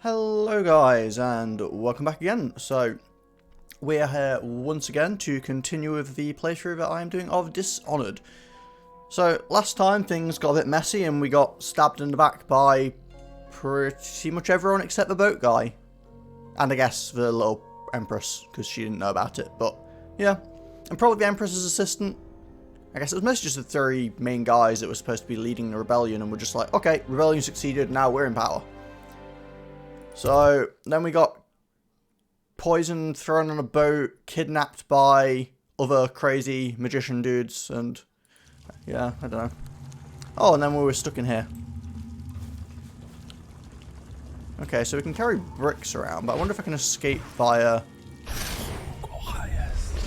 Hello guys, and welcome back again. So, we are here once again to continue with the playthrough that I am doing of Dishonored. So, last time things got a bit messy and we got stabbed in the back by pretty much everyone except the boat guy. And I guess the little Empress, because she didn't know about it. But, yeah, and probably the Empress's assistant. I guess it was mostly just the three main guys that were supposed to be leading the rebellion, and we're just like, okay, rebellion succeeded, now we're in power. So, then we got poisoned, thrown on a boat, kidnapped by other crazy magician dudes, and yeah, I don't know. Oh, and then we were stuck in here. Okay, so we can carry bricks around, but I wonder if I can escape via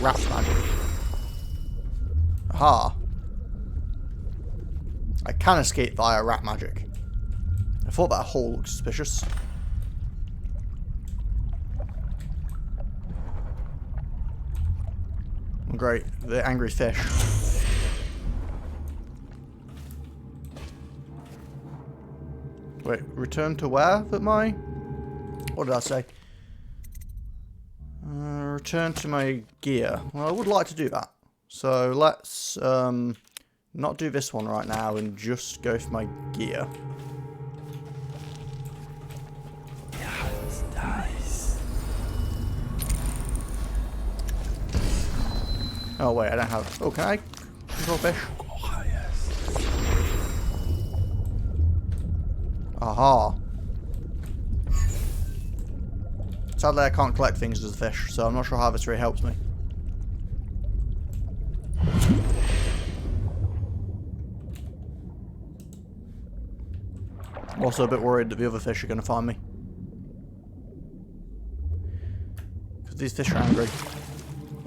rat magic. Aha. I can escape via rat magic. I thought that hole looked suspicious. Great, the angry fish. Wait, return to where? What did I say? Return to my gear. Well, I would like to do that. So let's not do this one right now and just go for my gear. Oh wait, I don't have... Oh, can I control fish? Aha. Sadly, I can't collect things as a fish, so I'm not sure how this really helps me. I'm also a bit worried that the other fish are going to find me. Because these fish are angry.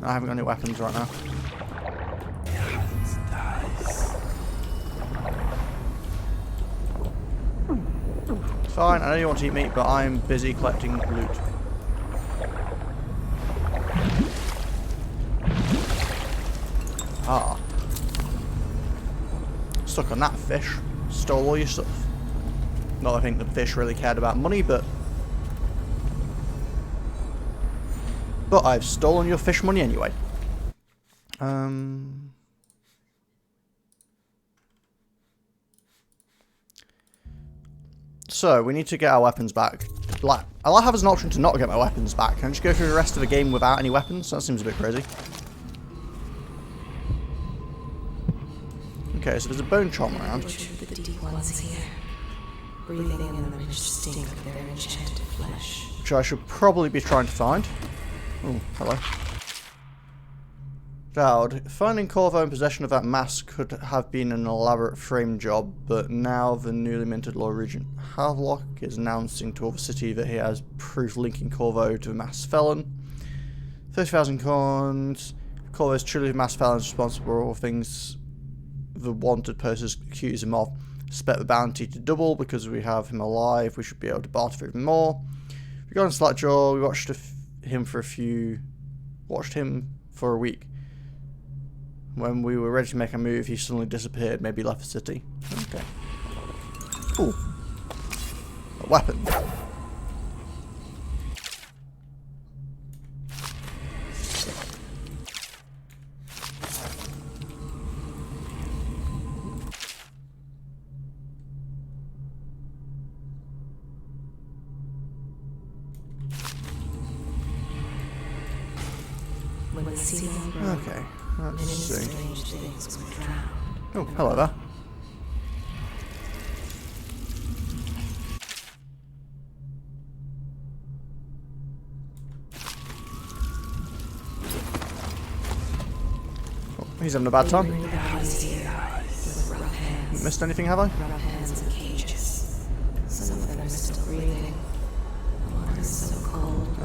I haven't got any weapons right now. Fine, I know you want to eat meat, but I'm busy collecting loot. Ah. Stuck on that fish. Stole all your stuff. Not that I think the fish really cared about money, but I've stolen your fish money anyway. So, we need to get our weapons back. Like, I like having an option to not get my weapons back. Can I just go through the rest of the game without any weapons? That seems a bit crazy. Okay, so there's a bone chomp around. Breathing in the rich stink of their enchanted flesh. Which I should probably be trying to find. Oh, hello. Vowed. Finding Corvo in possession of that mask could have been an elaborate frame job, but now the newly minted law regent Havelock is announcing to all the city that he has proof linking Corvo to the masked felon. 30,000 coins. Corvo is truly the masked felon responsible for all things the wanted posters accuse him of. Expect the bounty to double because we have him alive. We should be able to barter for even more. Regarding Slackjaw, we watched him for a week. When we were ready to make a move, he suddenly disappeared. Maybe left the city. Okay. Ooh. A weapon. Okay, let's see. Oh, hello there. Oh, he's having a bad time. Missed anything, have I?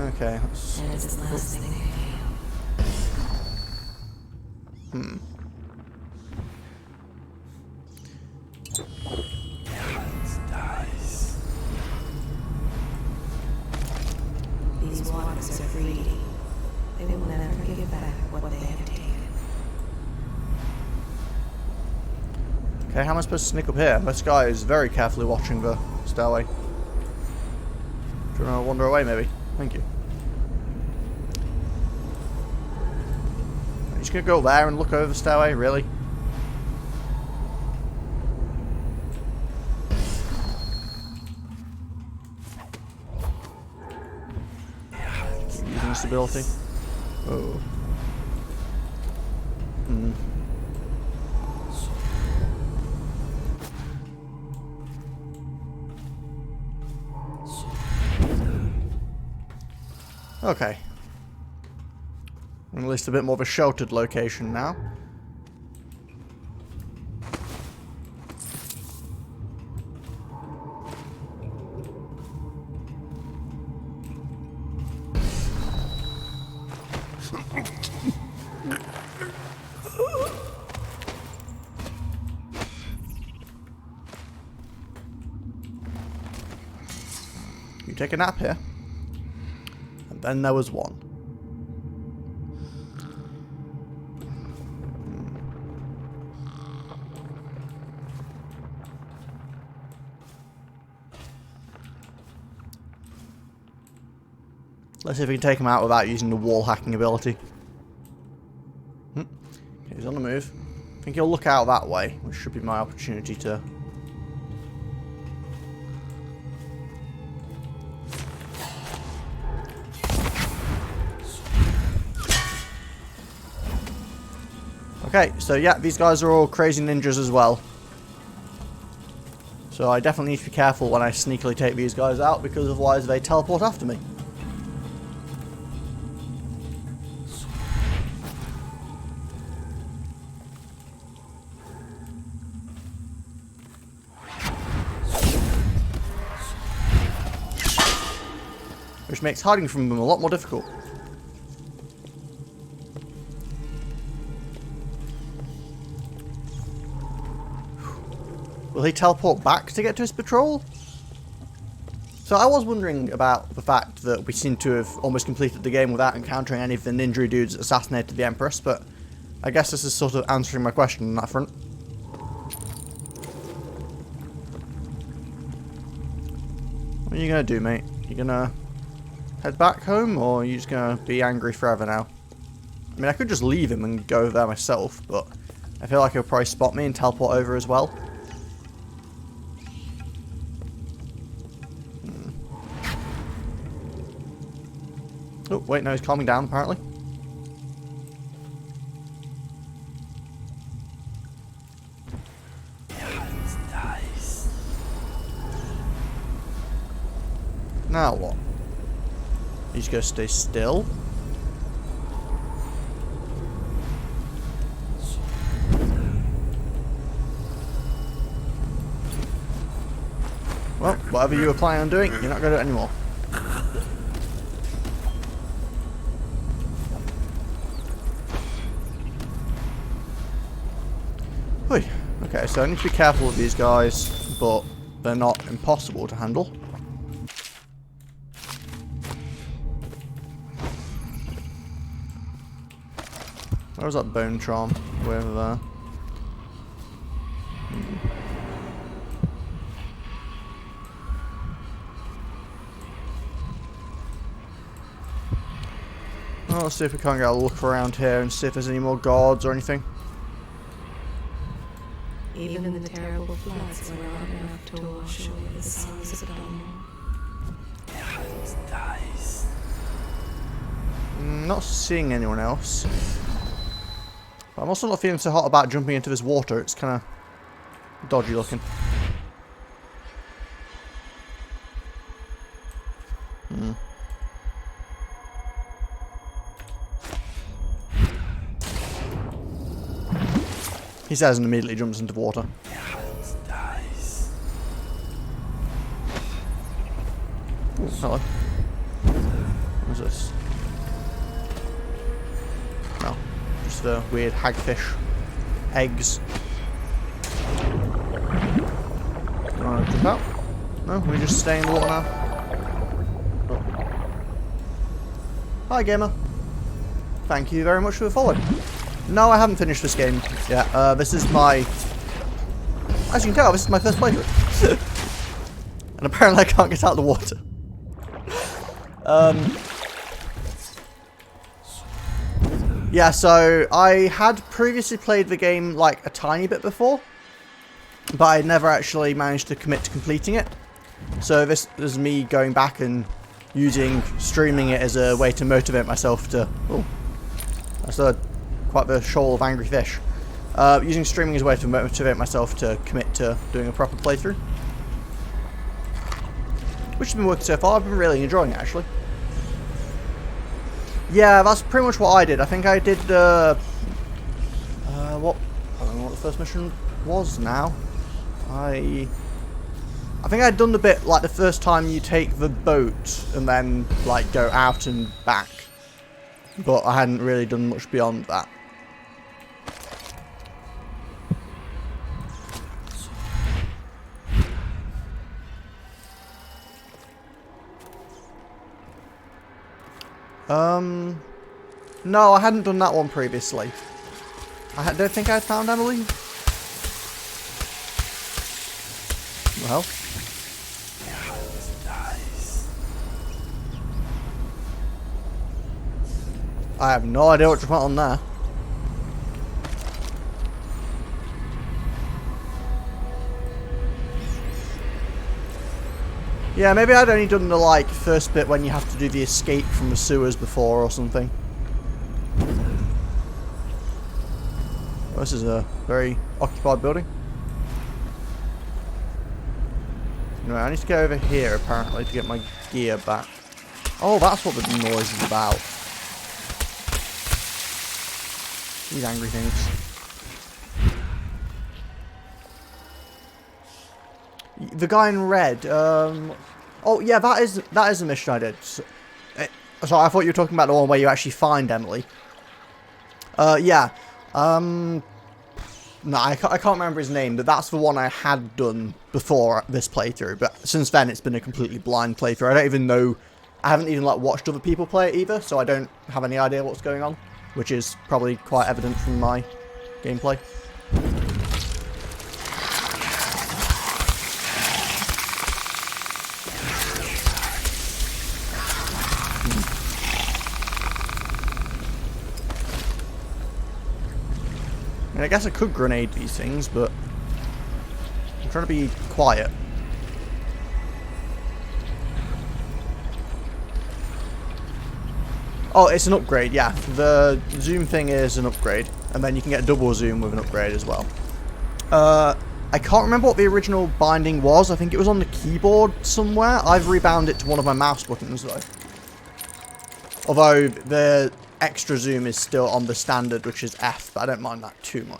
Okay, let's... These waters are free. They will never give back what they have taken. Okay, how am I supposed to sneak up here? This guy is very carefully watching the stairway. Do you want to wander away, maybe? Thank you. I'm just going to go there and look over the stairway, really? Using stability. Oh. Hmm. Okay. At least a bit more of a sheltered location now. You take a nap here. And then there was one. Let's see if we can take him out without using the wall hacking ability. Okay, he's on the move. I think he'll look out that way, which should be my opportunity to... Okay, so yeah, these guys are all crazy ninjas as well. So I definitely need to be careful when I sneakily take these guys out, because otherwise they teleport after me. Which makes hiding from them a lot more difficult. Will he teleport back to get to his patrol? So I was wondering about the fact that we seem to have almost completed the game without encountering any of the ninja dudes that assassinated the Empress, but I guess this is sort of answering my question on that front. What are you going to do, mate? You going to head back home, or are you just going to be angry forever now? I mean, I could just leave him and go there myself, but I feel like he'll probably spot me and teleport over as well. Oh, wait, no, he's calming down, apparently. Nice. Now what? He's going to stay still. Well, whatever you were planning on doing, you're not going to do it anymore. Okay, so I need to be careful with these guys, but they're not impossible to handle. Where was that bone charm? Way over there. Well, let's see if we can't get a look around here and see if there's any more guards or anything. Even in the terrible floods were not enough to wash away the sons of Dawn. Not seeing anyone else. But I'm also not feeling so hot about jumping into this water. It's kind of dodgy looking. He says and immediately jumps into the water. Ooh, hello. What's this? No. Just the weird hagfish. Eggs. You wanna jump out? No? We just stay in the water now? Oh. Hi, gamer. Thank you very much for the follow. No, I haven't finished this game yet. This is my... As you can tell, this is my first playthrough. And apparently I can't get out of the water. Yeah, so I had previously played the game like a tiny bit before, but I never actually managed to commit to completing it. So this is me going back and using streaming it as a way to motivate myself to... Oh, that's quite the shoal of angry fish. Using streaming as a way to motivate myself to commit to doing a proper playthrough. Which has been working so far. I've been really enjoying it, actually. Yeah, that's pretty much what I did. I think I did, what? I don't know what the first mission was now. I think I'd done the bit, like, the first time you take the boat and then, like, go out and back. But I hadn't really done much beyond that. No, I hadn't done that one previously. I don't think I found Emily. Well. I have no idea what to put on there. Yeah, maybe I'd only done the, like, first bit when you have to do the escape from the sewers before or something. Oh, this is a very occupied building. Anyway, I need to go over here, apparently, to get my gear back. Oh, that's what the noise is about. These angry things. The guy in red, oh yeah, that is the mission I did. So, sorry, I thought you were talking about the one where you actually find Emily. Yeah. No, I can't remember his name, but that's the one I had done before this playthrough. But since then, it's been a completely blind playthrough. I don't even know, I haven't even, like, watched other people play it either, so I don't have any idea what's going on, which is probably quite evident from my gameplay. And I guess I could grenade these things, but I'm trying to be quiet. Oh, it's an upgrade, yeah. The zoom thing is an upgrade, and then you can get double zoom with an upgrade as well. I can't remember what the original binding was. I think it was on the keyboard somewhere. I've rebound it to one of my mouse buttons, though. Although the extra zoom is still on the standard, which is F, but I don't mind that too much.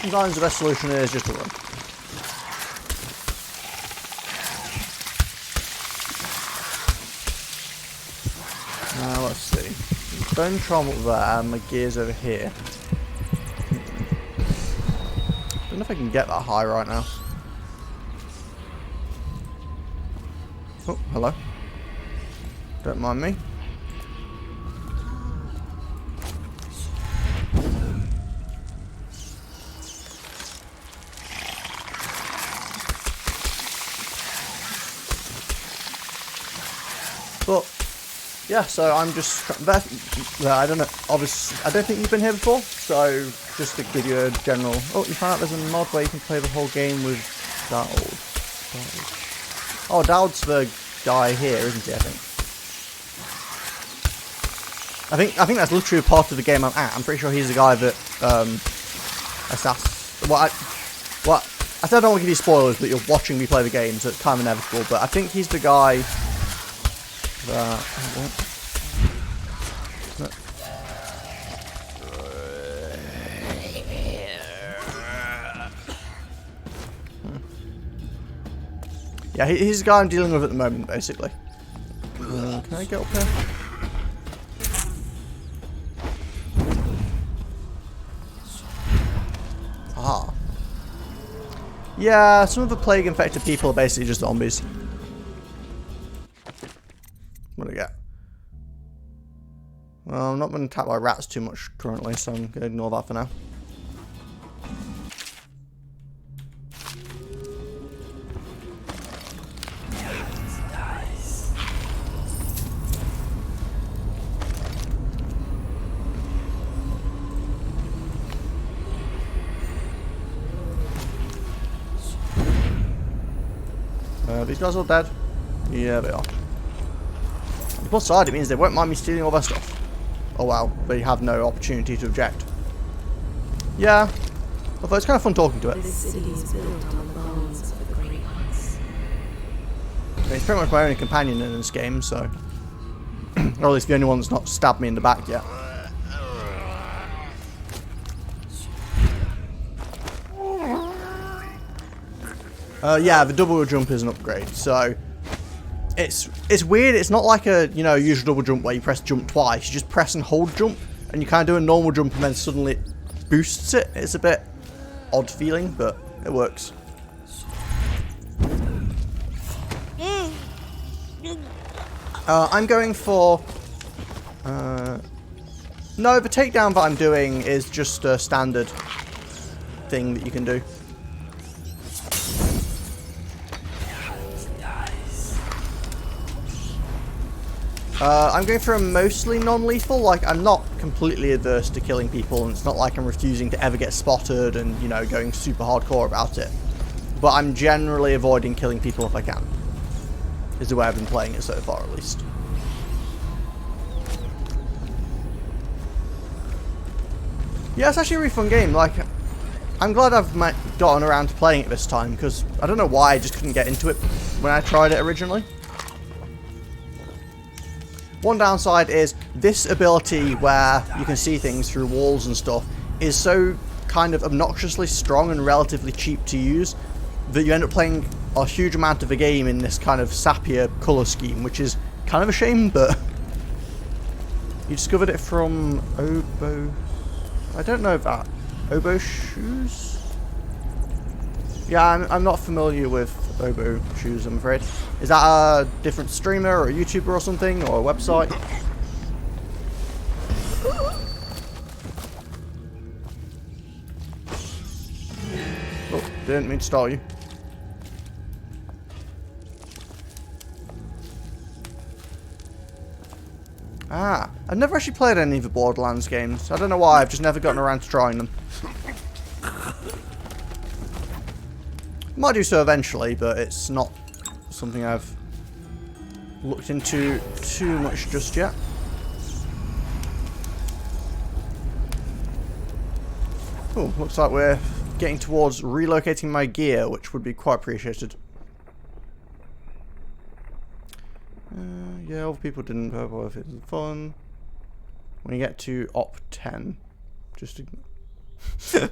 Sometimes the best solution is just to run. Now let's see. Bone trauma up there, and my gear's over here. Don't know if I can get that high right now. Oh, hello. Don't mind me. But yeah, so I'm just I don't know. Obviously, I don't think you've been here before, so just to give you a general. Oh, you found out there's a mod where you can play the whole game with Dowd. Oh, Dowd's the guy here, isn't he? I think that's literally a part of the game I'm at. I'm pretty sure he's the guy that I said I don't want to give you spoilers, but you're watching me play the game, so it's kind of inevitable. But I think he's the guy. Yeah, he's the guy I'm dealing with at the moment, basically. Can I get up here? Aha. Yeah, some of the plague-infected people are basically just zombies. What do I get? Well, I'm not being attacked by rats too much currently, so I'm going to ignore that for now. These guys all dead? Yeah, they are. On the plus side, it means they won't mind me stealing all their stuff. Oh wow, they have no opportunity to object. Yeah, although it's kind of fun talking to it. This city is built on the bones of the great ones. I mean, it's pretty much my only companion in this game, so... or at least the only one that's not stabbed me in the back yet. Yeah, the double jump is an upgrade, so it's weird. It's not like a usual double jump where you press jump twice. You just press and hold jump, and you kind of do a normal jump, and then suddenly it boosts it. It's a bit odd feeling, but it works. I'm going for no. The takedown that I'm doing is just a standard thing that you can do. I'm going for a mostly non-lethal. Like, I'm not completely adverse to killing people, and it's not like I'm refusing to ever get spotted and, going super hardcore about it. But I'm generally avoiding killing people if I can. Is the way I've been playing it so far, at least. Yeah, it's actually a really fun game. Like, I'm glad I've gotten around to playing it this time, because I don't know why I just couldn't get into it when I tried it originally. One downside is this ability where you can see things through walls and stuff is so kind of obnoxiously strong and relatively cheap to use that you end up playing a huge amount of the game in this kind of sappier colour scheme, which is kind of a shame, but you discovered it from Obo... I don't know that. Obo Shoes? Yeah, I'm not familiar with Obo Shoes, I'm afraid. Is that a different streamer or a YouTuber or something, or a website? Oh, didn't mean to start you. Ah, I've never actually played any of the Borderlands games. I don't know why, I've just never gotten around to trying them. Might do so eventually, but it's not something I've looked into too much just yet. Oh, looks like we're getting towards relocating my gear, which would be quite appreciated. Yeah, other people didn't know if it was fun. When you get to Op 10, just ignore.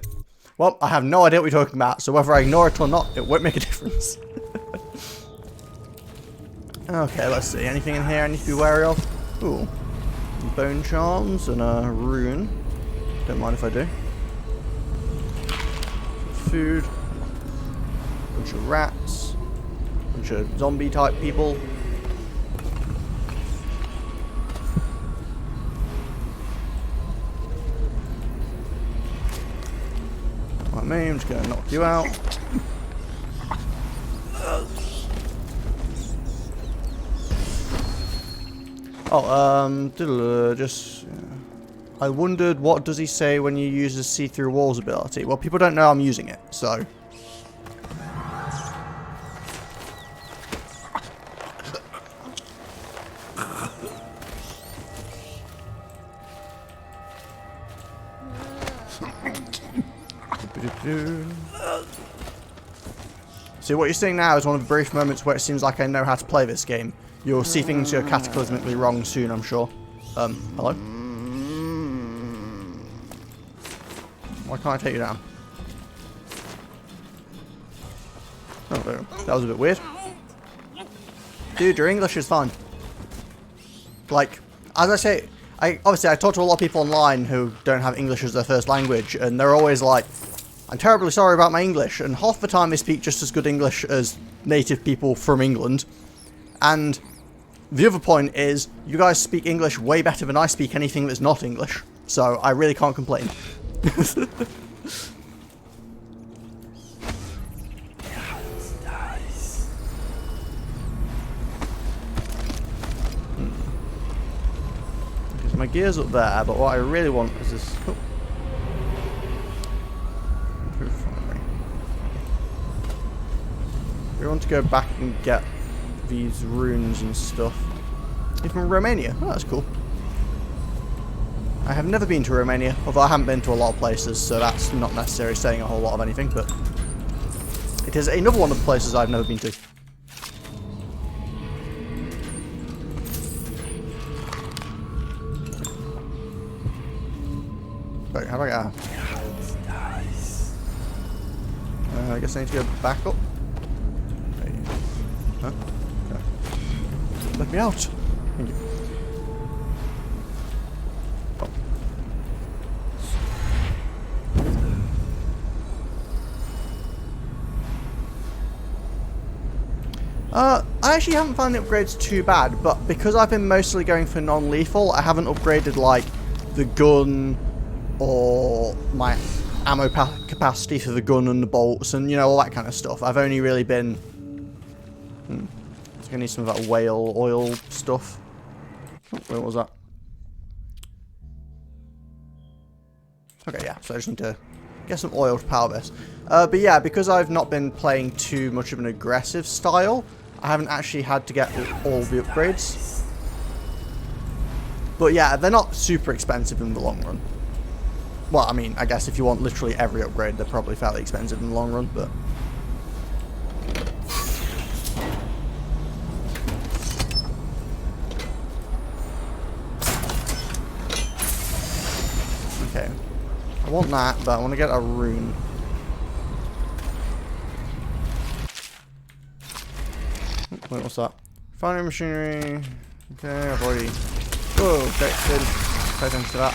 Well, I have no idea what you're talking about, so whether I ignore it or not, it won't make a difference. Okay, let's see. Anything in here I need to be wary of? Ooh. Bone charms and a rune. Don't mind if I do. Food. Bunch of rats. Bunch of zombie type people. Me, I'm just going to knock you out. Oh, just... I wondered, what does he say when you use the see-through walls ability? Well, people don't know I'm using it, so... See, what you're seeing now is one of the brief moments where it seems like I know how to play this game. You'll see things go cataclysmically wrong soon, I'm sure. Hello? Why can't I take you down? Oh, there. That was a bit weird. Dude, your English is fine. Like, as I say, obviously I talk to a lot of people online who don't have English as their first language, and they're always like, I'm terribly sorry about my English, and half the time they speak just as good English as native people from England. And the other point is, you guys speak English way better than I speak anything that's not English. So, I really can't complain. Okay, so my gear's up there, but what I really want is this... Oh. We want to go back and get these runes and stuff. You're from Romania. Oh, that's cool. I have never been to Romania, although I haven't been to a lot of places, so that's not necessarily saying a whole lot of anything, but it is another one of the places I've never been to. Right, how do I get out? I guess I need to go back up. Huh? Okay. Let me out. Thank you. Oh. I actually haven't found the upgrades too bad, but because I've been mostly going for non-lethal, I haven't upgraded like the gun or my ammo capacity for the gun and the bolts and, you know, all that kind of stuff. I've only really been... I think I need some of that whale oil stuff. Oh, where was that? Okay, yeah, so I just need to get some oil to power this. But yeah, because I've not been playing too much of an aggressive style, I haven't actually had to get all the upgrades. But yeah, they're not super expensive in the long run. Well, I mean, I guess if you want literally every upgrade, they're probably fairly expensive in the long run, but... Okay. I want that, but I want to get a rune. Wait, what's that? Refinery machinery. Okay, I've already... Whoa, okay, good. Pay attention to that.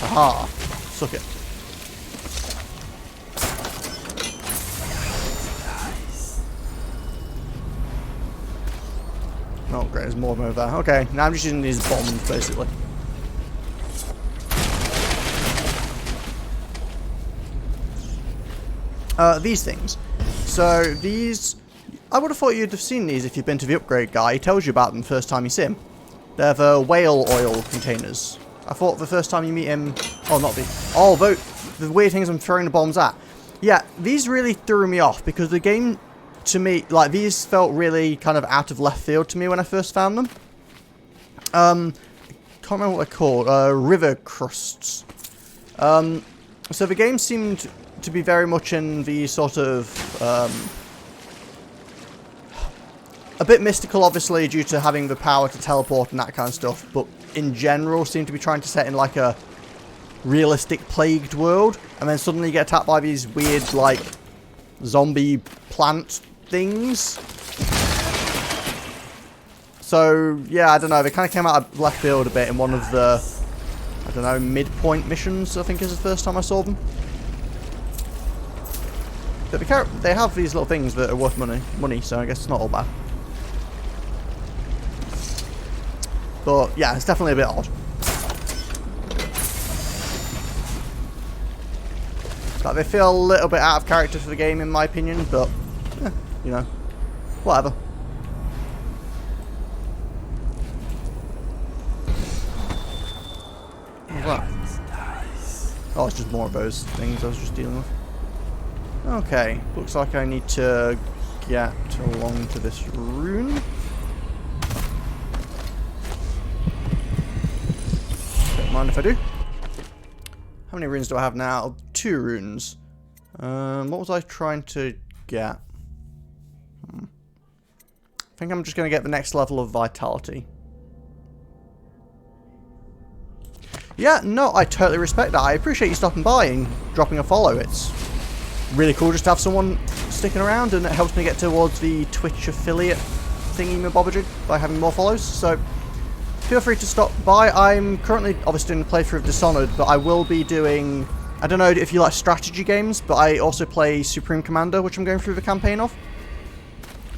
Aha! Suck it. Oh, great, there's more of them over there. Okay, now I'm just using these bombs, basically. These things. So, these... I would have thought you'd have seen these if you've been to the upgrade guy. He tells you about them the first time you see him. They're the whale oil containers. I thought the first time you meet him... Oh, not the... Oh, the weird things I'm throwing the bombs at. Yeah, these really threw me off because the game, to me... Like, these felt really kind of out of left field to me when I first found them. Can't remember what they're called. River crusts. So the game seemed to be very much in the sort of... a bit mystical, obviously, due to having the power to teleport and that kind of stuff, but in general seem to be trying to set in like a realistic plagued world, and then suddenly you get attacked by these weird, like, zombie plant things. So, yeah, I don't know, they kind of came out of left field a bit in one of the, I don't know, midpoint missions, I think is the first time I saw them. But they have these little things that are worth money, so I guess it's not all bad. But, yeah, it's definitely a bit odd. Like, they feel a little bit out of character for the game, in my opinion, but, you know, whatever. What's that? Oh, it's just more of those things I was just dealing with. Okay, looks like I need to get along to this rune. Don't mind if I do. How many runes do I have now? 2 runes. What was I trying to get? I think I'm just going to get the next level of vitality. Yeah, no, I totally respect that. I appreciate you stopping by and dropping a follow. It's really cool just to have someone sticking around, and it helps me get towards the Twitch affiliate thingy-mabobajig by having more follows. So feel free to stop by. I'm currently obviously doing a playthrough of Dishonored, but I will be doing I don't know if you like strategy games, but I also play Supreme Commander, which I'm going through the campaign of.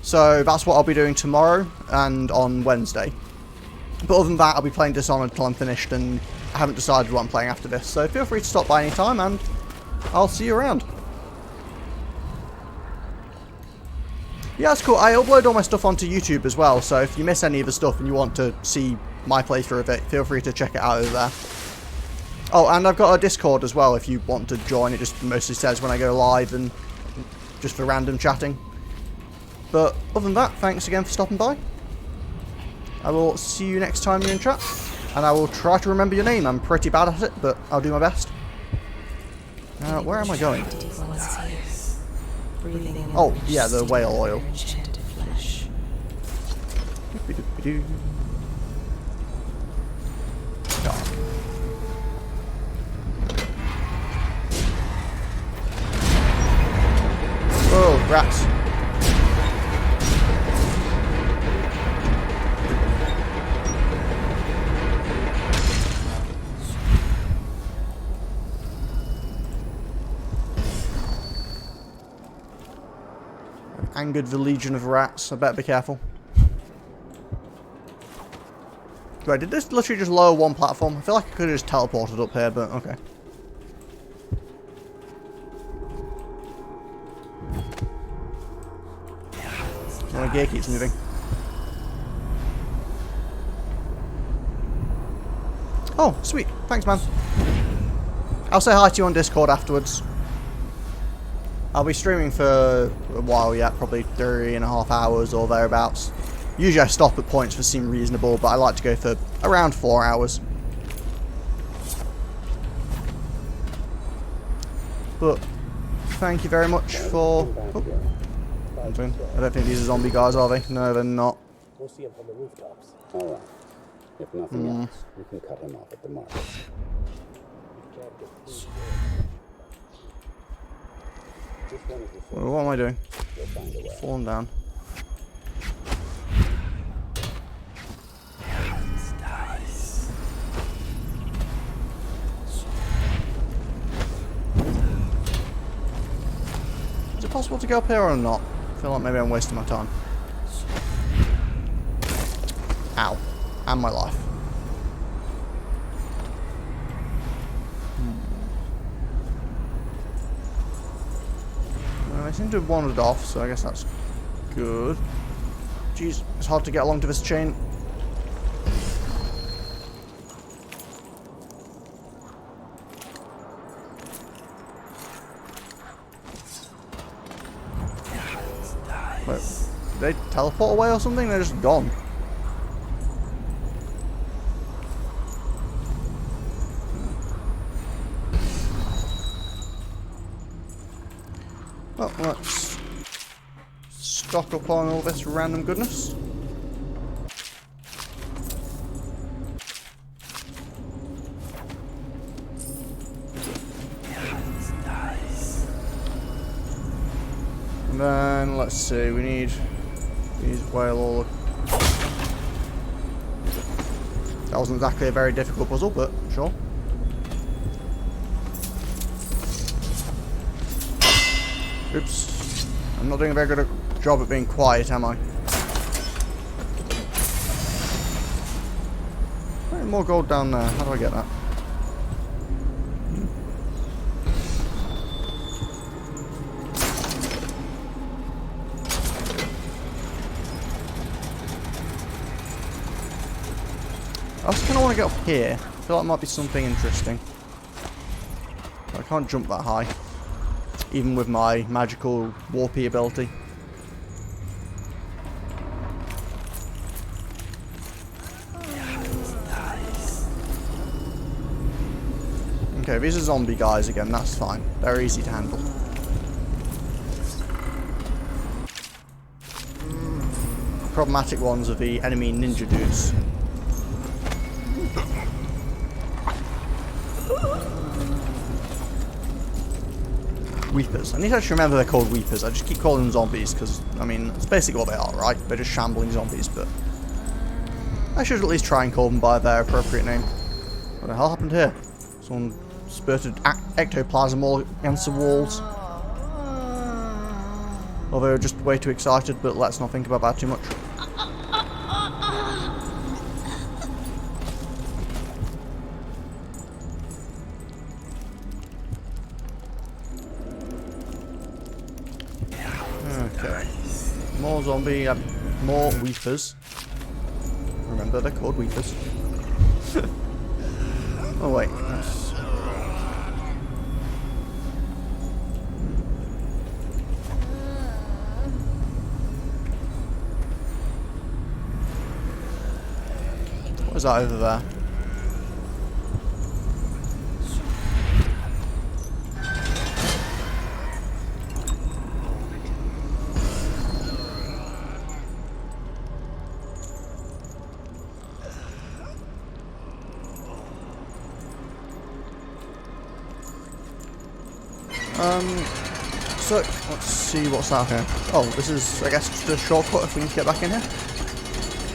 So that's what I'll be doing tomorrow and on Wednesday. But other than that, I'll be playing Dishonored till I'm finished, and I haven't decided what I'm playing after this. So feel free to stop by anytime, and I'll see you around. Yeah, that's cool. I upload all my stuff onto YouTube as well, so if you miss any of the stuff and you want to see my playthrough of it, feel free to check it out over there. Oh, and I've got a Discord as well if you want to join. It just mostly says when I go live and just for random chatting. But other than that, thanks again for stopping by. I will see you next time you're in chat, and I will try to remember your name. I'm pretty bad at it, but I'll do my best. Where am I going? Oh, yeah, the whale oil. Oh, rats. Angered the legion of rats. I better be careful. Right, did this literally just lower one platform? I feel like I could have just teleported up here, but okay. My gear keeps moving. Oh, sweet. Thanks, man. I'll say hi to you on Discord afterwards. I'll be streaming for a while yet, probably 3.5 hours or thereabouts. Usually I stop at points that seem reasonable, but I like to go for around 4 hours. But thank you very much for... Oh. I don't think these are zombie guys, are they? No, they're not. We'll see him from the rooftops. All right. If nothing else, we can cut him off at the market. Well, what am I doing? Falling down. Is it possible to go up here or not? I feel like maybe I'm wasting my time. Ow. And my life. I seem to have wandered off, so I guess that's good. Jeez, it's hard to get along to this chain. Wait, did they teleport away or something? They're just gone. Well, let's stock up on all this random goodness. And then, let's see, we need these whale oil. That wasn't exactly a very difficult puzzle, but sure. Oops. I'm not doing a very good job at being quiet, am I? Right, more gold down there. How do I get that? I just kind of want to get up here. I feel like it might be something interesting. But I can't jump that high. Even with my magical warpy ability. Okay, these are zombie guys again, that's fine. They're easy to handle. Problematic ones are the enemy ninja dudes. Weepers. I need to actually remember they're called Weepers. I just keep calling them zombies because, I mean, that's basically what they are, right? They're just shambling zombies, but I should at least try and call them by their appropriate name. What the hell happened here? Someone spurted ectoplasm all against the walls. Although just way too excited, but let's not think about that too much. Okay. More zombie, more weepers. Remember, they're called weepers. Oh wait, that's... What is that over there? So, let's see what's out here. Oh, this is, I guess, just a shortcut if we need to get back in here.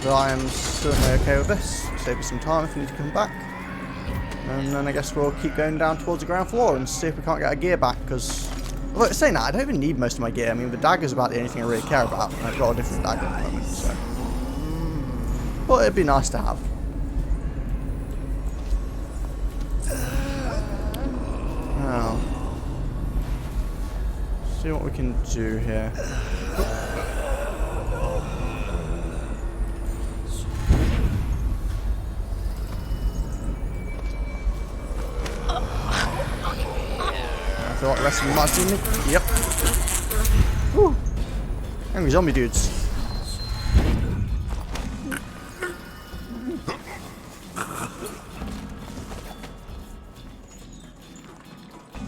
But I am certainly okay with this. Save us some time if we need to come back. And then I guess we'll keep going down towards the ground floor and see if we can't get our gear back, because... Well, saying that, I don't even need most of my gear. I mean, the dagger's about the only thing I really care about. And I've got a different dagger at the moment, so... But it'd be nice to have. Now... See what we can do here. I feel like the rest of them might see me. Yep. Woo. Angry zombie dudes.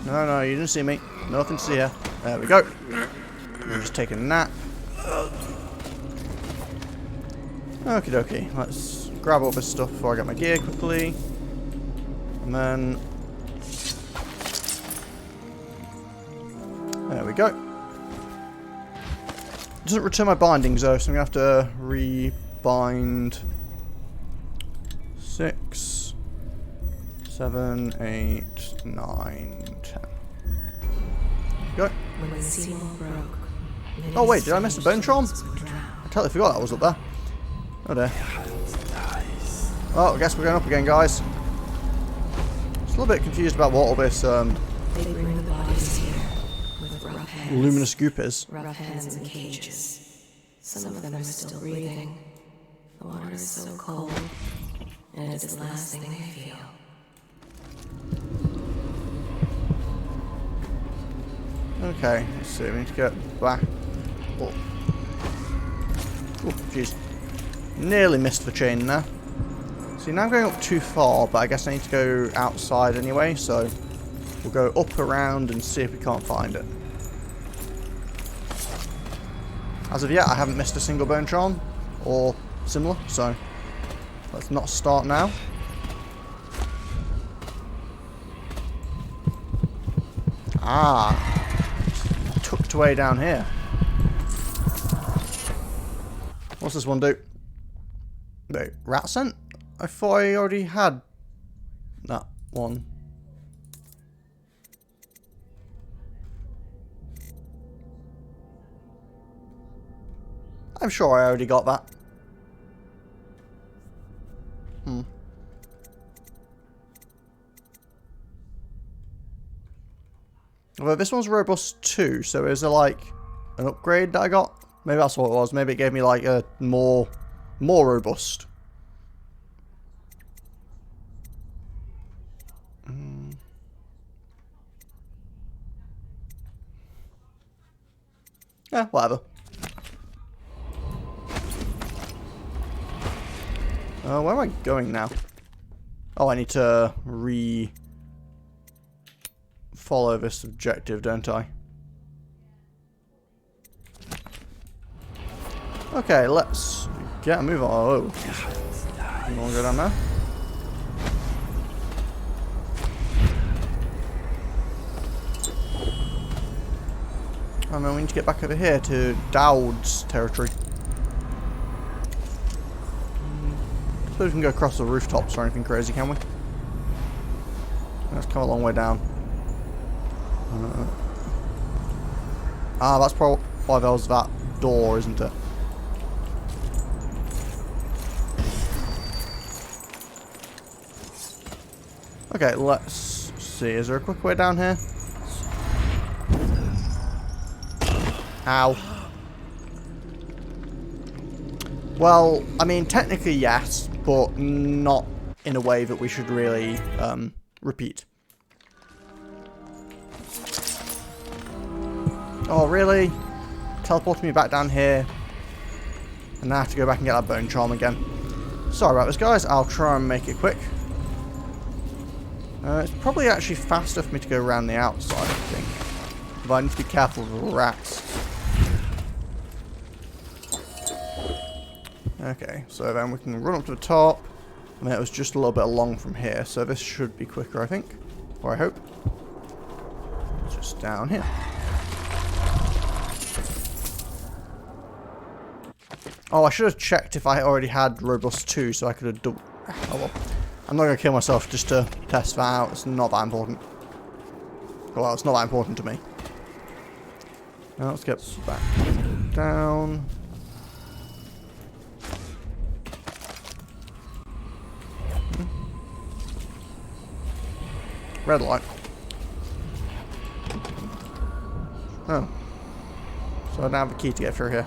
No, you didn't see me. Nothing to see here. There we go. I'm just taking a nap. Okie dokie. Let's grab all this stuff before I get my gear quickly. And then... There we go. Doesn't return my bindings though, so I'm going to have to rebind 6, 7, 8, 9, 10. Go. Oh wait, did I miss the bone tron? I totally forgot that was up there. Oh dear. Oh, I guess we're going up again, guys. Just a little bit confused about what all this They bring the bodies here with rough hands. luminous goop is. Rough hands in cages. Some of them are still breathing. The water is so cold, and it's the last thing they feel. Okay, let's see, we need to get back. Oh, jeez. Nearly missed the chain there. See, now I'm going up too far, but I guess I need to go outside anyway, so we'll go up around and see if we can't find it. As of yet, I haven't missed a single bone tron or similar, so let's not start now. Ah. Tucked away down here. What's this one do? Wait, rat scent? I thought I already had that one. I'm sure I already got that. Although this one's robust too, so is there like an upgrade that I got? Maybe that's what it was. Maybe it gave me like a more robust. Yeah, whatever. Where am I going now? Oh, I need to follow this objective, don't I? Okay, let's get a move on. Oh, you want to go down there? And then we need to get back over here to Dowd's territory. Suppose we can go across the rooftops or anything crazy, can we? Let's come a long way down. That's probably why there was that door, isn't it? Okay, let's see. Is there a quick way down here? Ow. Well, I mean, technically yes, but not in a way that we should really repeat. Oh, really? Teleporting me back down here. And now I have to go back and get that bone charm again. Sorry about this, guys. I'll try and make it quick. It's probably actually faster for me to go around the outside, I think. But I need to be careful of the rats. Okay, so then we can run up to the top. And then it was just a little bit along from here. So this should be quicker, I think. Or I hope. Just down here. Oh, I should have checked if I already had Robust 2 so I could have done... Oh well. I'm not going to kill myself just to test that out. It's not that important. Well, it's not that important to me. Now let's get back down. Red light. Oh. So I now have a key to get through here.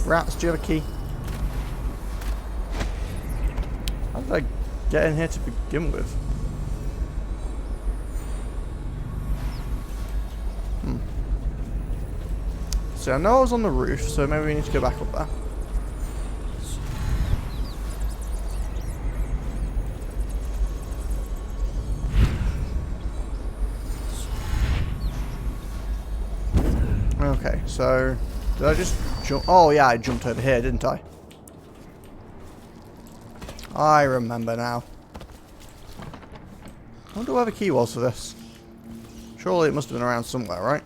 Rats, do you have a key? How did I get in here to begin with? So I know I was on the roof, so maybe we need to go back up there. Okay, so did I just jump? Oh yeah, I jumped over here, didn't I? I remember now. I wonder where the key was for this. Surely it must have been around somewhere, right?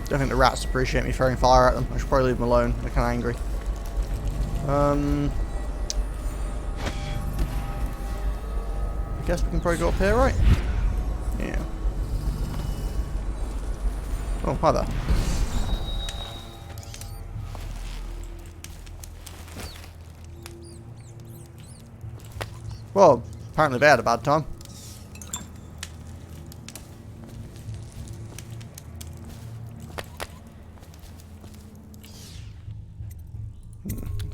I don't think the rats appreciate me throwing fire at them. I should probably leave them alone. They're kind of angry. I guess we can probably go up here, right? Yeah. Oh, hi there. Well, apparently they had a bad time.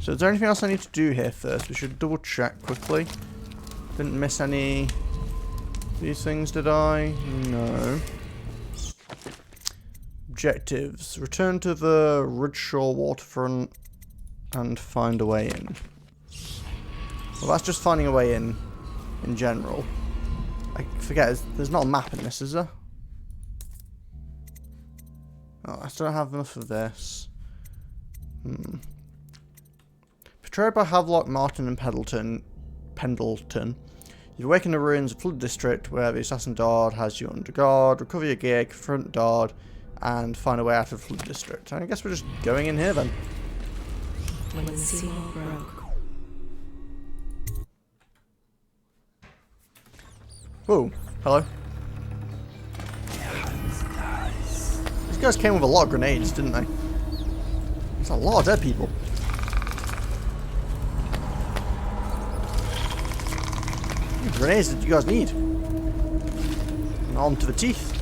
So is there anything else I need to do here first? We should double check quickly. Didn't miss any of these things, did I? No. Objectives. Return to the Ridgeshore waterfront and find a way in. Well, that's just finding a way in general. I forget, there's not a map in this, is there? Oh, I still don't have enough of this. Portrayed by Havelock, Martin, and Pendleton. You awaken the ruins of Flood District, where the assassin Dard has you under guard. Recover your gear, confront Dard, and find a way out of Flood District. I guess we're just going in here then. When the seawall broke. Whoa, hello. These guys came with a lot of grenades, didn't they? There's a lot of dead people. How many grenades did you guys need? And armed to the teeth.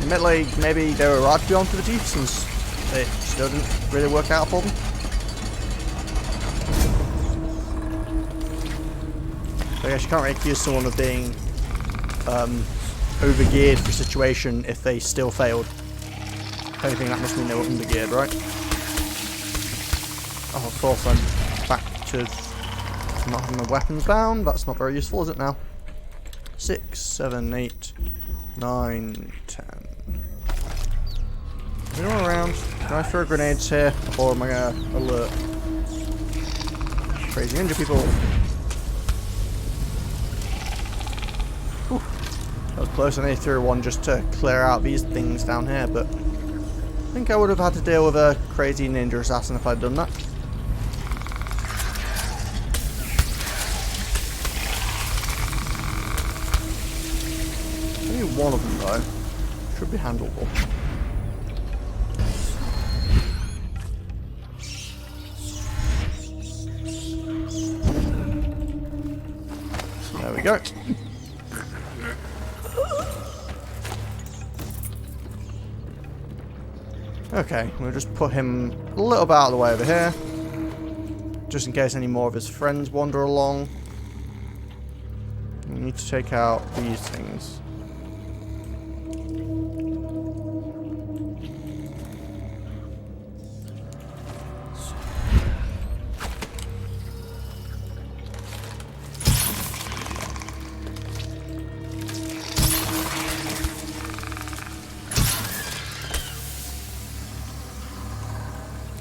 Admittedly, maybe they were right to be armed to the teeth since it still didn't really work out for them. So I guess you can't really accuse someone of being overgeared for a situation if they still failed. If anything, that must mean they were undergeared, right? Oh, of course, I'm back to not having my weapons down. That's not very useful, is it now? 6, 7, 8, 9, 10. Anyone around? Can I throw grenades here? Or am I going to alert? crazy ninja people. Whew. That was close. I nearly threw one just to clear out these things down here, but I think I would have had to deal with a crazy ninja assassin if I'd done that. Only one of them though. Should be handleable. There we go. Okay, we'll just put him a little bit out of the way over here. Just in case any more of his friends wander along. We need to take out these things.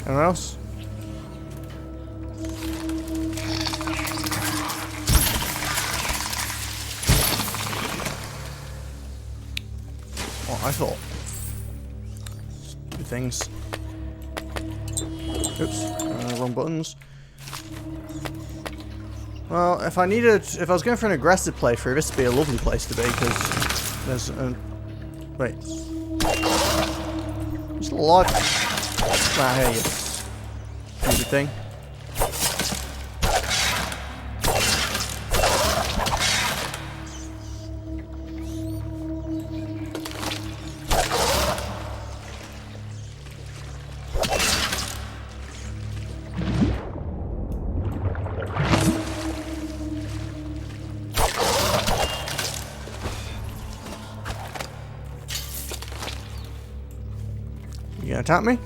Anyone else? What I thought. Two things. Oops, wrong buttons. Well, if I was going for an aggressive playthrough, this would be a lovely place to be, because there's a... Wait. I'm still alive. Ah, here you go. Easy thing. You gonna attack me?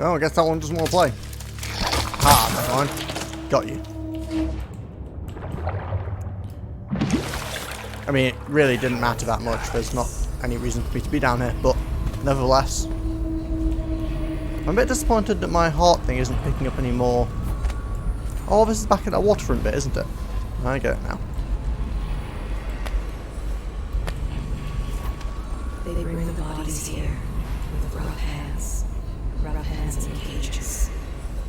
Oh, I guess that one doesn't want to play. Ah, never mind. Got you. I mean, it really didn't matter that much. There's not any reason for me to be down here, but nevertheless. I'm a bit disappointed that my heart thing isn't picking up anymore. Oh, this is back at that waterfront bit, isn't it? I get it now. They bring the bodies here with rough hands. Rough hands in cages.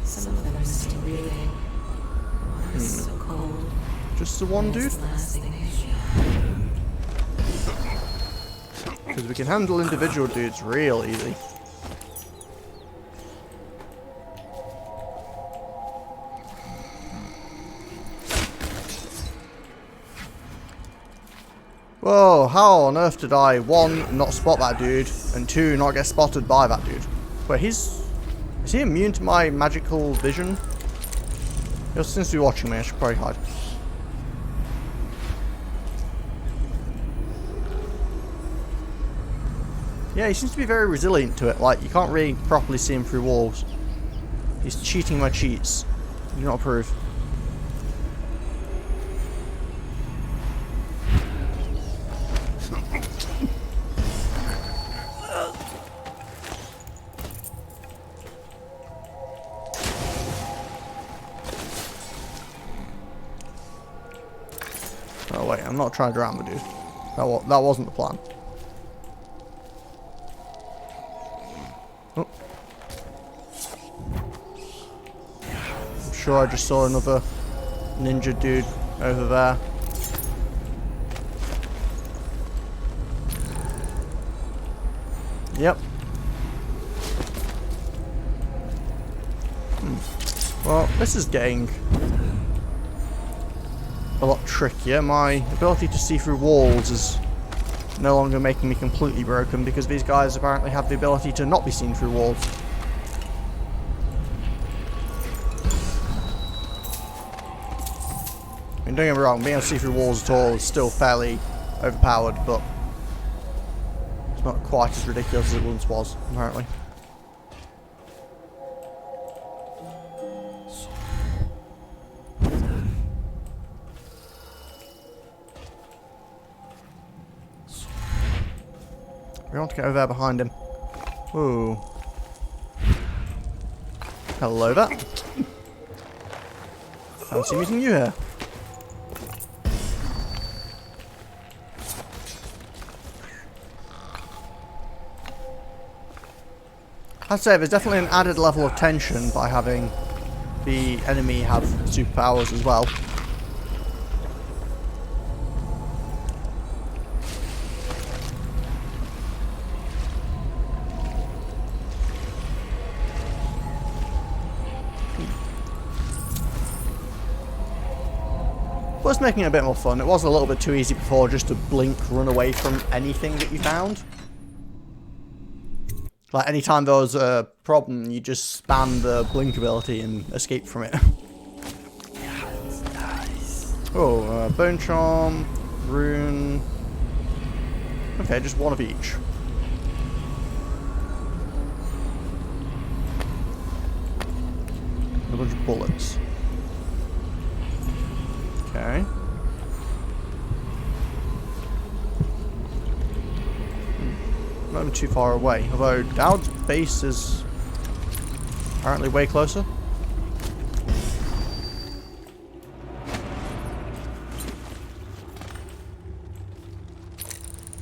Some of them are still breathing. The water is so cold. Just the one dude? It's the last thing they feel. Because we can handle individual dudes real easy. Whoa, how on earth did I, one, not spot that dude, and two, not get spotted by that dude? Wait, is he immune to my magical vision? He seems to be watching me, I should probably hide. Yeah, he seems to be very resilient to it, like, you can't really properly see him through walls. He's cheating my cheats. I do not approve. Oh wait, I'm not trying to drown the dude. That wasn't the plan. Oh. I'm sure I just saw another ninja dude over there. Yep. Well, this is getting a lot trickier. My ability to see through walls is no longer making me completely broken because these guys apparently have the ability to not be seen through walls. I mean, don't get me wrong, being able to see through walls at all is still fairly overpowered, but it's not quite as ridiculous as it once was, apparently. to get over there behind him. Ooh. Hello there. Fancy meeting you here. I'd say there's definitely an added level of tension by having the enemy have superpowers as well. But it's making it a bit more fun. It was a little bit too easy before just to blink, run away from anything that you found. Like, anytime there was a problem, you just spam the blink ability and escape from it. Oh, Bone Charm, Rune... Okay, just one of each. A bunch of bullets. Okay. Not even too far away. Although Dowd's base is apparently way closer.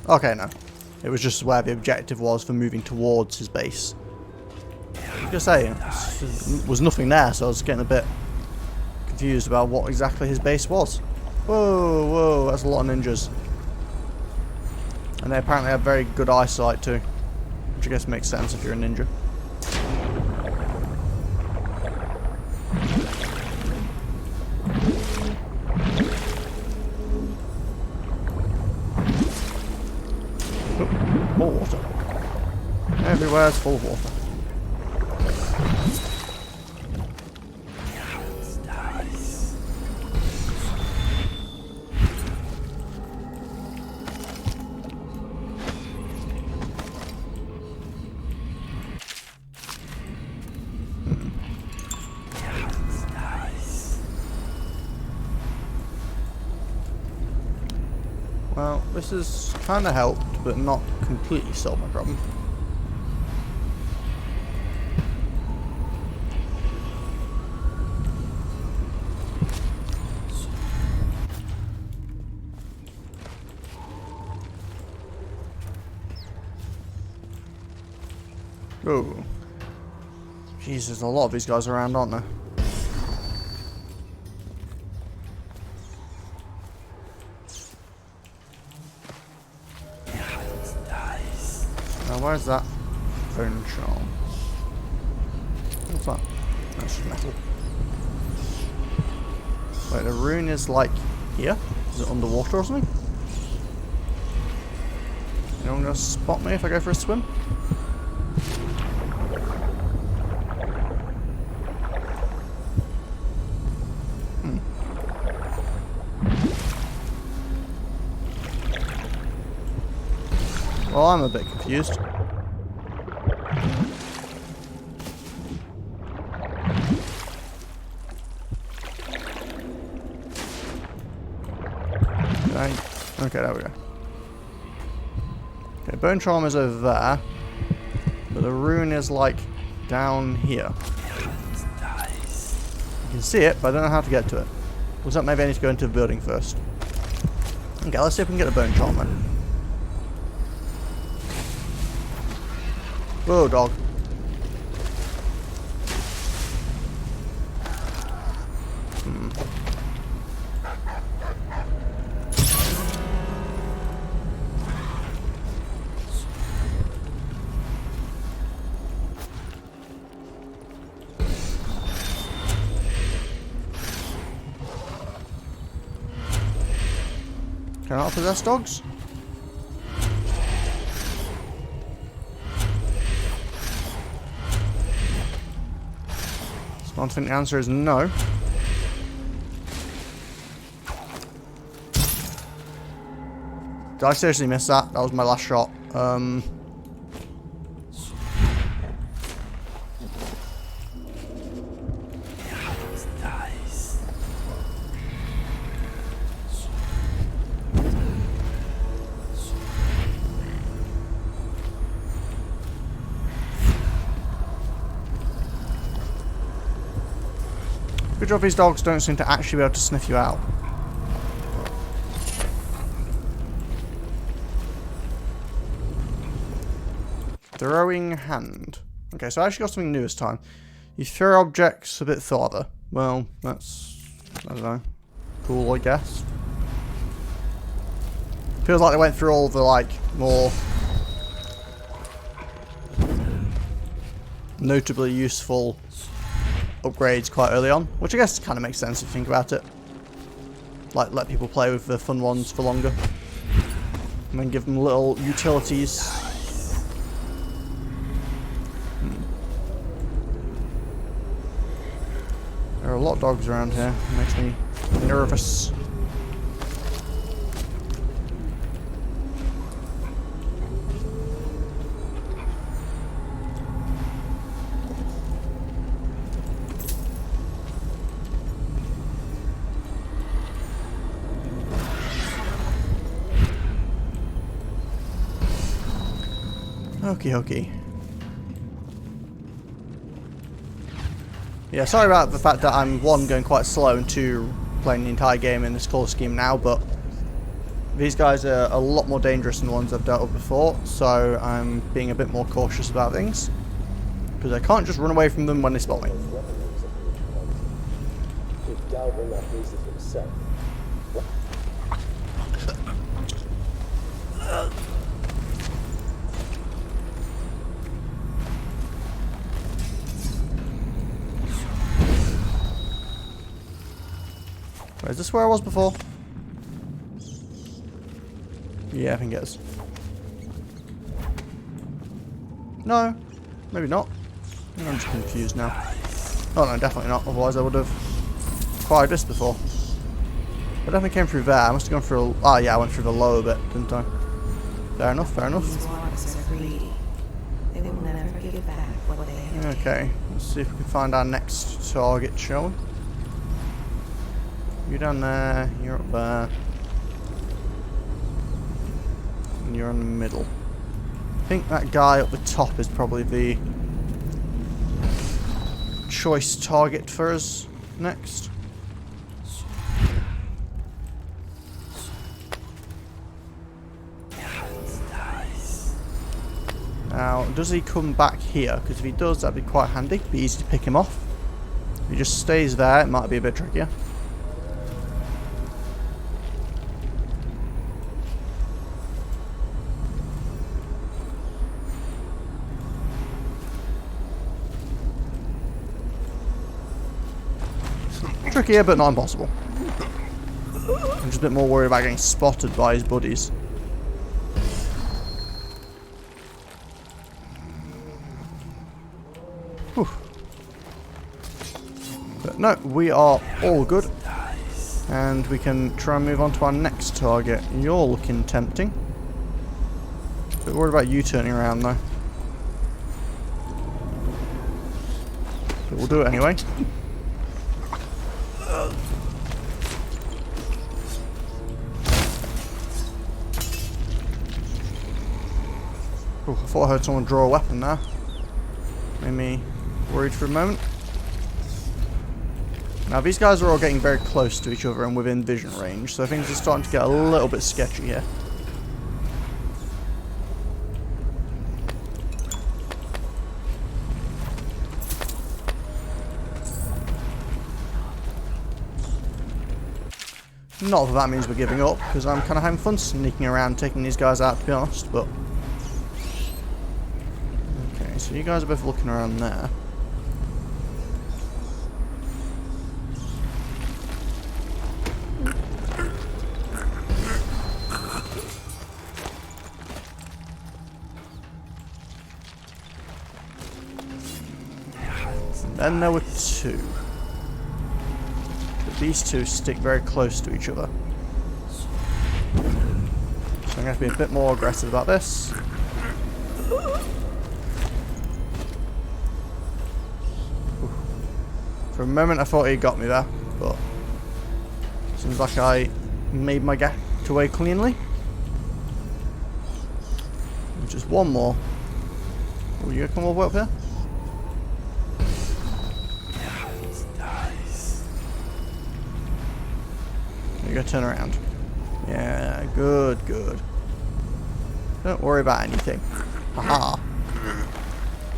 Okay, no. It was just where the objective was for moving towards his base. I was gonna say, there was nothing there, so I was getting a bit confused about what exactly his base was. Whoa, whoa, that's a lot of ninjas. And they apparently have very good eyesight too, which I guess makes sense if you're a ninja. Oh, more water. Everywhere's full of water. Well, this has kind of helped, but not completely solved my problem. Oh. Jeez, there's a lot of these guys around, aren't there? Now, where's that bone charm? What's that? That's just metal. Wait, the rune is like here? Is it underwater or something? Anyone gonna spot me if I go for a swim? Well, I'm a bit confused. Okay, there we go. Okay, Bone Charm is over there, but the rune is like down here. You can see it, but I don't know how to get to it. Looks like maybe I need to go into the building first. Okay, let's see if we can get a Bone Charm then. Whoa, dog. Can I not possess dogs? I don't think the answer is no. Did I seriously miss that? That was my last shot. Good job these dogs don't seem to actually be able to sniff you out. Throwing hand. Okay, so I actually got something new this time. You throw objects a bit farther. Well, that's, I don't know, cool, I guess. Feels like they went through all the, like, more notably useful upgrades quite early on, which I guess kind of makes sense if you think about it. Like, let people play with the fun ones for longer, and then give them little utilities. There are a lot of dogs around here. It makes me nervous. Okie dokie. Yeah, sorry about the fact that I'm, one, going quite slow, and two, playing the entire game in this colour scheme now, but these guys are a lot more dangerous than the ones I've dealt with before, so I'm being a bit more cautious about things. Because I can't just run away from them when they spot me. Wait, is this where I was before? Yeah, I think it is. No, maybe not. I think I'm just confused now. Oh no, definitely not. Otherwise I would have acquired this before. I definitely came through there. I must have gone through. Oh yeah, I went through the lower bit, didn't I? Fair enough. Fair enough. These waters are greedy. They will never give back what they have. Okay, let's see if we can find our next target, shall we? You're down there, you're up there, and you're in the middle. I think that guy up the top is probably the choice target for us next. Now, does he come back here? Because if he does, that'd be quite handy. It'd be easy to pick him off. If he just stays there, it might be a bit trickier. Trickier, but not impossible. I'm just a bit more worried about getting spotted by his buddies. Whew. But no, we are all good. And we can try and move on to our next target. You're looking tempting. Bit worried about you turning around though. But we'll do it anyway. Ooh, I thought I heard someone draw a weapon there. Made me worried for a moment. Now these guys are all getting very close to each other and within vision range, so things are starting to get a little bit sketchy here. Not that that means we're giving up, because I'm kind of having fun sneaking around taking these guys out, to be honest, but... Okay, so you guys are both looking around there. And then there were two. These two stick very close to each other. So I'm going to have to be a bit more aggressive about this. For a moment I thought he got me there, but seems like I made my get away cleanly. Just one more. Oh, you gonna come all the way up here? You gotta turn around. Yeah, good, good. Don't worry about anything. Haha.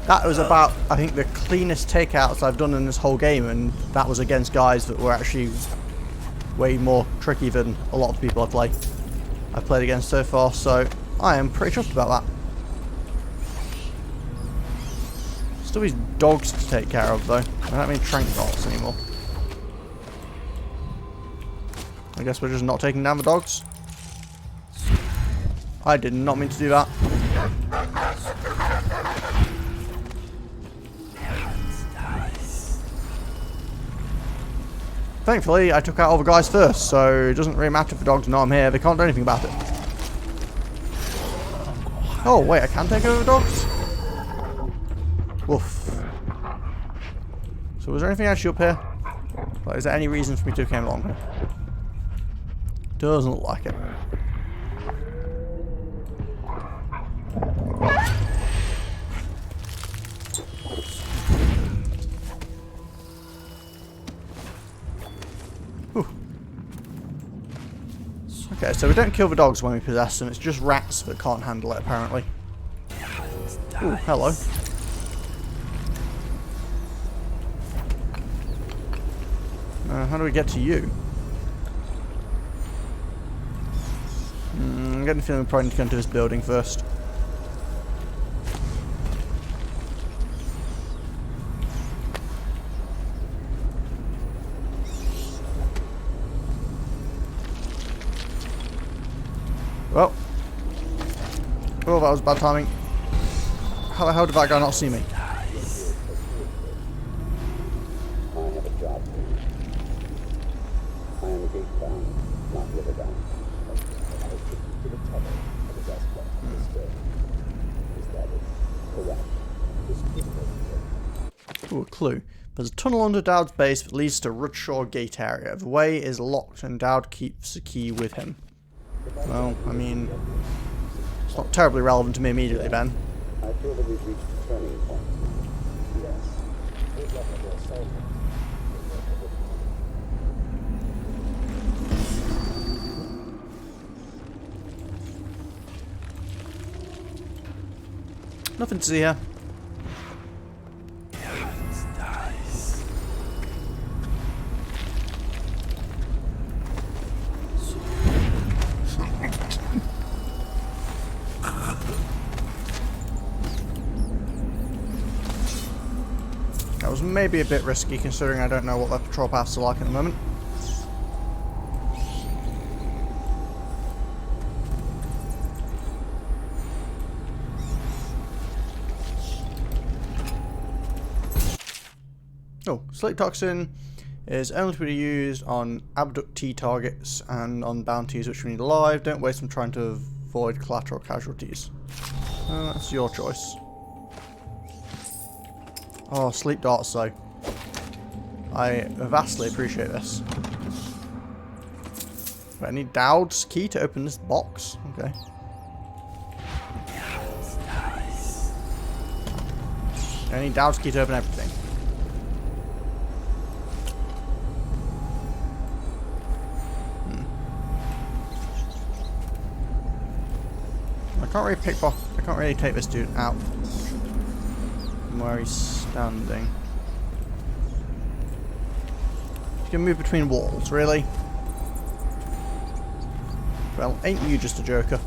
That was about, I think, the cleanest takeouts I've done in this whole game, and that was against guys that were actually way more tricky than a lot of people I've played against so far, so I am pretty chuffed about that. Still these dogs to take care of though. I don't mean trank dogs anymore. I guess we're just not taking down the dogs. I did not mean to do that. Thankfully, I took out all the guys first, so it doesn't really matter if the dogs know I'm here. They can't do anything about it. Oh, wait, I can take over the dogs? Woof. So was there anything actually up here? Like, is there any reason for me to come along here? Doesn't look like it. Whew. Okay, so we don't kill the dogs when we possess them, it's just rats that can't handle it apparently. Ooh, hello. How do we get to you? I'm getting the feeling we probably need to go into this building first. Well. Oh, that was bad timing. How the hell did that guy not see me? Ooh, a clue. There's a tunnel under Dowd's base that leads to Rudshaw Gate area. The way is locked and Dowd keeps the key with him. Well, I mean, it's not terribly relevant to me immediately, Ben. I feel that we've reached a turning point. Yes. Nothing to see here. That was maybe a bit risky considering I don't know what their patrol paths are like at the moment. Oh, sleep toxin is only to be used on abductee targets and on bounties which we need alive. Don't waste them trying to avoid collateral casualties. That's your choice. Oh, sleep darts though. I vastly appreciate this. Wait, I need Dowd's key to open this box. Okay. I need Dowd's key to open everything. I can't really take this dude out from where he's standing. You can move between walls, really? Well, ain't you just a joker?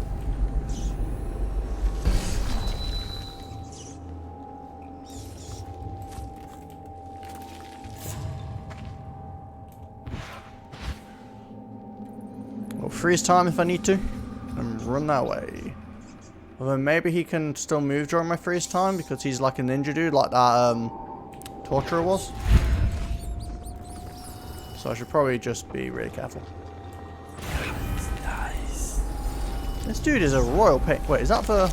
Well, freeze time if I need to, and run that way. Although maybe he can still move during my freeze time because he's like a ninja dude, like that torturer was. So I should probably just be really careful. This dude is a royal pain. Wait, is that the...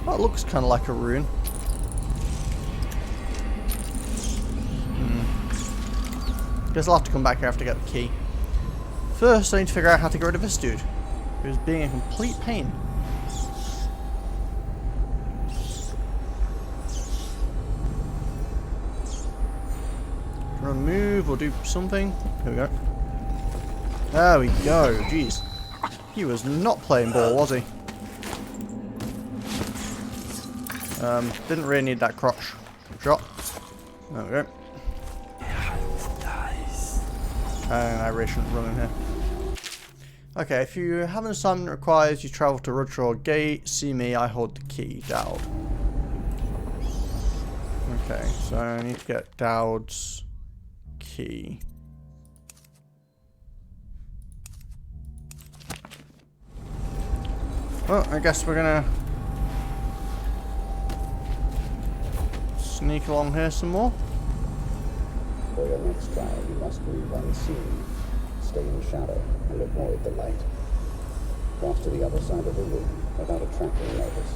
That looks kind of like a rune. Guess I'll have to come back here after I get the key. First, I need to figure out how to get rid of this dude, who's being a complete pain. Move or do something. Here we go. There we go. Jeez. He was not playing ball, was he? Didn't really need that crotch shot. There we go. And I really shouldn't run in here. Okay, if you have an assignment that requires you travel to Rudshaw Gate, see me, I hold the key, Dowd. Okay, so I need to get Dowd's key. Well, I guess we're gonna sneak along here some more. For your next trial, you must move unseen, stay in shadow, and avoid the light. Cross to the other side of the room without attracting notice.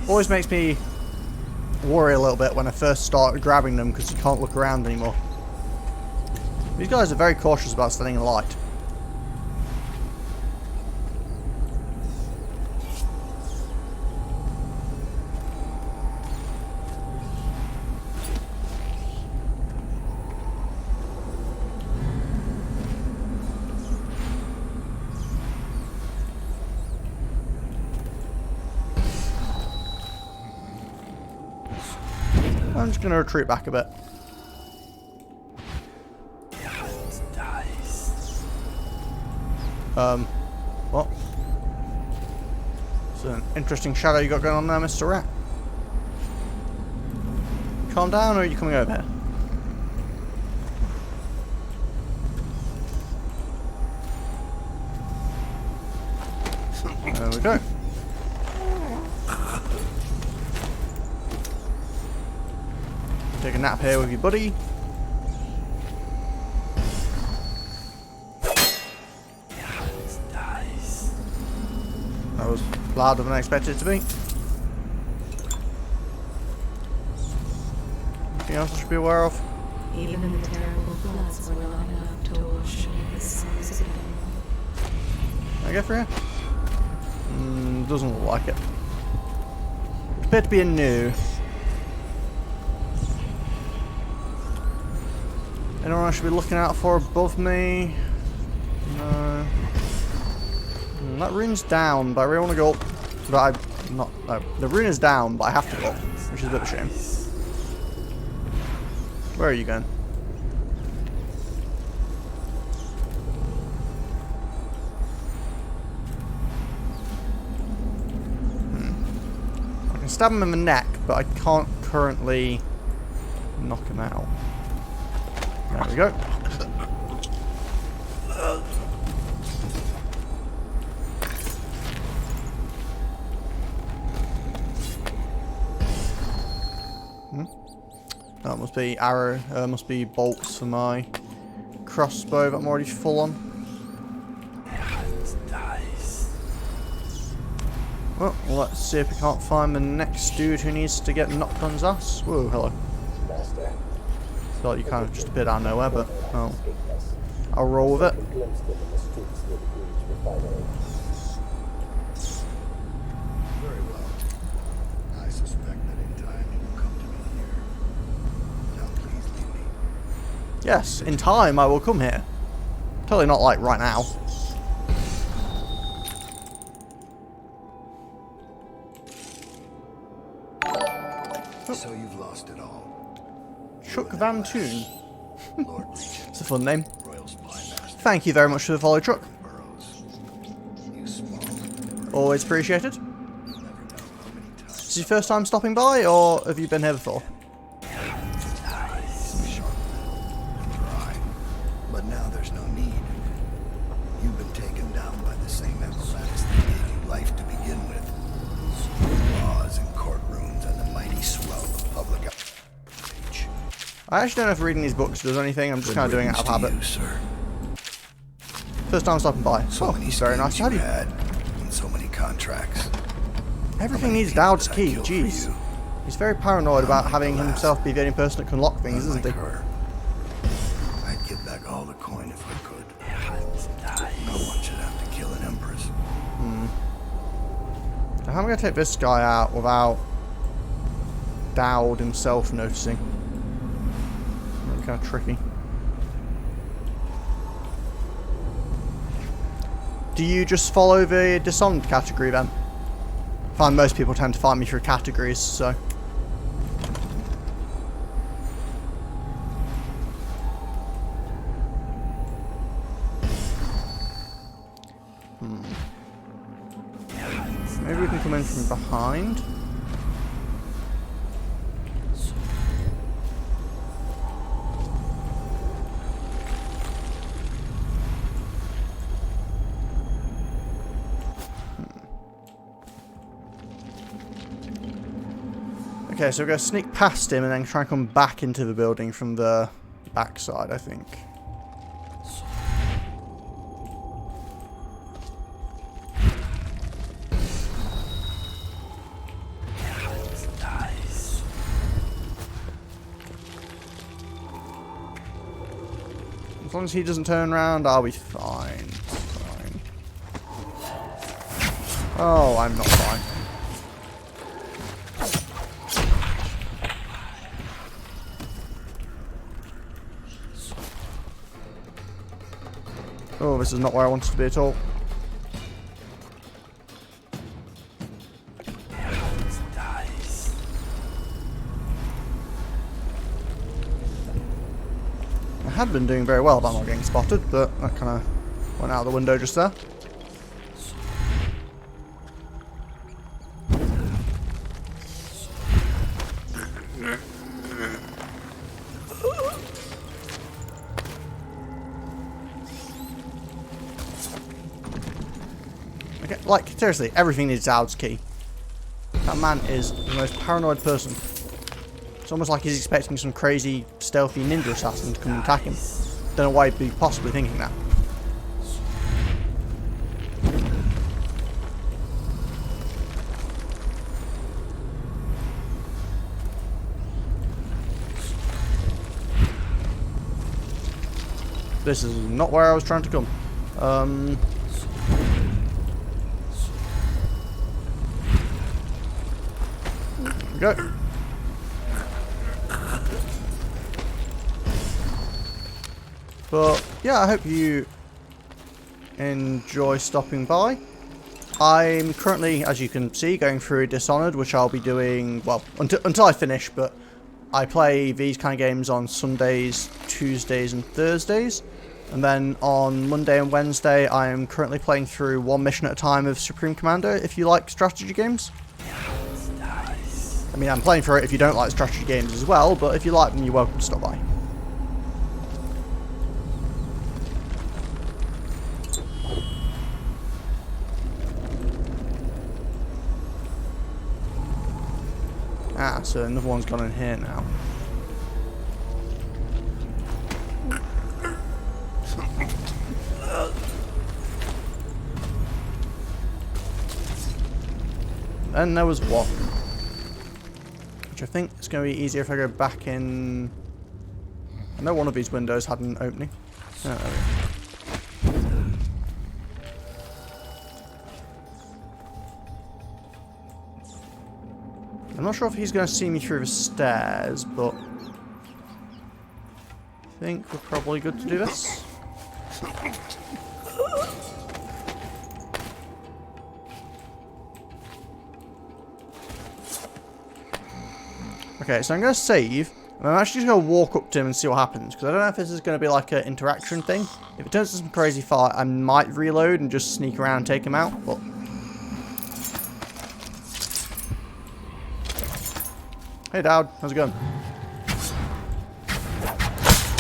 Always makes me worry a little bit when I first start grabbing them because you can't look around anymore. These guys are very cautious about standing in light. I'm just going to retreat back a bit. What? It's an interesting shadow you got going on there, Mr. Rat. Calm down, or are you coming over here? There we go. Take a nap here with your buddy. That was louder than I expected it to be. Anything else I should be aware of? Even in the terrible floods were not enough to wash away the sins of Adam. Can I go through here? Doesn't look like it. Appeared to be a new. Anyone I should be looking out for above me? No. That rune's down, but I really want to go up. But I'm not. No, the rune is down, but I have to go up, which is a bit of a shame. Where are you going? I can stab him in the neck, but I can't currently knock him out. There we go. That must be arrow. Must be bolts for my crossbow that I'm already full on. Well, let's see if we can't find the next dude who needs to get knocked on his ass. Whoa, hello. Thought you kind of just appeared out of nowhere, but oh, I'll roll with it. Very well. I suspect that in time you will come to me here. Now please leave me. Yes, in time I will come here. Totally not like right now. So you've lost it all. Chuck Van Toon. Lord Regent, It's a fun name. Royal Spy Master Thank you very much for the follow, Chuck. Burrows. You small. Always appreciated. You'll never know how many times. Is this your first time stopping by, or have you been here before? Sharp, dry. But now there's no need. You've been taken down by the same apparatus that gave you life to begin with. Laws and courtrooms and the mighty swell of public outrage. I actually don't know if reading these books does anything. I'm just kind of doing it out of habit. You, sir. First time stopping by. So Oh, many it's very nice to have you. had, and so many contracts. Everything needs Dowd's That I key. killed for Jeez. you. He's very paranoid about having Alas. himself be the only person that can lock things, isn't he? Unlike her, I'd So how am I going to take this guy out without Dowd himself noticing? That's kind of tricky. Do you just follow the Dishonored category then? I find most people tend to find me through categories, so... Maybe we can come in from behind. Okay, so we're going to sneak past him and then try and come back into the building from the backside, I think. As long as he doesn't turn around, I'll be fine. Fine. Oh, I'm not fine. Oh, this is not where I wanted to be at all. I had been doing very well about not getting spotted, but that kind of went out the window just there. Okay, like, seriously, everything needs Dowd's key. That man is the most paranoid person. It's almost like he's expecting some crazy, stealthy ninja assassin to come and attack him. Don't know why he'd be possibly thinking that. This is not where I was trying to come. There we go. But yeah, I hope you enjoy stopping by. I'm currently, as you can see, going through Dishonored, which I'll be doing, well, until I finish, but I play these kind of games on Sundays, Tuesdays and Thursdays. And then on Monday and Wednesday, I am currently playing through one mission at a time of Supreme Commander, if you like strategy games. I mean, I'm playing for it if you don't like strategy games as well, but if you like them, you're welcome to stop by. Ah, so another one's gone in here now. And there was one. Which I think is going to be easier if I go back in... I know one of these windows had an opening. Oh, there we go. I'm not sure if he's going to see me through the stairs, but I think we're probably good to do this. Okay, so I'm going to save, and I'm actually just going to walk up to him and see what happens, because I don't know if this is going to be like an interaction thing. If it turns into some crazy fight, I might reload and just sneak around and take him out, but... Hey Dowd, how's it going?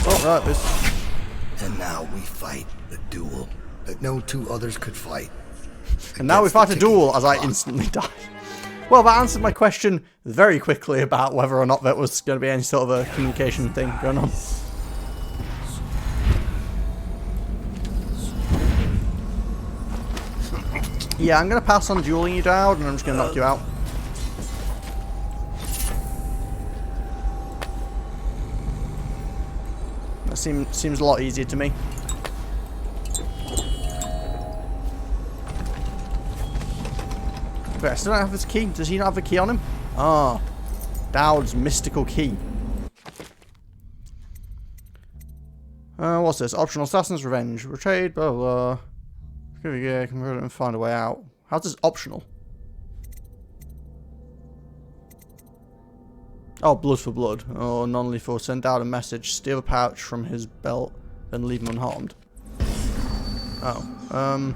Oh, right, this... And now we fight a duel that no two others could fight. And now we fight a duel as I instantly die. Well, that answered my question very quickly about whether or not there was going to be any sort of a communication thing going on. Yeah, I'm going to pass on dueling you, Dowd, and I'm just going to knock you out. That seems a lot easier to me. Wait, I still don't have his key. Does he not have a key on him? Ah. Dowd's mystical key. What's this? Optional Assassin's Revenge. Betrayed, blah, blah. Yeah, convert it and find a way out. How's this optional? Oh, blood for blood. Oh, non-lethal. Send out a message. Steal a pouch from his belt, then leave him unharmed. Oh.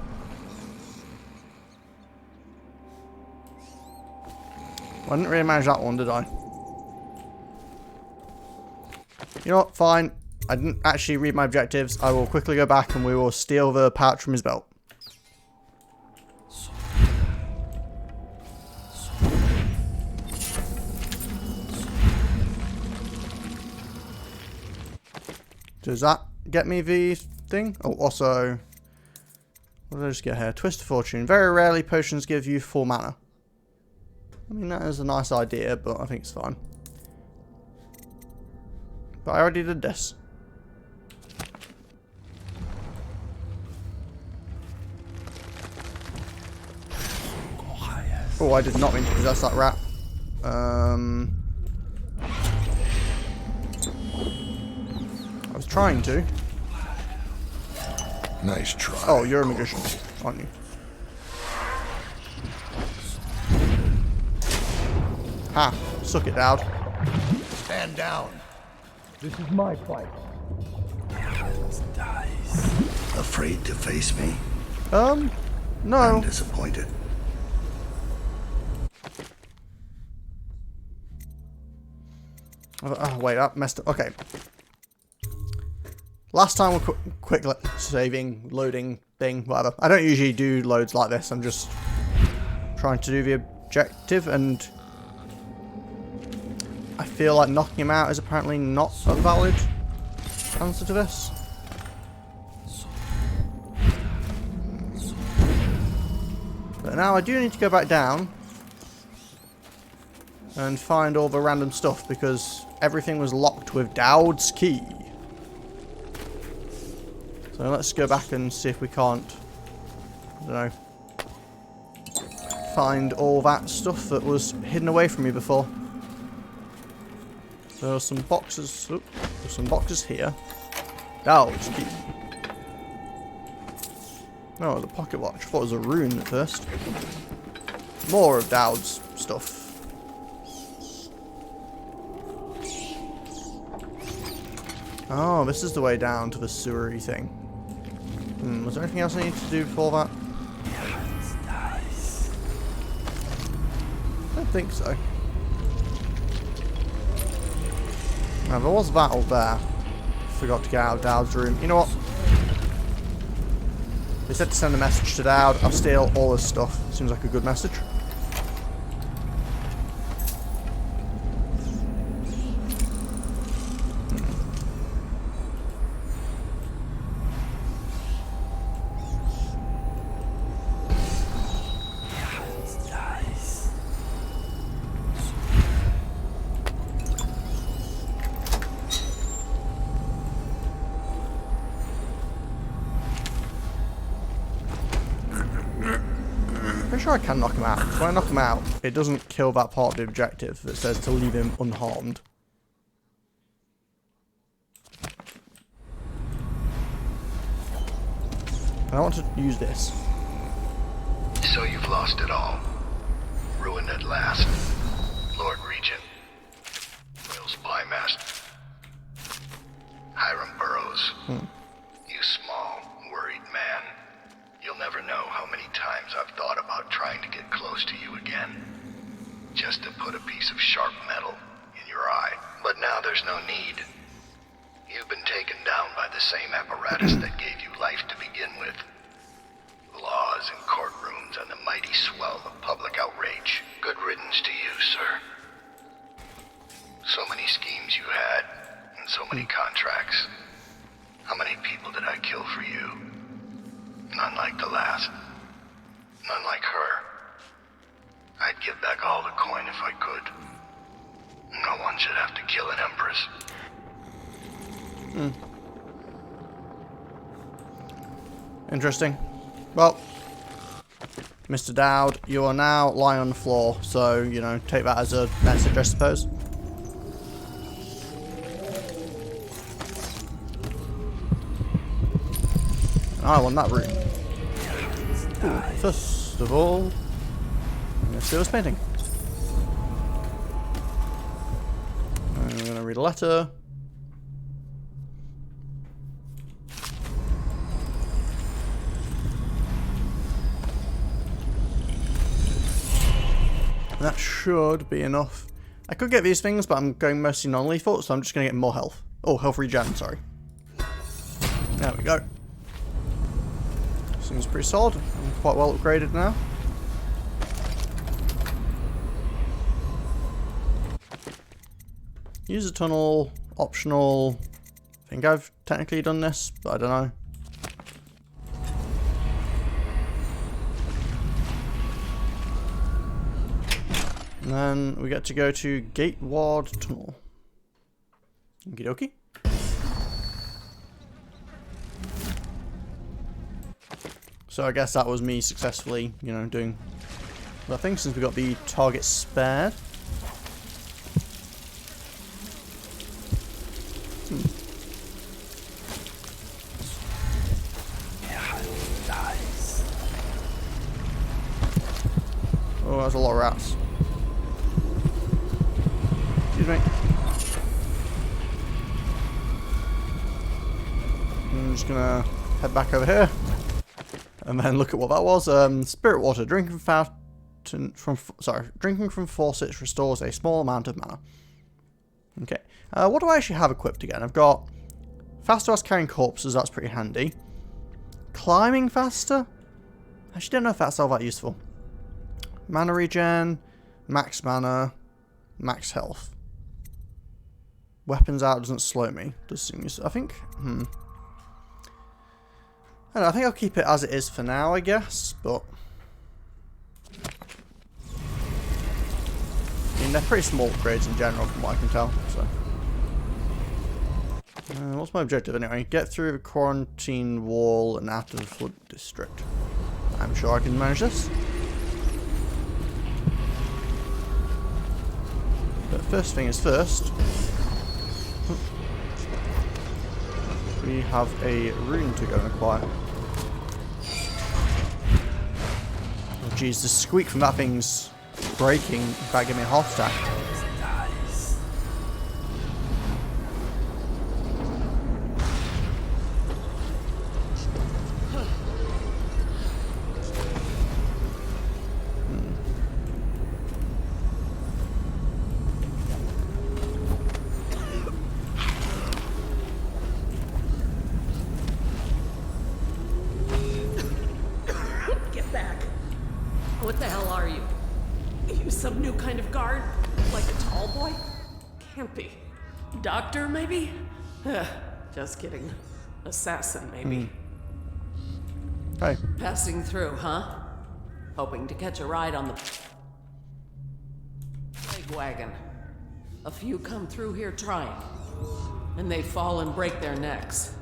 I didn't really manage that one, did I? You know what? Fine. I didn't actually read my objectives. I will quickly go back and we will steal the pouch from his belt. Does that get me the thing? Oh, also... What did I just get here? Twist of Fortune. Very rarely potions give you full mana. I mean, that is a nice idea, but I think it's fine. But I already did this. Oh, I did not mean to possess that rat. I was trying to. Nice try. Oh, you're a magician, aren't you? Ha! Suck it, Dowd. Stand down. This is my fight. Afraid to face me? No. I'm disappointed. Oh, wait, that messed up. Okay. Last time we're quick saving, loading, thing, whatever. I don't usually do loads like this. I'm just trying to do the objective, and I feel like knocking him out is apparently not a valid answer to this. But now I do need to go back down and find all the random stuff because everything was locked with Dowd's key. So let's go back and see if we can't, I don't know, find all that stuff that was hidden away from me before. So there are some boxes. Oh, there's some boxes here. Dowd's key. Oh, the pocket watch. I thought it was a rune at first. More of Dowd's stuff. Oh, this is the way down to the sewery thing. Was there anything else I need to do before that? I don't think so. Now, there was that over there. Forgot to get out of Dowd's room. You know what? They said to send a message to Dowd. I'll steal all his stuff. Seems like a good message. Pretty sure I can knock him out. So when I knock him out, it doesn't kill that part of the objective that says to leave him unharmed. And I want to use this. So you've lost it all. Ruined at last. Lord Regent. Royal Spy Master. Hiram Burroughs. You small, worried man. You'll never know how many times I've thought about trying to get close to you again. Just to put a piece of sharp metal in your eye. But now there's no need. You've been taken down by the same apparatus that gave you life to begin with. Laws and courtrooms and the mighty swell of public outrage. Good riddance to you, sir. So many schemes you had, and so many contracts. How many people did I kill for you? None like the last. None like her. I'd give back all the coin if I could. No one should have to kill an empress. Interesting. Well, Mr. Dowd, you are now lying on the floor, so, you know, take that as a message, I suppose. I want that room. Ooh, first of all, I'm going to steal this painting. I'm going to read a letter. That should be enough. I could get these things, but I'm going mostly non-lethal, so I'm just going to get more health. Oh, health regen, sorry. There we go. Seems pretty solid. I'm quite well upgraded now. Use a tunnel, optional. I think I've technically done this, but I don't know. And then we get to go to Gateward Tunnel. Okie dokie. So I guess that was me successfully, you know, doing that thing since we got the target spared. Oh, that's a lot of rats. Excuse me. I'm just gonna head back over here. And then look at what that was. Spirit water. Drinking from faucets restores a small amount of mana. Okay. What do I actually have equipped again? I've got faster whilst carrying corpses. That's pretty handy. Climbing faster? I actually don't know if that's all that useful. Mana regen, max mana, max health. Weapons out doesn't slow me. Does seem useful. I think. I don't know, I think I'll keep it as it is for now, I guess, but I mean, they're pretty small upgrades in general from what I can tell, so. What's my objective anyway? Get through the quarantine wall and out of the flood district. I'm sure I can manage this. But first thing is first. We have a rune to go and acquire. Oh jeez, the squeak from that thing's breaking. In fact, give me a heart attack. What the hell are you? You some new kind of guard? Like a tall boy? Can't be. Doctor, maybe? Just kidding. Assassin, maybe. Hey. Passing through, huh? Hoping to catch a ride on the plague wagon. A few come through here trying, and they fall and break their necks.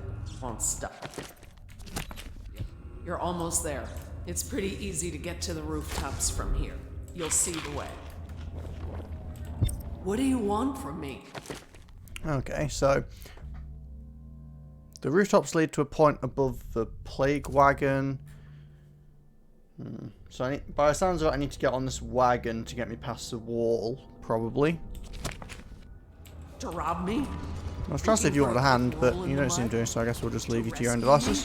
Won't stop. You're almost there. It's pretty easy to get to the rooftops from here. You'll see the way. What do you want from me? Okay, so the rooftops lead to a point above the plague wagon. So by the sounds of it, I need to get on this wagon to get me past the wall, probably. To rob me? I was trying to see if you wanted a hand, but you don't seem to, so I guess we'll just leave you to your own devices.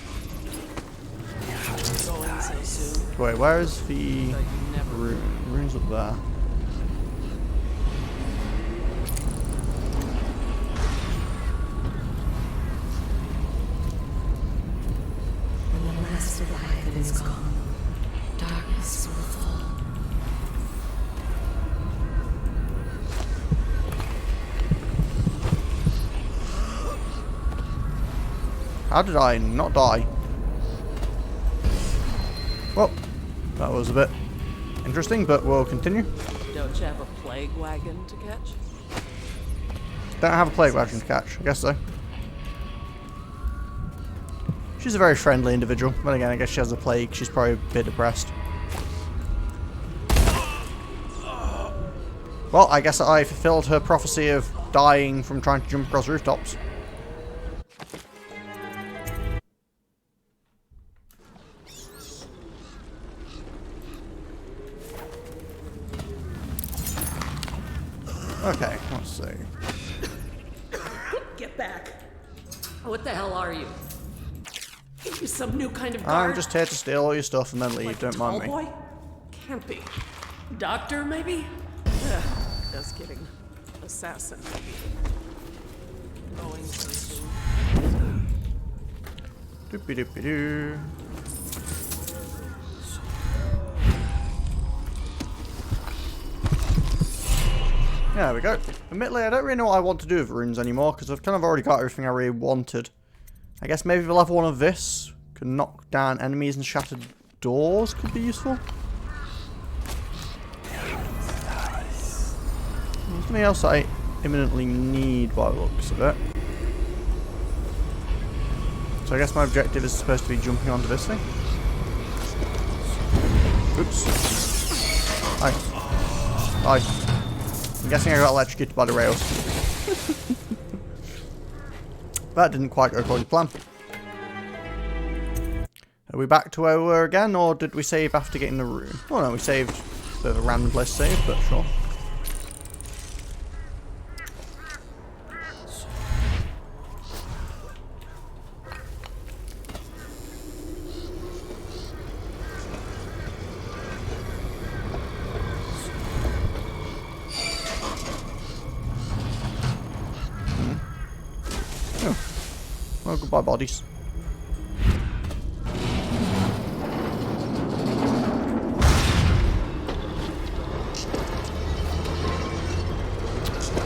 Wait, where is the rune? The rune's up there. When the last of the heaven is gone, darkness will fall. How did I not die? Well, that was a bit interesting, but we'll continue. Don't you have a plague wagon to catch? Don't have a plague wagon to catch. I guess so. She's a very friendly individual. But again, I guess she has a plague. She's probably a bit depressed. Well, I guess I fulfilled her prophecy of dying from trying to jump across rooftops. Okay, let's see. Get back. What the hell are you? You some new kind of guard? I'm just here to steal all your stuff and then leave, Like don't mind me. Boy? Can't be. Doctor, maybe? Ugh, just kidding. Assassin, maybe. Going so soon. Doopy doopy doo. There we go. Admittedly, I don't really know what I want to do with runes anymore because I've kind of already got everything I really wanted. I guess maybe the level 1 of this could knock down enemies and shattered doors could be useful. There's something else I imminently need by the looks of it. So I guess my objective is supposed to be jumping onto this thing. Oops. Hi. I'm guessing I got electrocuted by the rails. That didn't quite go according to plan. Are we back to where we were again, or did we save after getting the room? Oh no, we saved. A bit of a random place to save, but sure. Oh, goodbye, bodies.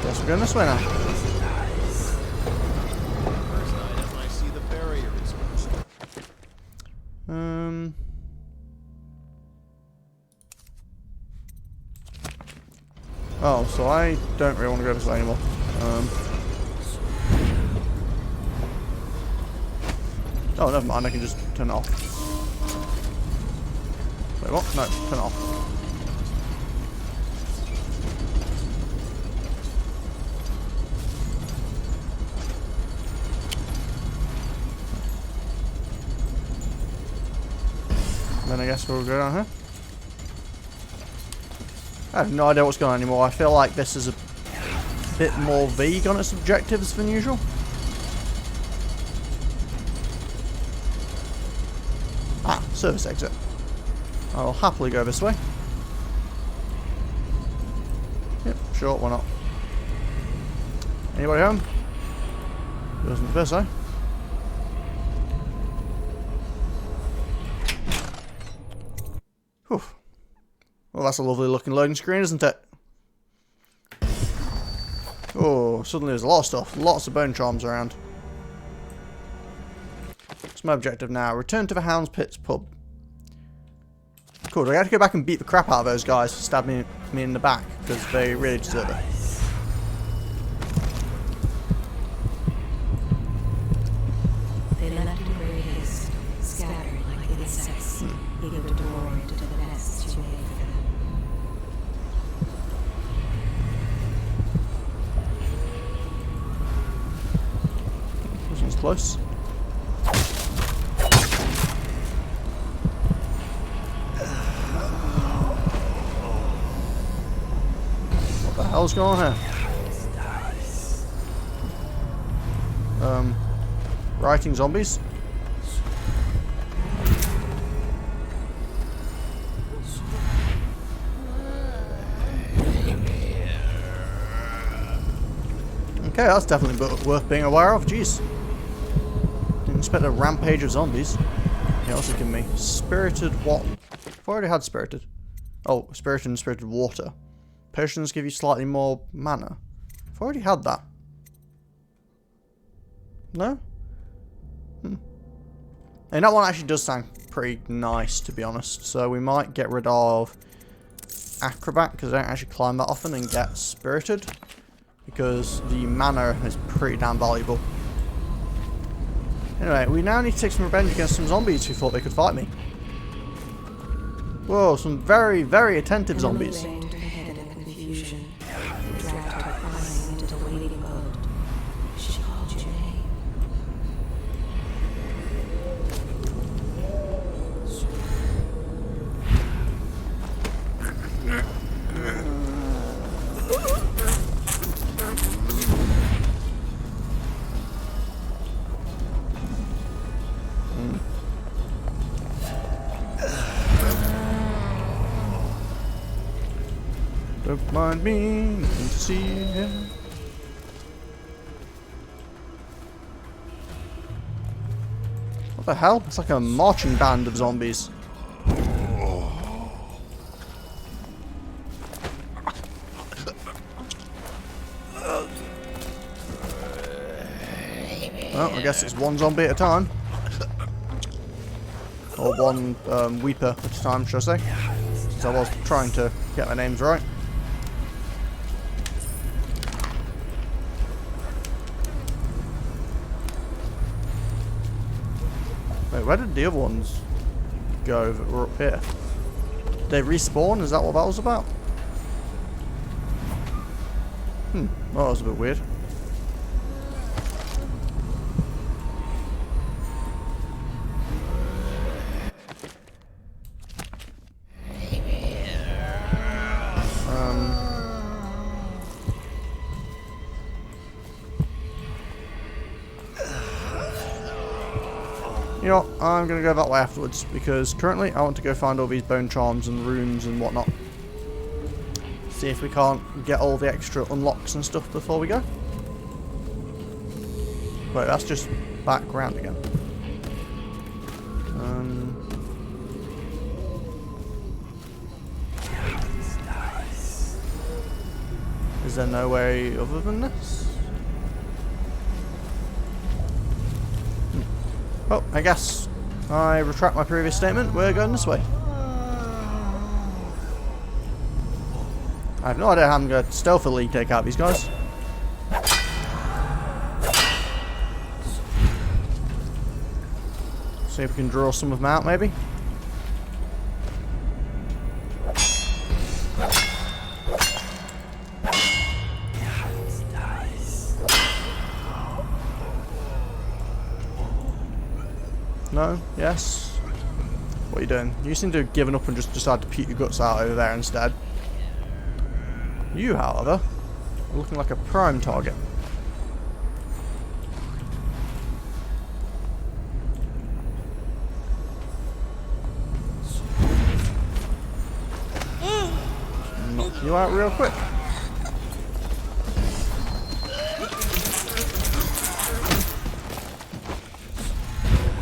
Guess we're going this way now. First item, I see the barrier is broken. Oh, so I don't really want to go this way anymore. Oh, never mind, I can just turn it off. Wait, what? No, turn it off. Then I guess we'll go down here. I have no idea what's going on anymore. I feel like this is a bit more vague on its objectives than usual. Ah, service exit. I'll happily go this way. Yep, sure, why not? Anybody home? Doesn't appear so. Whew. Well, that's a lovely looking loading screen, isn't it? Oh, suddenly there's a lot of stuff. Lots of bone charms around. What's my objective now? Return to the Hound's Pits pub. Cool, do I have to go back and beat the crap out of those guys for stabbing me in the back? Because they really deserve it. They left in great haste, scattered like insects, eager to devour into the nests you made for them. This one's close. What the hell's going on here? Writing zombies? Okay, that's definitely worth being aware of. Jeez. Didn't expect a rampage of zombies. He also give me spirited what? I've already had spirited. Oh, spirited and spirited water. Potions give you slightly more mana. I've already had that. No? And that one actually does sound pretty nice, to be honest. So we might get rid of Acrobat, because I don't actually climb that often, and get Spirited, because the mana is pretty damn valuable. Anyway, we now need to take some revenge against some zombies who thought they could fight me. Whoa, some very, very attentive zombies. Enemy rained her head in confusion. crying into the waiting boat. She called your name. Don't mind me, nothing to see here. What the hell? It's like a marching band of zombies. Well, I guess it's one zombie at a time. Or one weeper at a time, should I say. Since I was trying to get my names right. Wait, where did the other ones go that were up here? Did they respawn? Is that what that was about? Well, that was a bit weird. You know what, I'm going to go that way afterwards, because currently I want to go find all these bone charms and runes and whatnot. See if we can't get all the extra unlocks and stuff before we go. Wait, that's just back round again. Is there no way other than this? Oh, I guess I retract my previous statement. We're going this way. I have no idea how I'm going to stealthily take out these guys. See if we can draw some of them out, maybe. No? Yes? What are you doing? You seem to have given up and just decided to puke your guts out over there instead. You, however, are looking like a prime target. Knock you out real quick.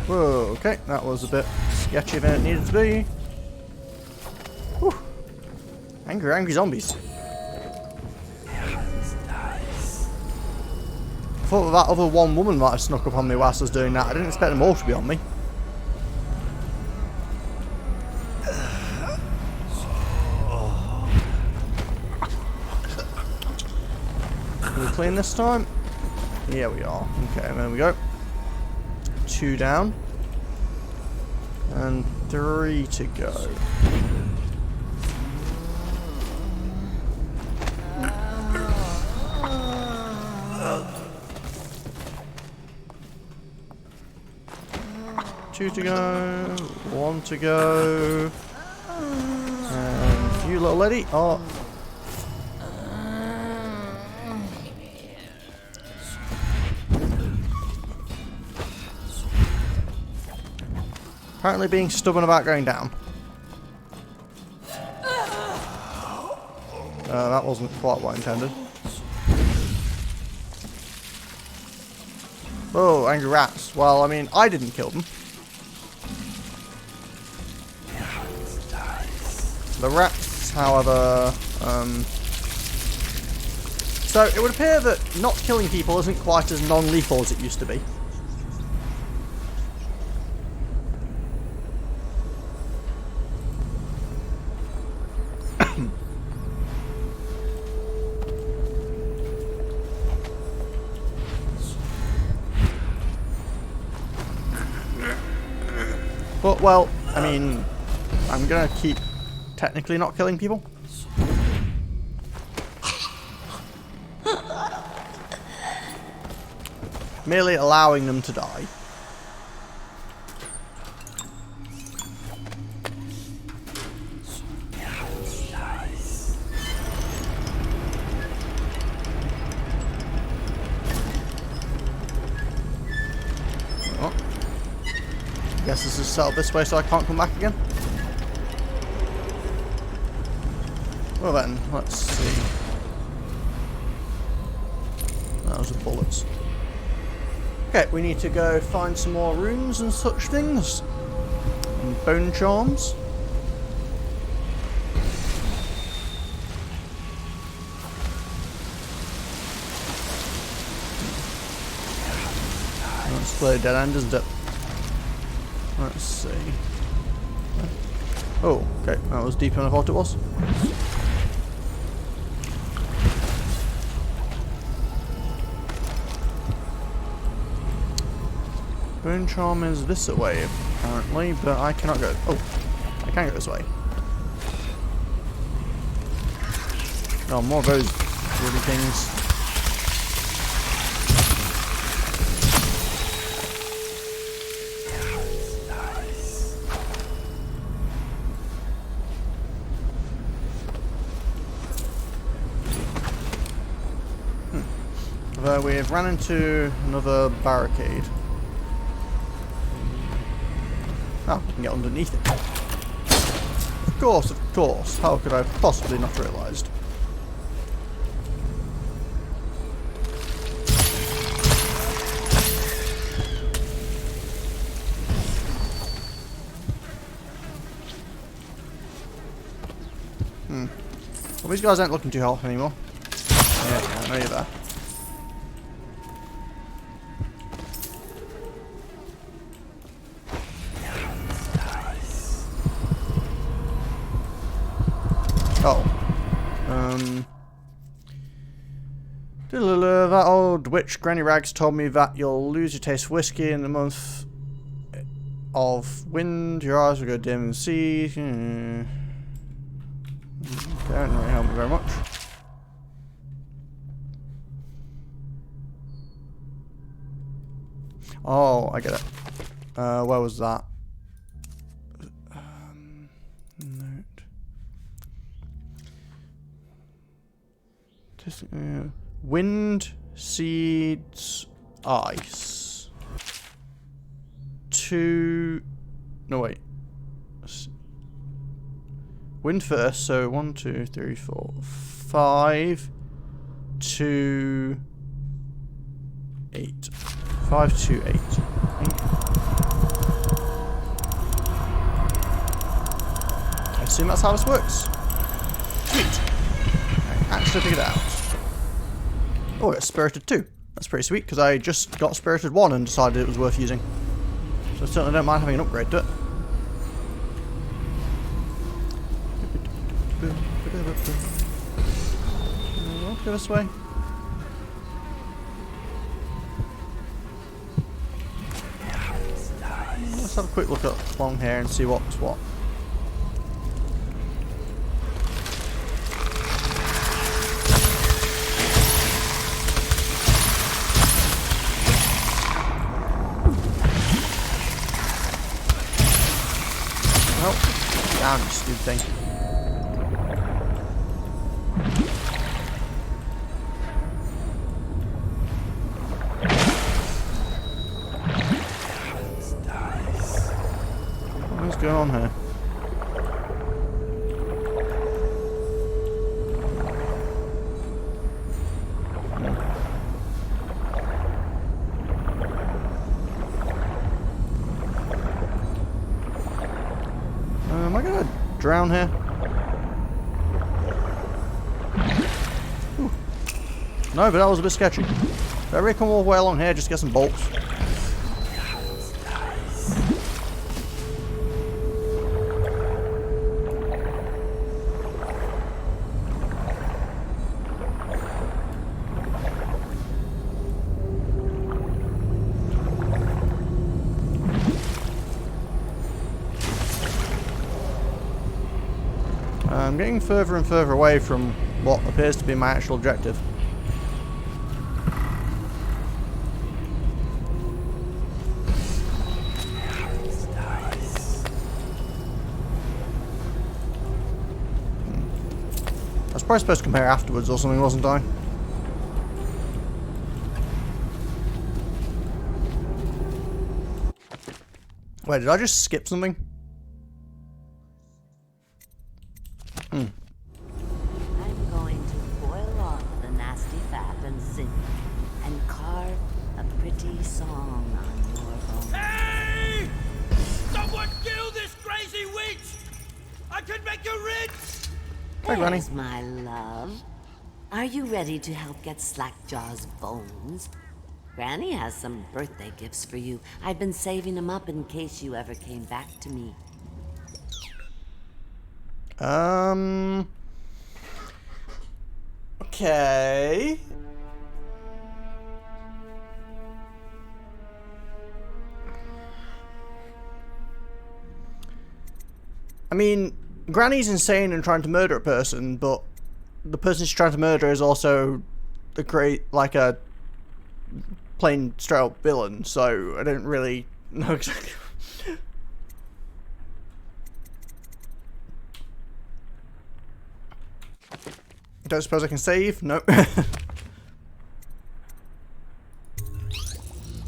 Whoa, okay, that was a bit sketchy than it needed to be. Whew. Angry, angry zombies. I thought that other one woman might have snuck up on me whilst I was doing that. I didn't expect them all to be on me. Are we clean this time? Yeah, we are. Okay, there we go. 2 down. And 3 to go. Two to go. 1 to go. And you little lady are... apparently being stubborn about going down. That wasn't quite what I intended. Oh, angry rats. Well, I mean, I didn't kill them. The rats, however... so, it would appear that not killing people isn't quite as non-lethal as it used to be. But, well, I mean, I'm gonna keep technically not killing people. merely allowing them to die. Oh. Guess this is set up this way so I can't come back again. Well then, let's see. Those are bullets. Okay, we need to go find some more runes and such things. And bone charms. That's clear dead end, isn't it? Let's see. Oh, okay, that was deeper than I thought it was. Bone charm is this way, apparently, but I cannot go. Oh, I can go this way. Oh, more of those bloody things. Although we've ran into another barricade. Oh, we can get underneath it. Of course, of course. How could I possibly not realised? Well, these guys aren't looking too healthy anymore. Yeah, I know you're there. Oh. That old witch Granny Rags told me that you'll lose your taste for whiskey in the month of wind, your eyes will go dim and see. Don't really help me very much. Oh, I get it. Where was that? Note. Wind, seeds, ice. No, wait. Wind first, so 1, 2, 3, 4, 5, 2, 8. 5, 2, 8. I assume that's how this works. Sweet. I actually figured it out. Oh, it's Spirited 2. That's pretty sweet, because I just got Spirited 1 and decided it was worth using. So I certainly don't mind having an upgrade to it. I'll go this way. Let's have a quick look at along here and see what's what. Oh, down, you stupid thing. What's going on here? Am I gonna drown here? Ooh. No, but that was a bit sketchy. Did I really come all the way along here just to get some bolts? I'm getting further and further away from what appears to be my actual objective. probably supposed to compare afterwards or something, wasn't I? Wait, did I just skip something? I'm going to boil off the nasty fat and zinc and carve a pretty song on your bones. Hey! Someone kill this crazy witch! I can make you rich! Hi, Granny. There's my love. Are you ready to help get Slackjaw's bones? Granny has some birthday gifts for you. I've been saving them up in case you ever came back to me. Okay. I mean, Granny's insane and trying to murder a person, but the person she's trying to murder is also a a plain straight up villain, so I don't really know exactly. Don't suppose I can save? Nope.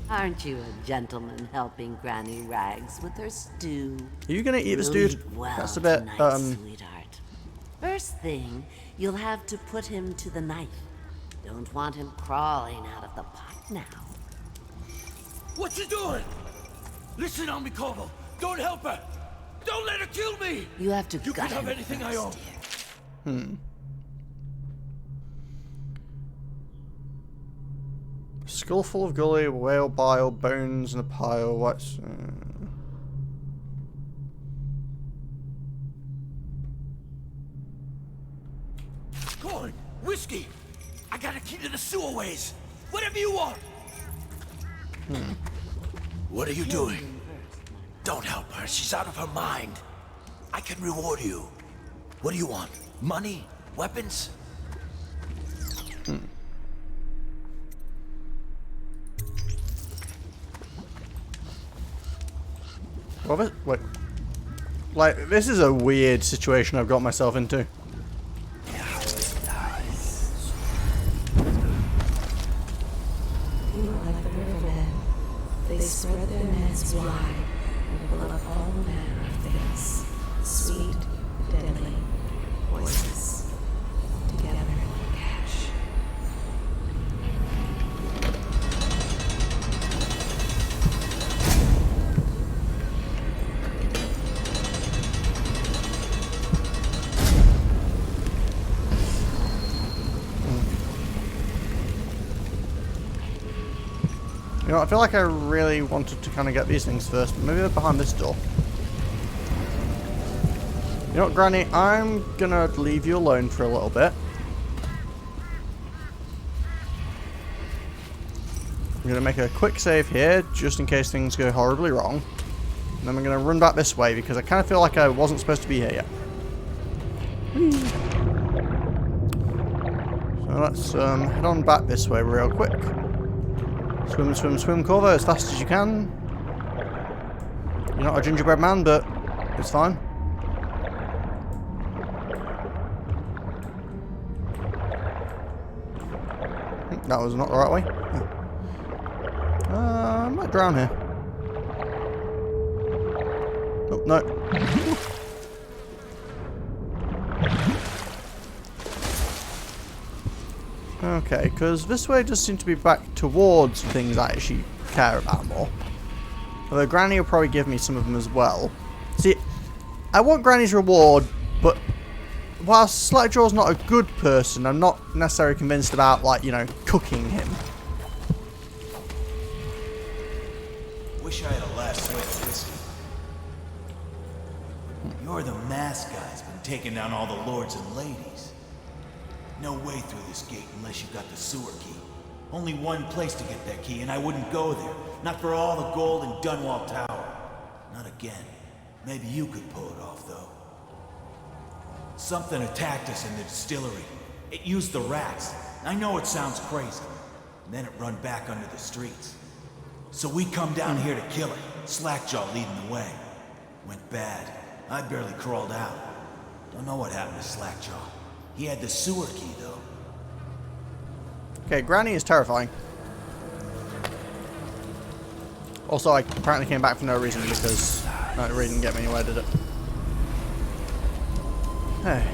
Aren't you a gentleman helping Granny Rags with her stew? Are you gonna eat this You'll dude? eat well That's a bit, tonight, sweetheart. First thing, you'll have to put him to the knife. Don't want him crawling out of the pot now. What you doing? Listen on me, Corvo. Don't help her. Don't let her kill me. You have to You gut can have him anything I first, own. dear. Skull full of gully, whale bile, bones in a pile. What's... Corn, whiskey. I got a key to the sewerways. Whatever you want. What are you doing? Don't help her. She's out of her mind. I can reward you. What do you want? Money? Weapons? Wait. Like, this is a weird situation I've got myself into. Like the riverbed, they spread their nets wide and pull up all manner of things, sweet, deadly, poisonous, together in one catch. You know, I feel like I really wanted to kind of get these things first, but maybe they're behind this door. You know what, Granny? I'm gonna leave you alone for a little bit. I'm gonna make a quick save here, just in case things go horribly wrong. And then I'm gonna run back this way, because I kind of feel like I wasn't supposed to be here yet. So let's head on back this way real quick. Swim, swim, swim, Corvo, as fast as you can. You're not a gingerbread man, but it's fine. That was not the right way. I might drown here. Oh, no. Okay, because this way does seem to be back towards things I actually care about more. Although Granny will probably give me some of them as well. See, I want Granny's reward, but whilst Slackjaw's not a good person, I'm not necessarily convinced about, like, you know, cooking him. Wish I had a last swig of whiskey. You're the masked guy's been taking down all the lords and ladies. No way through this gate unless you got the sewer key. Only one place to get that key, and I wouldn't go there. Not for all the gold in Dunwall Tower. Not again. Maybe you could pull it off, though. Something attacked us in the distillery. It used the rats. I know it sounds crazy. And then it run back under the streets. So we come down here to kill it. Slackjaw leading the way. Went bad. I barely crawled out. Don't know what happened to Slackjaw. He had the sewer key, though. Okay, Granny is terrifying. Also, I apparently came back for no reason because that really didn't get me anywhere, did it? Hey.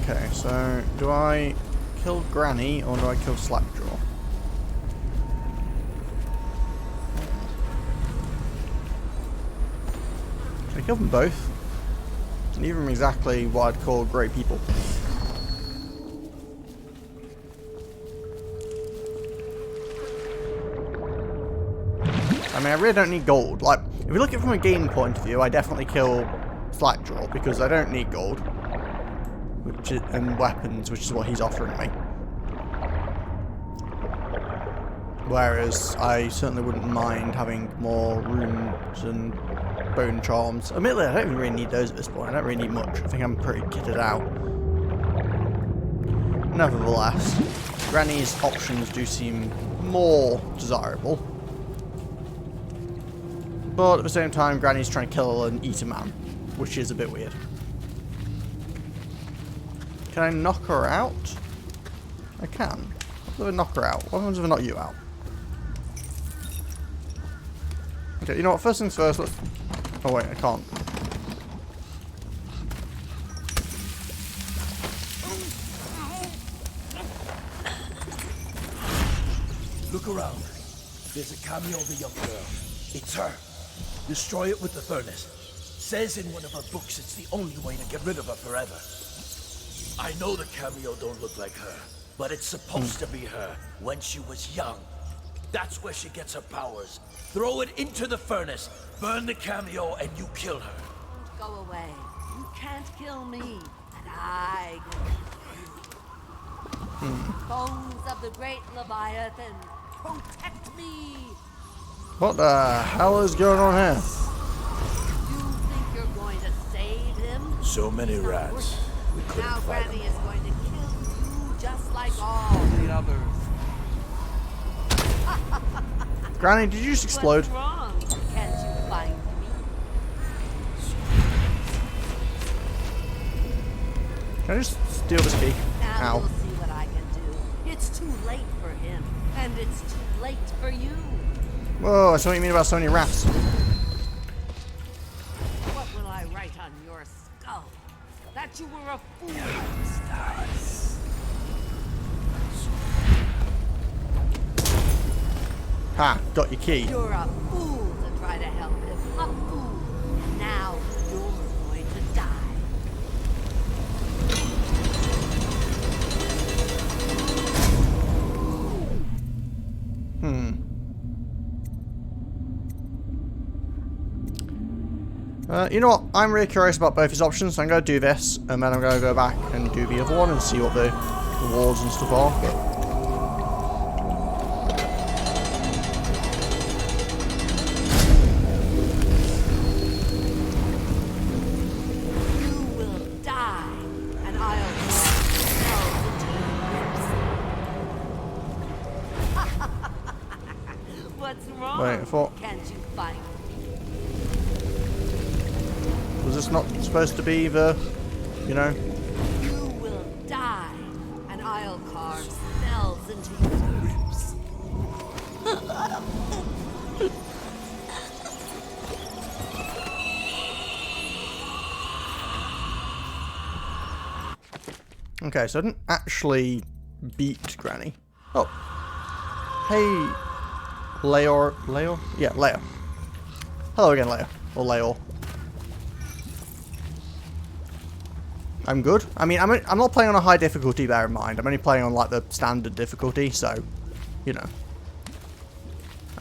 Okay, so do I kill Granny or do I kill Slackjaw? Should I kill them both? Neither of them exactly what I'd call great people. I mean, I really don't need gold. Like, if you look at it from a game point of view, I definitely kill Slackjaw because I don't need gold. And weapons, which is what he's offering me. Whereas I certainly wouldn't mind having more runes and bone charms. Admittedly, I don't even really need those at this point. I don't really need much. I think I'm pretty kitted out. Nevertheless, Granny's options do seem more desirable. But at the same time, Granny's trying to kill and eat a man, which is a bit weird. Can I knock her out? I can. What if I knock her out? What happens if I knock you out? Okay, you know what? First things first, let's... Oh wait, I can't. Look around. There's a cameo of a young girl. It's her. Destroy it with the furnace. Says in one of her books it's the only way to get rid of her forever. I know the cameo don't look like her, but it's supposed to be her when she was young. That's where she gets her powers. Throw it into the furnace, burn the cameo, and you kill her. Don't go away. You can't kill me, and I can kill you. Bones of the great Leviathan, protect me! What the hell is going on here? You think you're going to save him? So many rats. We couldn't Now fight Granny them. is going to kill you just like all the others. Granny, did you just explode? What's wrong? Can't you find me? Can I just steal this key? Now Ow. we'll see what I can do. It's too late for him, and it's too late for you. Whoa, that's what you mean about so many rats. What will I write on your skull? That you were a fool. Ha, got your key. You're a fool to try to help him. A fool. And now you're going to die. You know what? I'm really curious about both his options, so I'm going to do this, and then I'm going to go back and do the other one and see what the rewards and stuff are. You will die, and I'll carve into your What's wrong? Wait, I thought... Can't you find me? Was this not supposed to be the... You know... You will die, and I'll carve spells into your ribs. Okay, so I didn't actually beat Granny. Oh. Hey... Leor... Leor? Yeah, Leor. Hello again, Leor. Or Leor. I'm good. I mean, I'm not playing on a high difficulty, bear in mind. I'm only playing on, like, the standard difficulty, so... You know.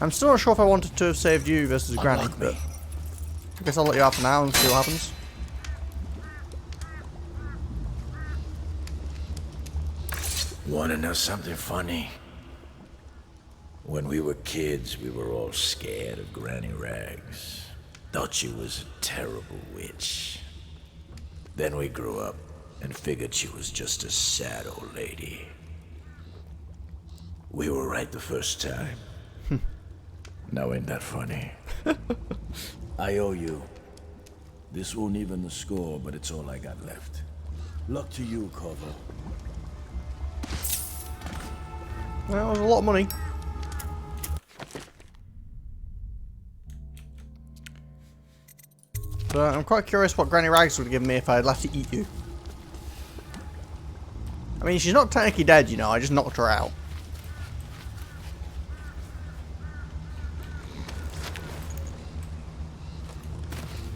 I'm still not sure if I wanted to have saved you versus Granny, but... I guess I'll let you out for now and see what happens. Wanna know something funny? When we were kids, we were all scared of Granny Rags. Thought she was a terrible witch. Then we grew up and figured she was just a sad old lady. We were right the first time. Now ain't that funny? I owe you. This won't even the score, but it's all I got left. Luck to you, Corvo. Well, that was a lot of money. But I'm quite curious what Granny Rags would give me if I had left to eat you. I mean, she's not technically dead, you know, I just knocked her out.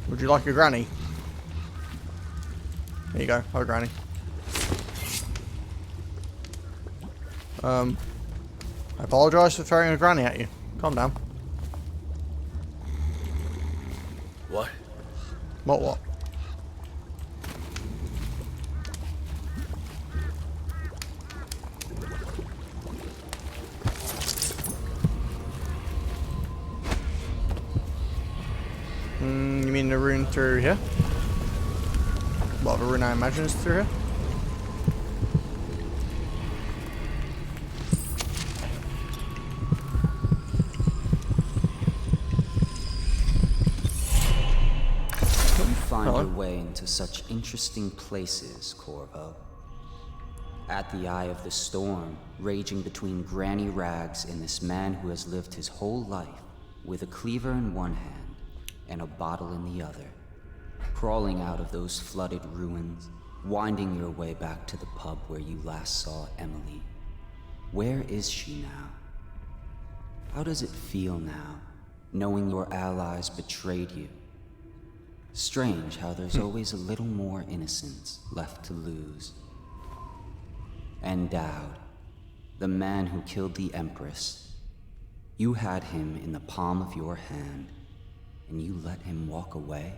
Would you like a granny? There you go, have a granny. I apologise for throwing a granny at you. Calm down. What? What? You mean the rune through here? What, the rune I imagine is through here? Find your way into such interesting places, Corvo. At the eye of the storm, raging between Granny Rags and this man who has lived his whole life with a cleaver in one hand and a bottle in the other, crawling out of those flooded ruins, winding your way back to the pub where you last saw Emily. Where is she now? How does it feel now, knowing your allies betrayed you? Strange how there's always a little more innocence left to lose. And Dowd, the man who killed the Empress, you had him in the palm of your hand, and you let him walk away?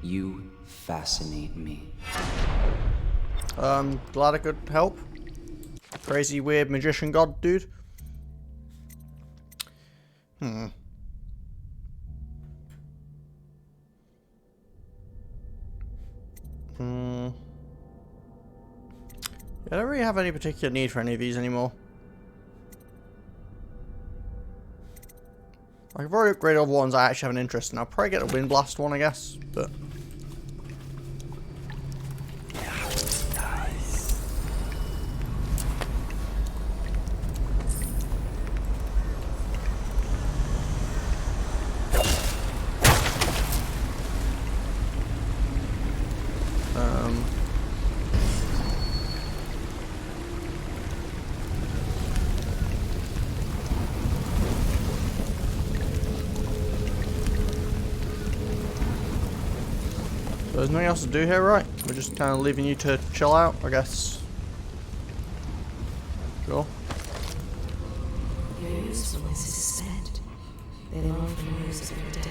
You fascinate me. Glad I could help. Crazy, weird magician god dude. I don't really have any particular need for any of these anymore. I've already upgraded all the ones I actually have an interest in. I'll probably get a Wind Blast one, I guess, but... So there's nothing else to do here, right? We're just kind of leaving you to chill out, I guess. Sure. Your usefulness is spent. They long for news of her death.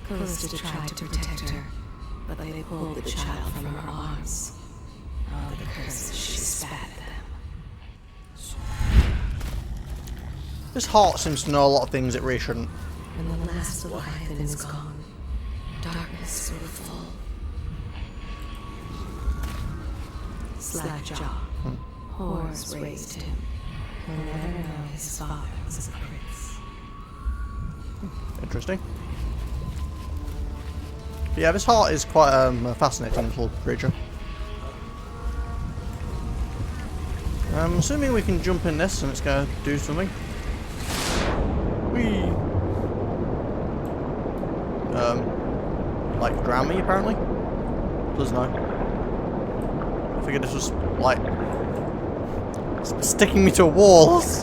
Callista tried to protect her, but they pulled the child from her arms. Oh, the curses she spat at them. This heart seems to know a lot of things it really shouldn't. When the last Leviathan is gone, darkness will fall. Slackjaw. Whores raised him. He'll never know his father was a prince. Interesting. But yeah, this heart is quite a fascinating little creature. I'm assuming we can jump in this and it's going to do something. Whee! Like drown me apparently? Doesn't know. I figured this was like sticking me to walls.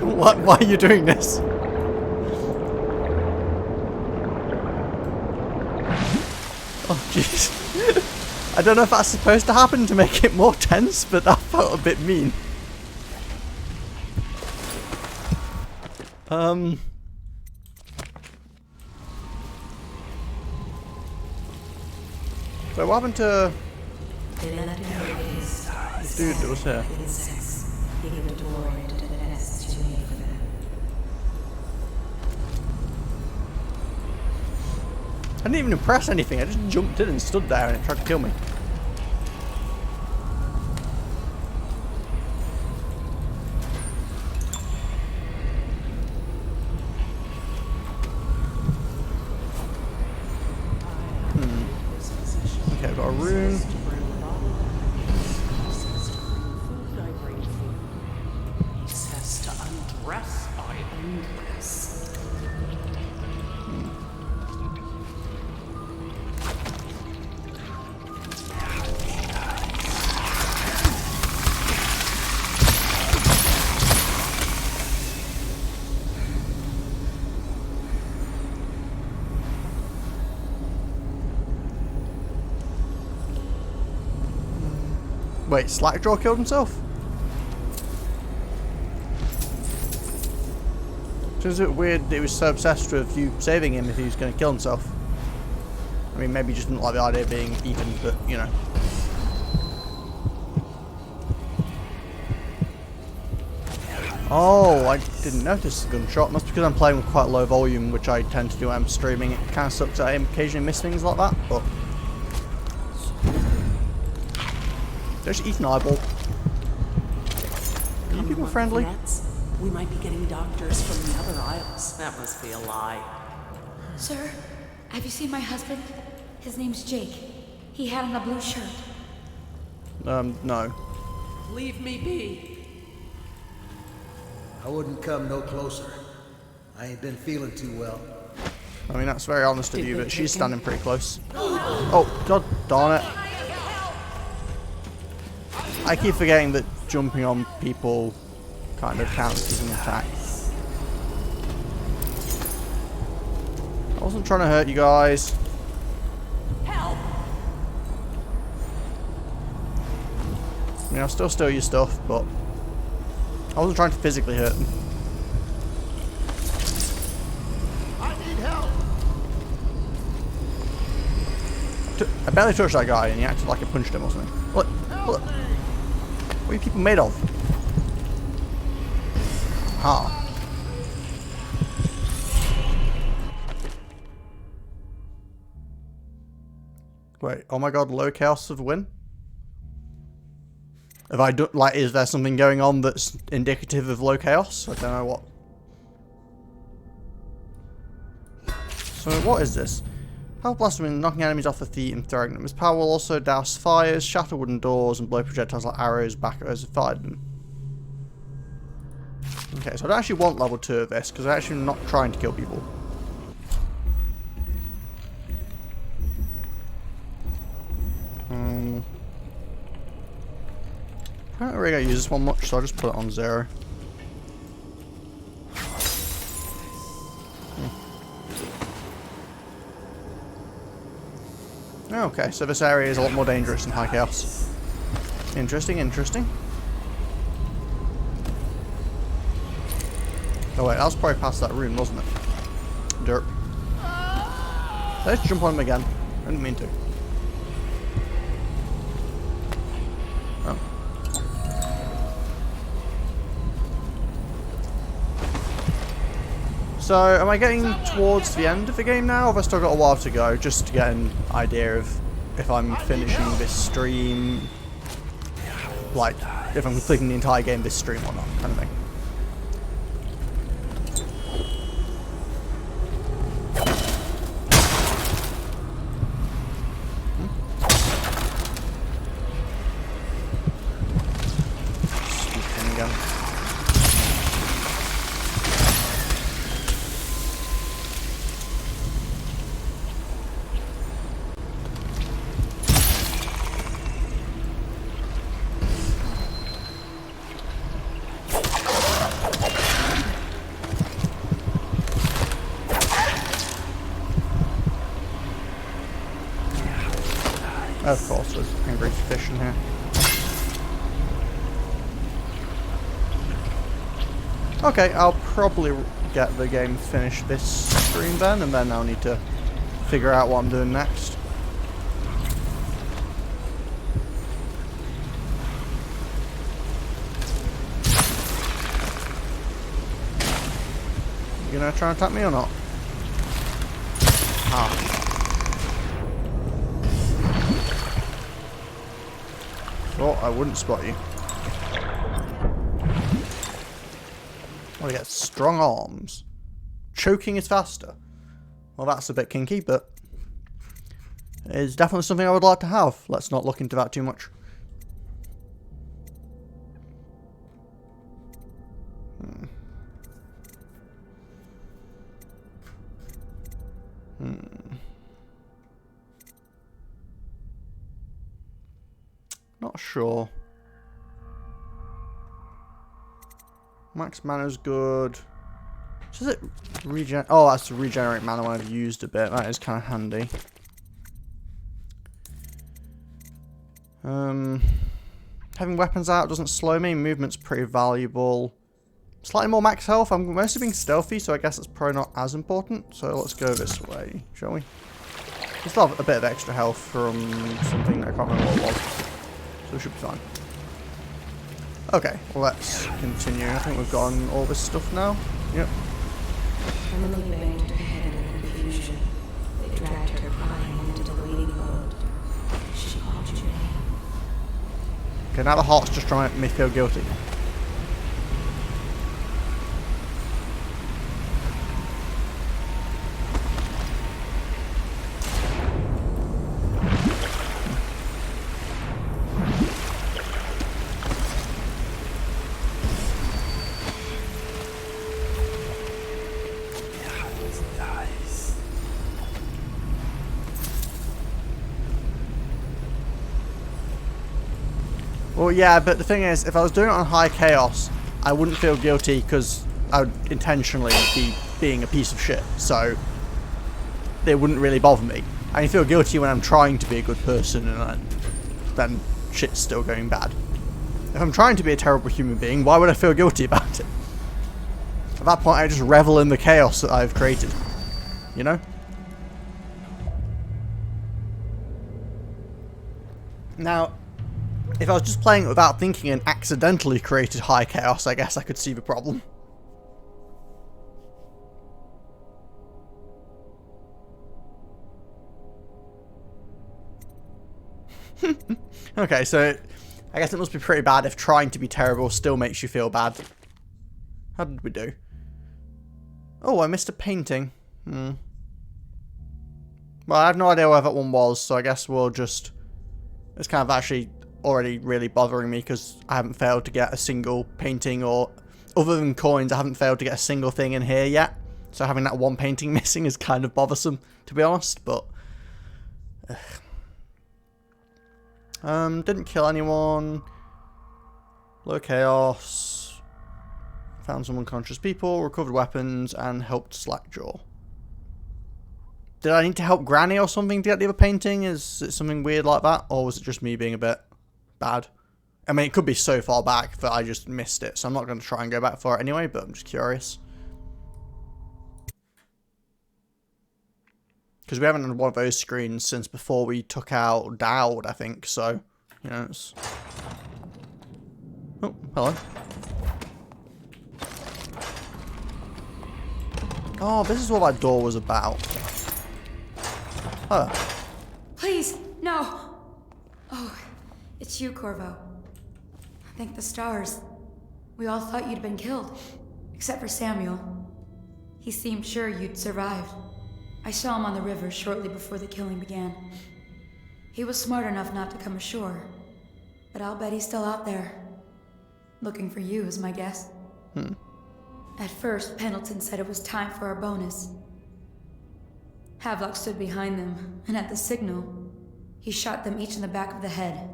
Why are you doing this? Oh jeez. I don't know if that's supposed to happen to make it more tense, but that felt a bit mean. So what happened to They let him go his the dude that was here? insects, digging a door into the nests you made for them. I didn't even impress anything, I just jumped in and stood there and it tried to kill me. stress I endless. Wait, Slackjaw killed himself? Seems a bit weird that he was so obsessed with you saving him if he was going to kill himself. I mean, maybe he just didn't like the idea of being eaten, but, you know. Oh, I didn't notice the gunshot. Must be because I'm playing with quite low volume, which I tend to do when I'm streaming. It kind of sucks that I occasionally miss things like that, but... Just eat an eyeball. Are you people friendly? We might be getting doctors from the other aisles. That must be a lie. Sir, have you seen my husband? His name's Jake. He had on a blue shirt. No. Leave me be. I wouldn't come no closer. I ain't been feeling too well. I mean, that's very honest of you, but she's standing pretty close. Oh, god darn it. I keep forgetting that jumping on people kind of counts as an attack. I wasn't trying to hurt you guys. Help! I mean, I'll still steal your stuff, but I wasn't trying to physically hurt them. I need help. I barely touched that guy, and he acted like I punched him or something. Look, look. What are you people made of? Ha. Wait, oh my god, low chaos of win? Have I done, like, is there something going on that's indicative of low chaos? I don't know what. So, what is this? Power blast means knocking enemies off their feet and throwing them. His power will also douse fires, shatter wooden doors, and blow projectiles like arrows back at those who fired them. Okay, so I don't actually want level 2 of this, because I'm actually not trying to kill people. I don't really going to use this one much, so I'll just put it on 0. Okay, so this area is a lot more dangerous than High Chaos. Interesting, interesting. Oh wait, that was probably past that rune, wasn't it? Derp. Let's jump on him again. I didn't mean to. Oh. So, am I getting towards the end of the game now, or have I still got a while to go, just to get an idea of if I'm finishing this stream, like, if I'm completing the entire game this stream or not, kind of thing. Stupid thing again. Of course, there's angry fish in here. Okay, I'll probably get the game finished this stream then, and then I'll need to figure out what I'm doing next. You gonna try and attack me or not? Ah. Thought I wouldn't spot you. Oh, he gets strong arms. Choking is faster. Well, that's a bit kinky, but it's definitely something I would like to have. Let's not look into that too much. sure. Max mana's good. Does it regen? Oh, that's to regenerate mana when I've used a bit. That is kind of handy. Having weapons out doesn't slow me. Movement's pretty valuable. Slightly more max health. I'm mostly being stealthy, so I guess it's probably not as important. So let's go this way, shall we? We still have a bit of extra health from something that I can't remember what it was. So we should be fine. Okay, well, let's continue. I think we've gotten all this stuff now. Yep. Emily banged her head in confusion. They dragged her crying into the waiting boat. She called your name. Okay, now the heart's just trying to make me feel guilty. Well, yeah, but the thing is, if I was doing it on high chaos, I wouldn't feel guilty because I would intentionally be being a piece of shit. So it wouldn't really bother me. I feel guilty when I'm trying to be a good person and then shit's still going bad. If I'm trying to be a terrible human being, why would I feel guilty about it? At that point, I just revel in the chaos that I've created. You know? Now, if I was just playing it without thinking and accidentally created high chaos, I guess I could see the problem. Okay, so I guess it must be pretty bad if trying to be terrible still makes you feel bad. How did we do? Oh, I missed a painting. Well, I have no idea where that one was, so I guess we'll just... It's kind of actually already really bothering me because I haven't failed to get a single painting, or other than coins, I haven't failed to get a single thing in here yet. So having that one painting missing is kind of bothersome, to be honest, but... Didn't kill anyone. Low chaos. Found some unconscious people, recovered weapons, and helped Slackjaw. Did I need to help Granny or something to get the other painting? Is it something weird like that? Or was it just me being a bit bad? I mean, it could be so far back that I just missed it, so I'm not going to try and go back for it anyway, but I'm just curious. Because we haven't had one of those screens since before we took out Dowd, I think, so, you know, it's... Oh, hello. Oh, this is what that door was about. Oh. Please, no! Oh, it's you, Corvo. Thank the stars. We all thought you'd been killed. Except for Samuel. He seemed sure you'd survived. I saw him on the river shortly before the killing began. He was smart enough not to come ashore. But I'll bet he's still out there. Looking for you is my guess. At first, Pendleton said it was time for our bonus. Havelock stood behind them, and at the signal, he shot them each in the back of the head.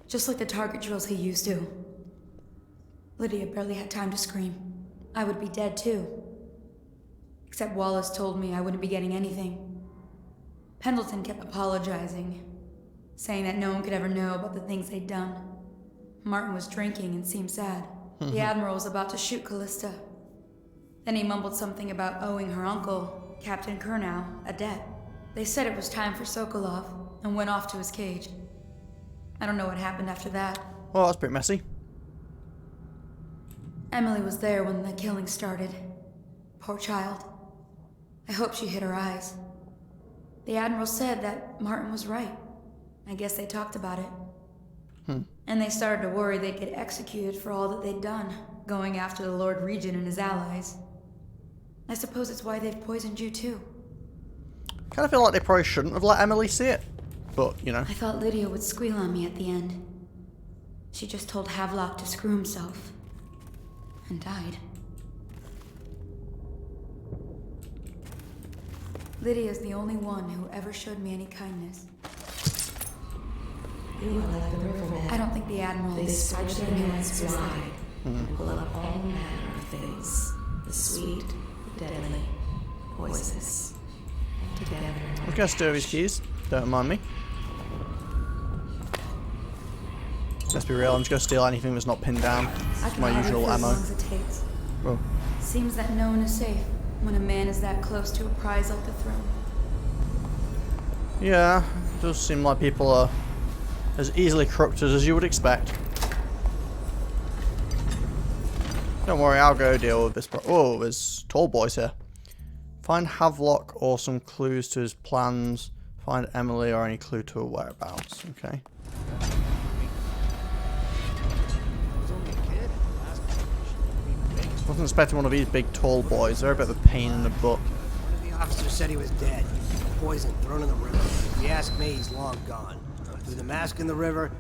Just like the target drills he used to. Lydia barely had time to scream. I would be dead too. Except Wallace told me I wouldn't be getting anything. Pendleton kept apologizing, saying that no one could ever know about the things they'd done. Martin was drinking and seemed sad. The Admiral was about to shoot Callista. Then he mumbled something about owing her uncle, Captain Kurnow, a debt. They said it was time for Sokolov, and went off to his cage. I don't know what happened after that. Well, that's pretty messy. Emily was there when the killing started. Poor child. I hope she hid her eyes. The Admiral said that Martin was right. I guess they talked about it. And they started to worry they'd get executed for all that they'd done, going after the Lord Regent and his allies. I suppose it's why they've poisoned you too. Kind of feel like they probably shouldn't have let Emily see it, but, you know. I thought Lydia would squeal on me at the end. She just told Havelock to screw himself. And died. Lydia's the only one who ever showed me any kindness. You are like the rivermen. I don't think the Admiral They is spread such their a nets nuance wide and pull up all manner of things. The sweet, the deadly, poisonous. Together. I'm gonna steal his keys. Don't mind me. Let's be real, I'm just gonna steal anything that's not pinned down. I It's can my hardly usual for as ammo. long as it takes. Well, Seems that no one is safe when a man is that close to a prize like the throne. yeah, it does seem like people are as easily corrupted as you would expect. Don't worry, I'll go deal with this. Oh, there's tall boys here. Find Havelock or some clues to his plans. Find Emily or any clue to her whereabouts. Okay. Wasn't expecting one of these big tall boys. They're a bit of a pain in the butt. One of the officers said he was dead. Poison thrown in the river. If you ask me, he's long gone. Threw the mask in the river,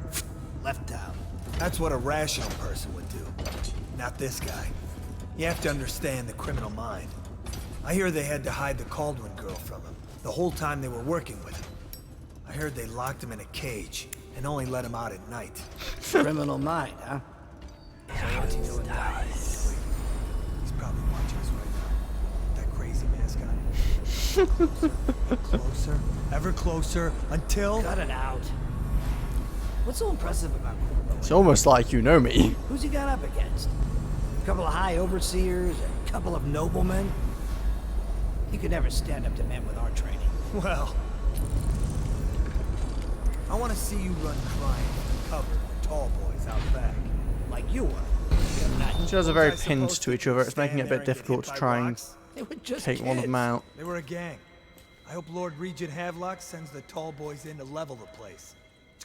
left town. That's what a rational person would do. Not this guy. You have to understand the criminal mind. I hear they had to hide the Caldwin girl from him the whole time they were working with him. I heard they locked him in a cage and only let him out at night. Criminal mind, huh? So what's he doing now? He's probably watching us right now. That crazy mask on. Closer, ever closer, until... Cut it out. What's so impressive about Corvo? It's almost like you know me. Who's he got up against? A couple of high overseers, a couple of noblemen? He could never stand up to men with our training. Well... I want to see you run crime from cover with tall boys out back. Like you were. These guys are very pinned to each other. It's making it a bit difficult to try and take one of them out. They were a gang. I hope Lord Regent Havelock sends the tall boys in to level the place.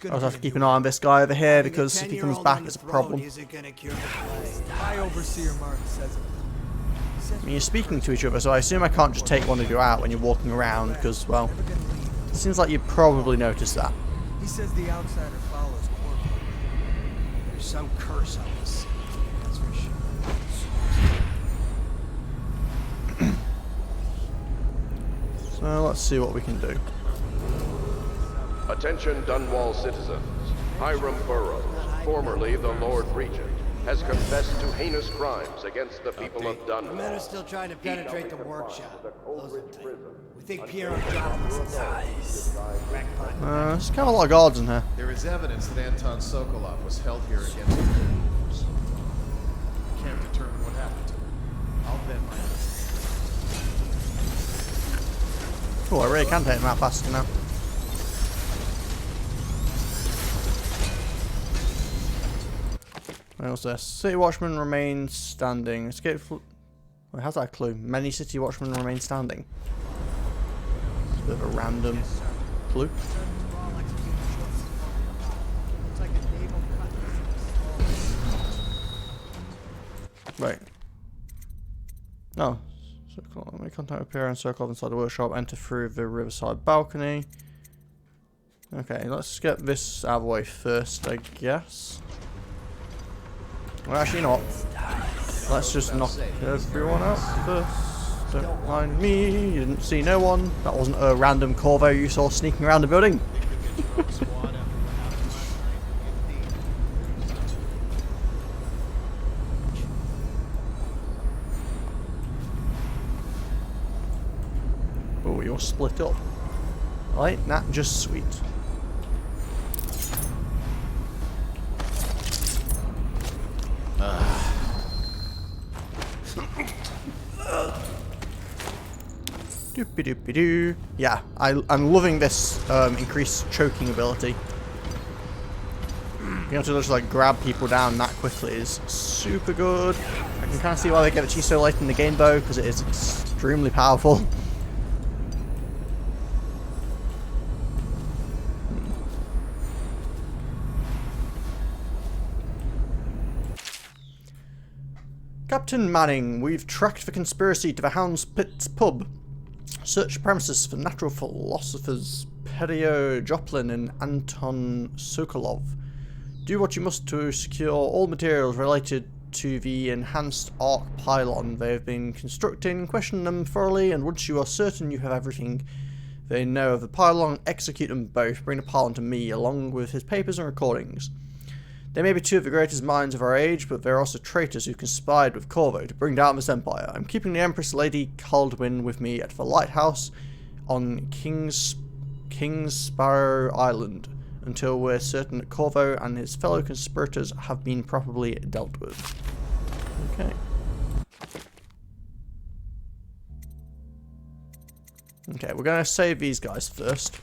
I also have to keep an eye on this guy over here because if he comes back, it's a problem. High Overseer Martin says it. I mean, you're speaking to each other, so I assume I can't just take one of you out when you're walking around because, well, it seems like you probably noticed that. He says the outsider follows Corvo. There's some curse on this city, that's for sure. So let's see what we can do. Attention Dunwall citizens. Hiram Burroughs, formerly the Lord Regent, has confessed to heinous crimes against the people of The men are Dunwall. still trying to penetrate the workshop. Those are things. We think Pierre O'Donnell's dies. Crackpot. There's kind of a lot of guards in here. There is evidence that Anton Sokolov was held here against his rules. Can't determine what happened to him. I'll bet my... Oh, I really can take them out faster now. What else this? City watchmen remain standing. Escape. Wait, how's that a clue? Many city watchmen remain standing. It's a bit of a random clue. Right. No. Circle. Make contact with Pierre and circle inside the workshop. Enter through the riverside balcony. Okay, let's get this out of the way first, I guess. Well, actually, you know what? Let's just knock everyone out first. Don't mind me. You didn't see no one. That wasn't a random Corvo you saw sneaking around the building. Oh, you're split up. Right, not just sweet. Doopy-doopy-doo. Yeah, I'm loving this increased choking ability. Being able to just like grab people down that quickly is super good. I can kind of see why they get it to you so late in the game though, because it is extremely powerful. Captain Manning, we've tracked the conspiracy to the Hound's Pit pub. Search premises for natural philosophers Perio Joplin and Anton Sokolov. Do what you must to secure all materials related to the enhanced arc pylon they have been constructing. Question them thoroughly, and once you are certain you have everything they know of the pylon, execute them both, bring the pylon to me along with his papers and recordings. They may be two of the greatest minds of our age, but they're also traitors who conspired with Corvo to bring down this empire. I'm keeping the Empress Lady Caldwin with me at the lighthouse on King's Sparrow Island until we're certain that Corvo and his fellow conspirators have been properly dealt with. Okay. Okay, we're going to save these guys first.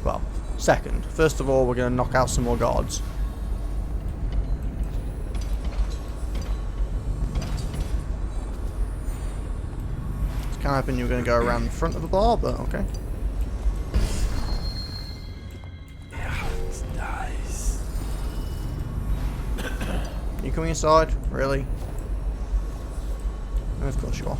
Well, second. First of all, we're going to knock out some more guards. It's kind of hoping you were going to go around the front of the bar, but okay. You coming inside? Really? Of course you are.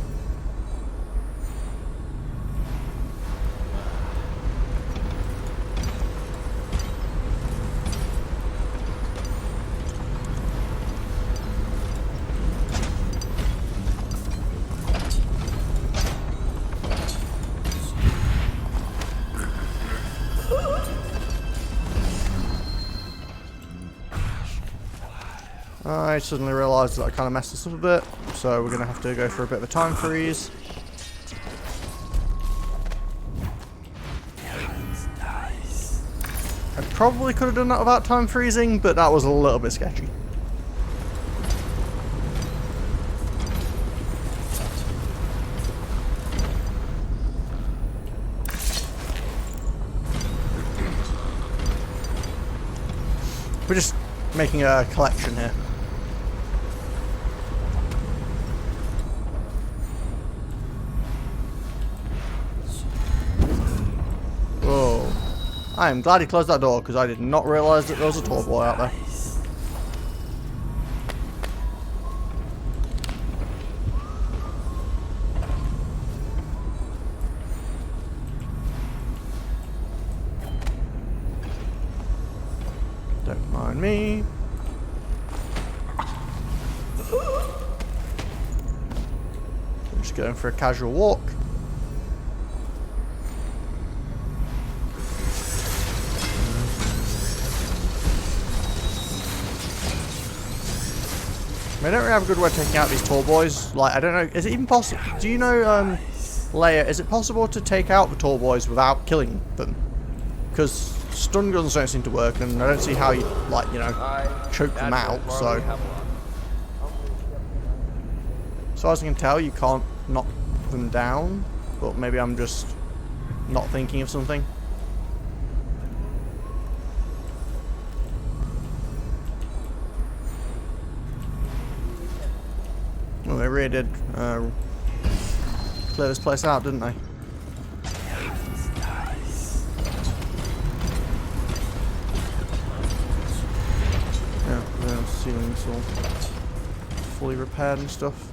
I suddenly realised that I kind of messed this up a bit, so we're going to have to go for a bit of a time freeze. I probably could have done that without time freezing, but that was a little bit sketchy. We're just making a collection here. Whoa. I am glad he closed that door because I did not realise that there was a tall boy out there. Don't mind me. I'm just going for a casual walk. I don't really have a good way of taking out these tall boys. Like, I don't know, is it even possible? Do you know, Leia, is it possible to take out the tall boys without killing them? Because stun guns don't seem to work, and I don't see how you, like, you know, choke them out, so. As far as I can tell, you can't knock them down, but maybe I'm just not thinking of something. Well, they really did clear this place out, didn't they? Yeah, the ceiling's all fully repaired and stuff.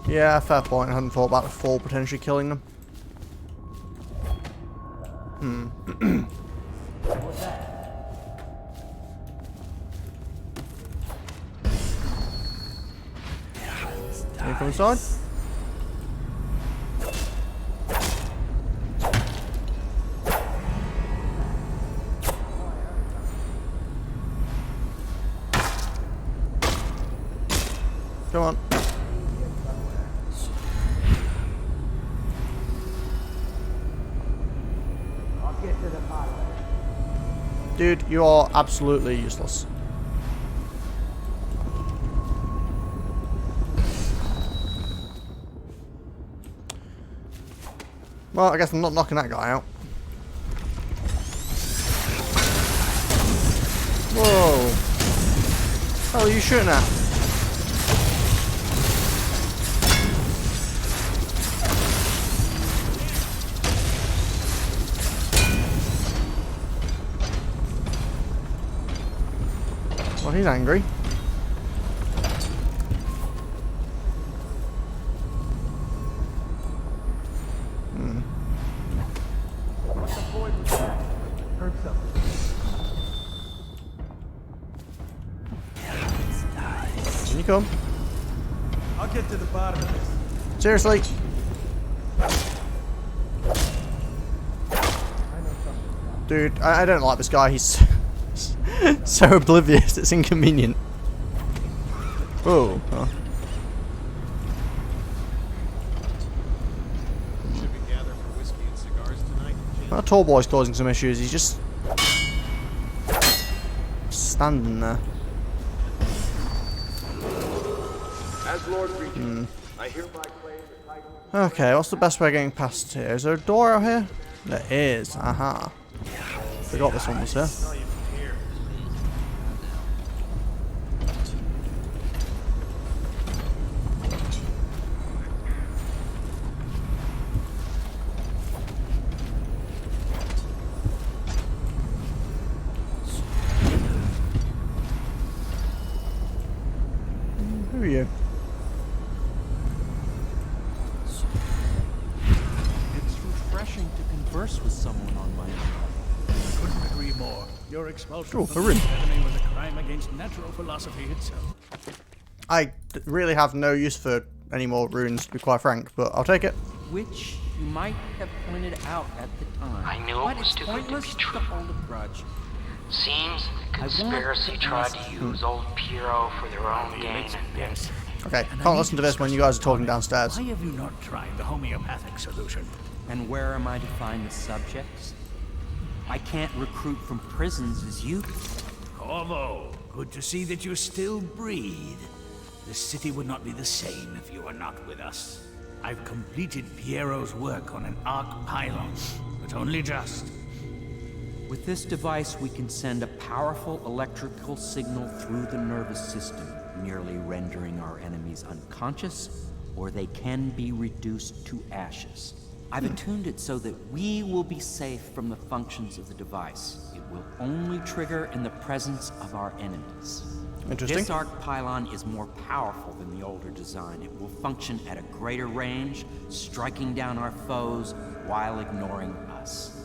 Yeah, fair point. I hadn't thought about the fall potentially killing them. Can you come inside? Come on. Dude, you are absolutely useless. Well, I guess I'm not knocking that guy out. Whoa. What the hell are you shooting at? Well, he's angry. come. I'll get to the bottom of this. Seriously. Dude, I don't like this guy. He's so oblivious. It's inconvenient. Oh. Huh. Should we gather for whiskey and cigars tonight? That tall boy's causing some issues. He's just standing there. As Lord Regent, I hereby claim the title. Okay, what's the best way of getting past here? Is there a door out here? There is. Aha. Forgot this one was here. Who are you? It's refreshing to converse with someone on my own. Couldn't agree more. Your expulsion Ooh, from a the ring. academy was a crime against natural philosophy itself. I really have no use for any more runes, to be quite frank, but I'll take it. Which you might have pointed out at the time. I knew it but was it's too good to be pointless true. to hold a grudge. Seems the conspiracy tried to use old Piero for their own gain and Yes. Okay, can't listen to this when you guys are talking downstairs. Why have you not tried the homeopathic solution? And where am I to find the subjects? I can't recruit from prisons as you do. Corvo, good to see that you still breathe. The city would not be the same if you were not with us. I've completed Piero's work on an arc pylon, but only just. With this device, we can send a powerful electrical signal through the nervous system, nearly rendering our enemies unconscious, or they can be reduced to ashes. I've attuned it so that we will be safe from the functions of the device. It will only trigger in the presence of our enemies. Interesting. This arc pylon is more powerful than the older design. It will function at a greater range, striking down our foes while ignoring us.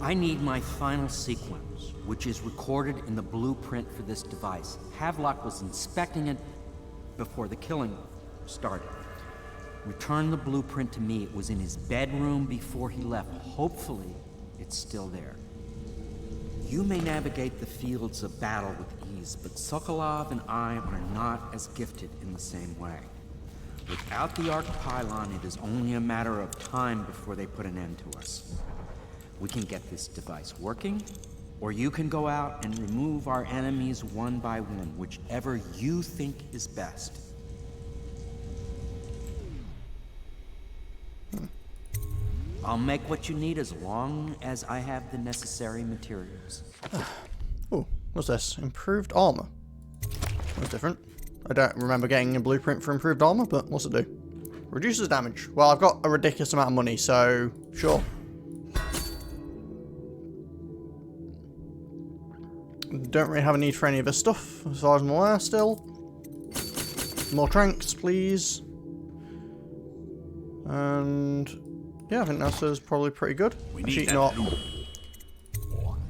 I need my final sequence, which is recorded in the blueprint for this device. Havelock was inspecting it before the killing started. Return the blueprint to me. It was in his bedroom before he left. Hopefully, it's still there. You may navigate the fields of battle with ease, but Sokolov and I are not as gifted in the same way. Without the arc pylon, it is only a matter of time before they put an end to us. We can get this device working, or you can go out and remove our enemies one by one, whichever you think is best. I'll make what you need as long as I have the necessary materials. Oh, what's this? Improved armor. That's different. I don't remember getting a blueprint for improved armor, but what's it do? Reduces damage. Well, I've got a ridiculous amount of money, so sure. Don't really have a need for any of this stuff, as far as I'm aware, still. More tranks, please. And yeah, I think that's probably pretty good. Actually, not.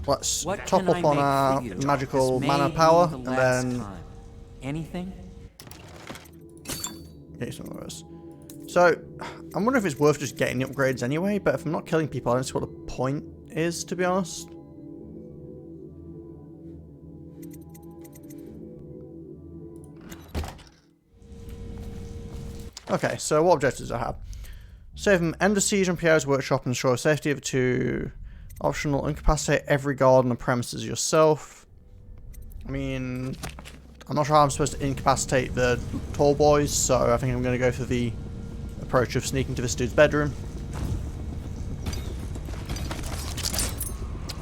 Let's top up on our magical mana power, and then anything. Get some of those. So, I'm wondering if it's worth just getting the upgrades anyway. But if I'm not killing people, I don't see what the point is, to be honest. Okay, so what objectives do I have? Save them, end the siege on Pierre's workshop and ensure safety of the two. Optional, incapacitate every guard on the premises yourself. I mean, I'm not sure how I'm supposed to incapacitate the tall boys, so I think I'm going to go for the approach of sneaking to this dude's bedroom.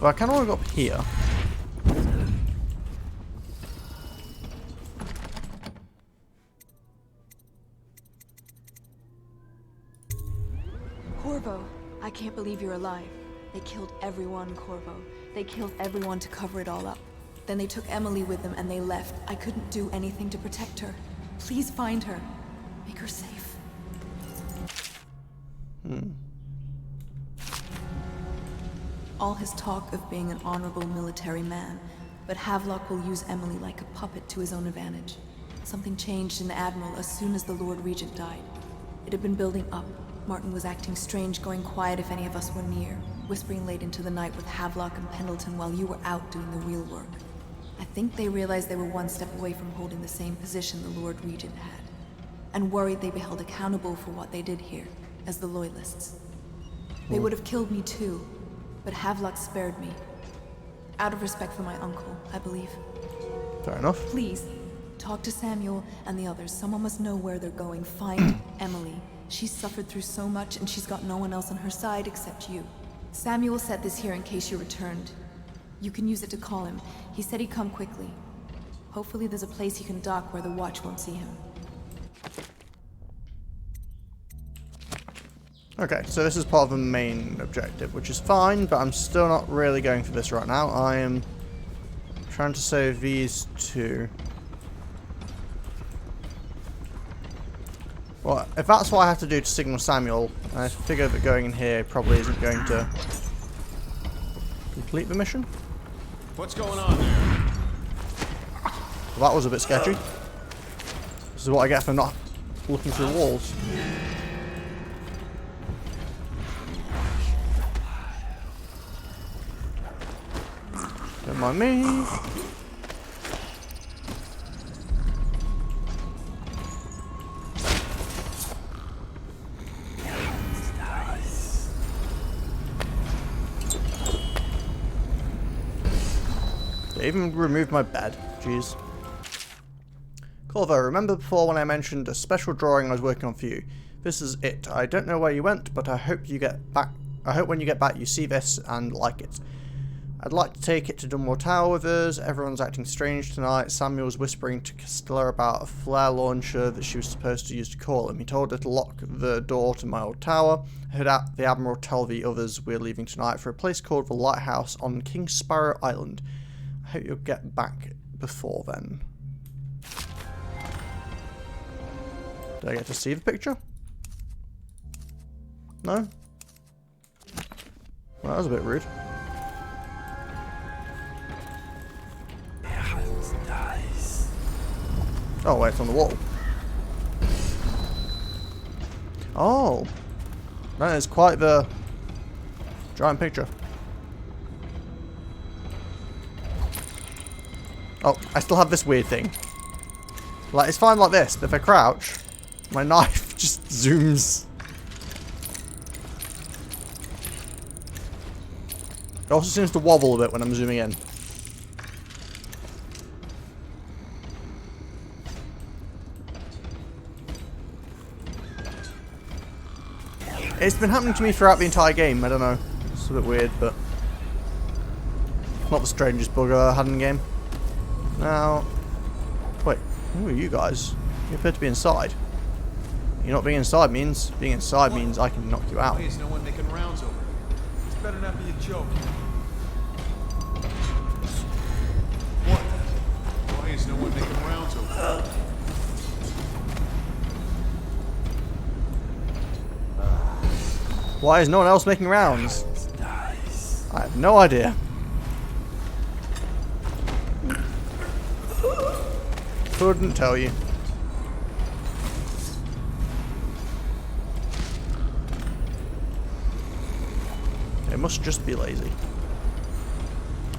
Well, I can only go up here. Corvo, I can't believe you're alive. They killed everyone, Corvo. They killed everyone to cover it all up. Then they took Emily with them and they left. I couldn't do anything to protect her. Please find her. Make her safe. All his talk of being an honorable military man, but Havelock will use Emily like a puppet to his own advantage. Something changed in the Admiral as soon as the Lord Regent died. It had been building up. Martin was acting strange, going quiet if any of us were near, whispering late into the night with Havelock and Pendleton while you were out doing the real work. I think they realized they were one step away from holding the same position the Lord Regent had, and worried they'd be held accountable for what they did here, as the Loyalists. They would have killed me too, but Havelock spared me. Out of respect for my uncle, I believe. Fair enough. Please, talk to Samuel and the others. Someone must know where they're going. Find Emily. She's suffered through so much and she's got no one else on her side except you. Samuel set this here in case you returned. You can use it to call him. He said he'd come quickly. Hopefully there's a place he can dock where the watch won't see him. Okay, so this is part of the main objective, which is fine, but I'm still not really going for this right now. I am trying to save these two. Well, if that's what I have to do to signal Samuel, I figure that going in here probably isn't going to complete the mission. What's going on there? Well, that was a bit sketchy. This is what I get for not looking through walls. Don't mind me. They even removed my bed. Jeez. Corvo, remember before when I mentioned a special drawing I was working on for you? This is it. I don't know where you went, but I hope you get back. I hope when you get back you see this and like it. I'd like to take it to Dunmore Tower with us. Everyone's acting strange tonight. Samuel's whispering to Castilla about a flare launcher that she was supposed to use to call him. He told her to lock the door to my old tower. I heard the Admiral tell the others we're leaving tonight for a place called the Lighthouse on King Sparrow Island. I hope you'll get back before then. Did I get to see the picture? No? Well, that was a bit rude. Oh, wait, it's on the wall. Oh. That is quite the giant picture. Oh, I still have this weird thing. Like, it's fine like this, but if I crouch, my knife just zooms. It also seems to wobble a bit when I'm zooming in. It's been happening to me throughout the entire game, I don't know. It's a bit weird, but not the strangest bug I've ever had in the game. Now, wait, who are you guys? You appear to be inside. You not being inside means I can knock you out. Why is no one making rounds over it? This better not be a joke. What? Why is no one making rounds over it? Why is no one else making rounds? I have no idea. Couldn't tell you. It must just be lazy.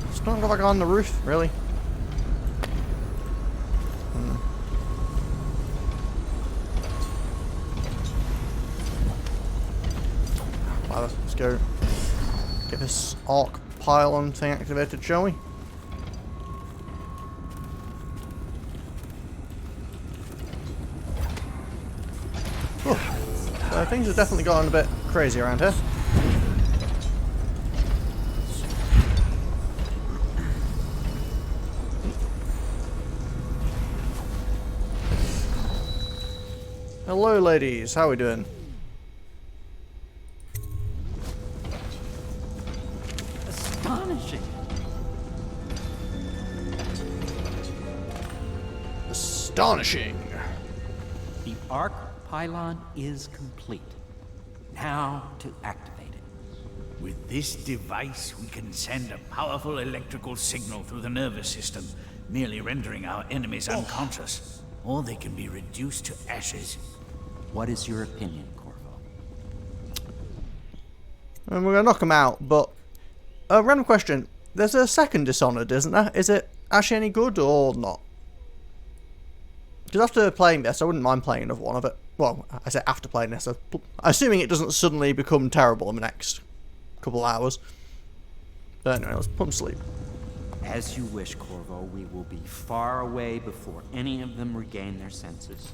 It's not like on the roof, really. Let's go get this arc pylon thing activated, shall we? So things have definitely gotten a bit crazy around here. Hello ladies, how are we doing? Astonishing. Astonishing. The arc pylon is complete. Now to activate it. With this device, we can send a powerful electrical signal through the nervous system, nearly rendering our enemies unconscious. or they can be reduced to ashes. What is your opinion, Corvo? And we're going to knock them out, but... random question. There's a second Dishonored, isn't there? Is it actually any good or not? Because after playing this, I wouldn't mind playing another one of it. Well, I say after playing this. Assuming it doesn't suddenly become terrible in the next couple of hours. But anyway, let's put them to sleep. As you wish, Corvo. We will be far away before any of them regain their senses.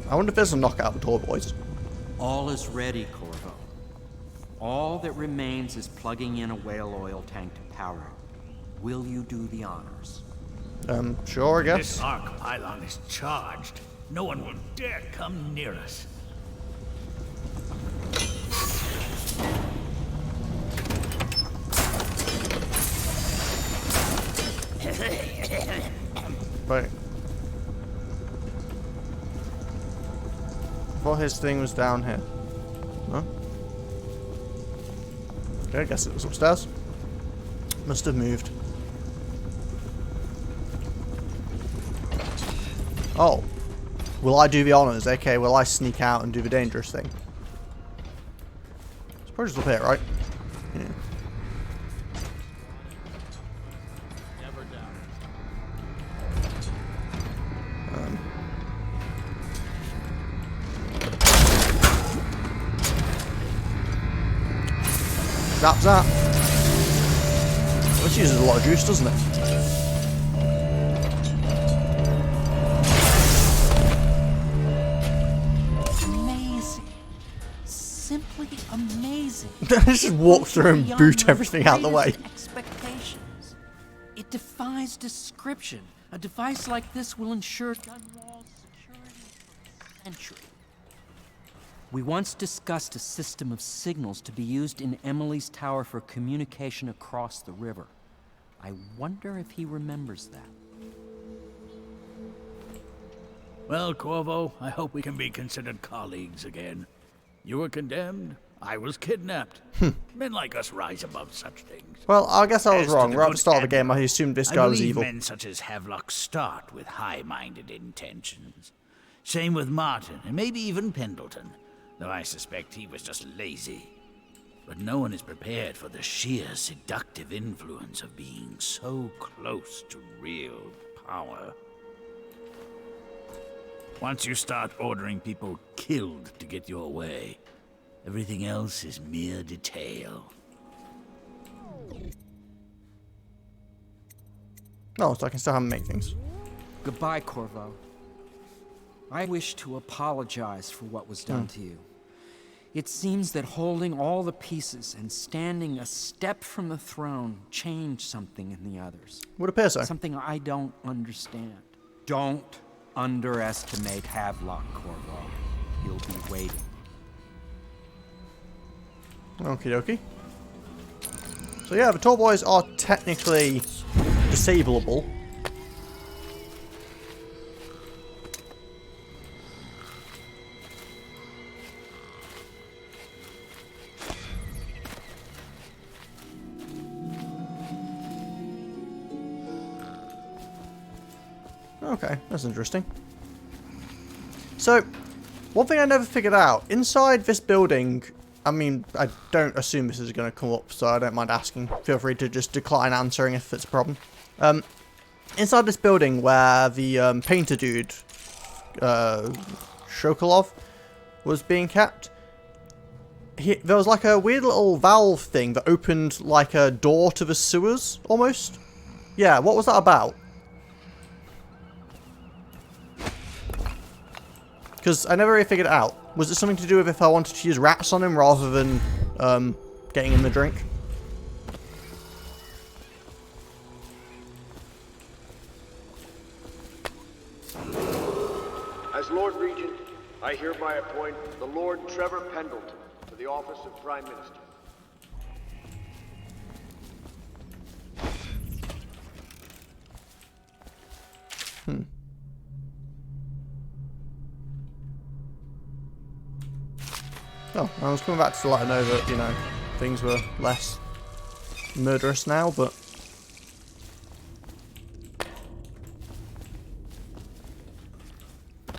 I wonder if there's a knockout the tall boys. All is ready, Corvo. All that remains is plugging in a whale oil tank to power it. Will you do the honors? Sure, I guess. This arc pylon is charged. No one will dare come near us. Wait. I thought his thing was down here. No? Okay, I guess it was upstairs. Must have moved. Oh. Will I do the honors? Okay, will I sneak out and do the dangerous thing? It's probably just up here, right? Yeah. Never doubt. That's that. This uses a lot of juice, doesn't it? Amazing. Simply amazing. Just walk through and boot everything out of the way. Expectations. It defies description. A device like this will ensure Dunwall's security for a century. We once discussed a system of signals to be used in Emily's tower for communication across the river. I wonder if he remembers that. Well, Corvo, I hope we can be considered colleagues again. You were condemned. I was kidnapped. Men like us rise above such things. Well, I guess I was As to wrong. the Right at the good start of the game, I Admiral, assumed this I guy was believe evil. men such as Havelock start with high-minded intentions. Same with Martin, and maybe even Pendleton, though I suspect he was just lazy. But no one is prepared for the sheer seductive influence of being so close to real power. Once you start ordering people killed to get your way, everything else is mere detail. No, so I can still have him make things. Goodbye, Corvo. I wish to apologize for what was done to you. It seems that holding all the pieces and standing a step from the throne changed something in the others. Would appear so. Something I don't understand. Don't underestimate Havelock, Corvo. He'll be waiting. Okie dokie. So yeah, the tall boys are technically disableable. Okay, that's interesting. So, one thing I never figured out, inside this building, I mean, I don't assume this is going to come up, so I don't mind asking. Feel free to just decline answering if it's a problem. Inside this building where the painter dude, Shokolov, was being kept, there was like a weird little valve thing that opened like a door to the sewers, almost. Yeah, what was that about? Because I never really figured it out. Was it something to do with if I wanted to use rats on him rather than getting him the drink? As Lord Regent, I hereby appoint the Lord Trevor Pendleton to the office of Prime Minister. Oh, I was coming back to let her know that, you know, things were less murderous now, but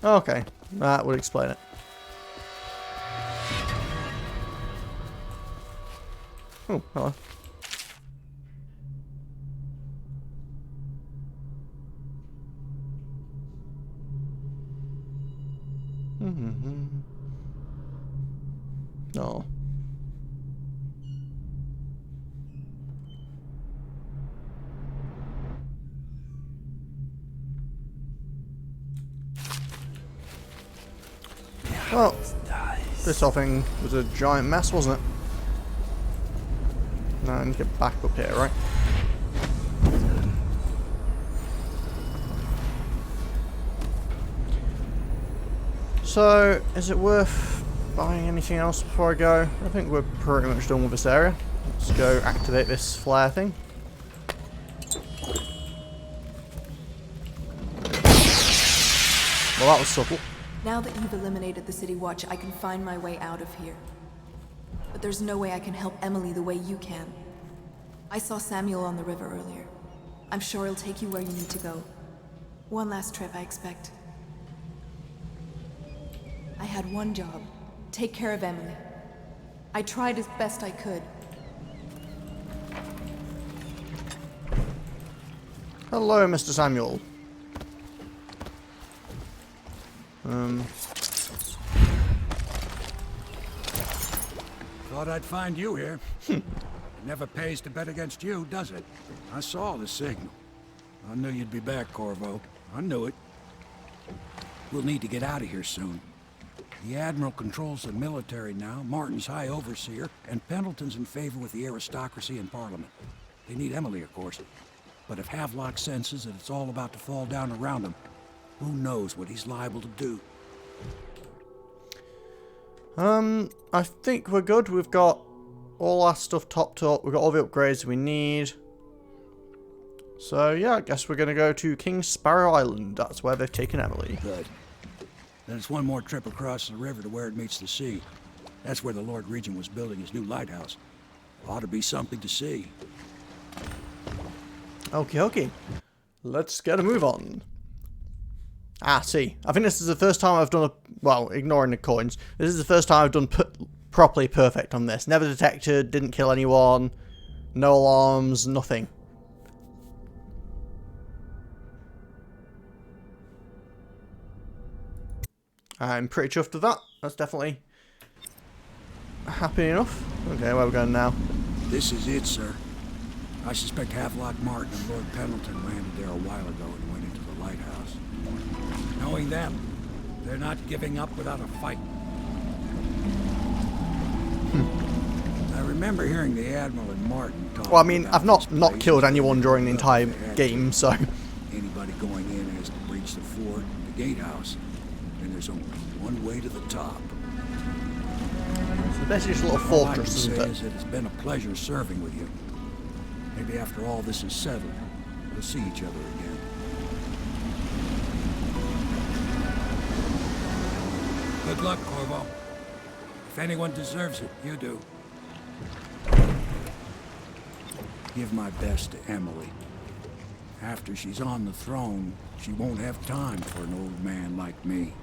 Okay, that would explain it. Oh, hello. Oh. Well, this whole thing was a giant mess, wasn't it? Now I need to get back up here, right? So, is it worth buying anything else before I go? I think we're pretty much done with this area. Let's go activate this flare thing. Well, that was subtle. Now that you've eliminated the City Watch, I can find my way out of here. But there's no way I can help Emily the way you can. I saw Samuel on the river earlier. I'm sure he'll take you where you need to go. One last trip, I expect. I had one job. Take care of Emily. I tried as best I could. Hello, Mr. Samuel. Thought I'd find you here. It never pays to bet against you, does it? I saw the signal. I knew you'd be back, Corvo. I knew it. We'll need to get out of here soon. The Admiral controls the military now, Martin's High Overseer, and Pendleton's in favor with the aristocracy and Parliament. They need Emily, of course. But if Havelock senses that it's all about to fall down around him, who knows what he's liable to do? I think we're good. We've got all our stuff topped up. We've got all the upgrades we need. So, yeah, I guess we're going to go to King Sparrow Island. That's where they've taken Emily. Good. Then it's one more trip across the river to where it meets the sea. That's where the Lord Regent was building his new lighthouse. Ought to be something to see. Okie dokie. Let's get a move on. Ah, see. I think this is the first time I've done a... Well, ignoring the coins. This is the first time I've done properly perfect on this. Never detected, didn't kill anyone, no alarms, nothing. I'm pretty chuffed with that. That's definitely happy enough. Okay, where are we going now? This is it, sir. I suspect Havelock Martin and Lord Pendleton landed there a while ago and went into the lighthouse. Knowing them, they're not giving up without a fight. I remember hearing the Admiral and Martin talk. Well, I mean, I've not killed anyone during the entire game, so... Anybody going in has to breach the fort, the gatehouse, and there's only one way to the top. So basically just a little fortress, isn't it? Is it's been a pleasure serving with you. Maybe after all this is settled, we'll see each other again. Good luck, Corvo. If anyone deserves it, you do. Give my best to Emily. After she's on the throne, she won't have time for an old man like me.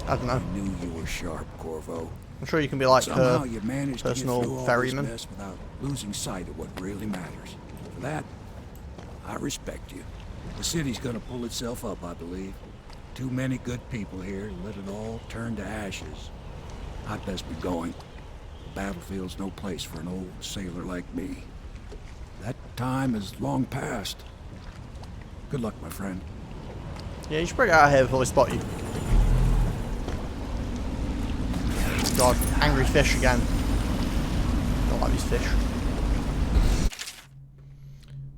I don't know. I knew you were sharp, Corvo. I'm sure you can be like Somehow her you managed personal to get through all ferryman. this mess without losing sight of what really matters. For that, I respect you. The city's gonna pull itself up, I believe. Too many good people here to let it all turn to ashes. I'd best be going. The battlefield's no place for an old sailor like me. That time is long past. Good luck, my friend. Yeah, you should break out of here before we spot you. God, angry fish again. Don't like these fish.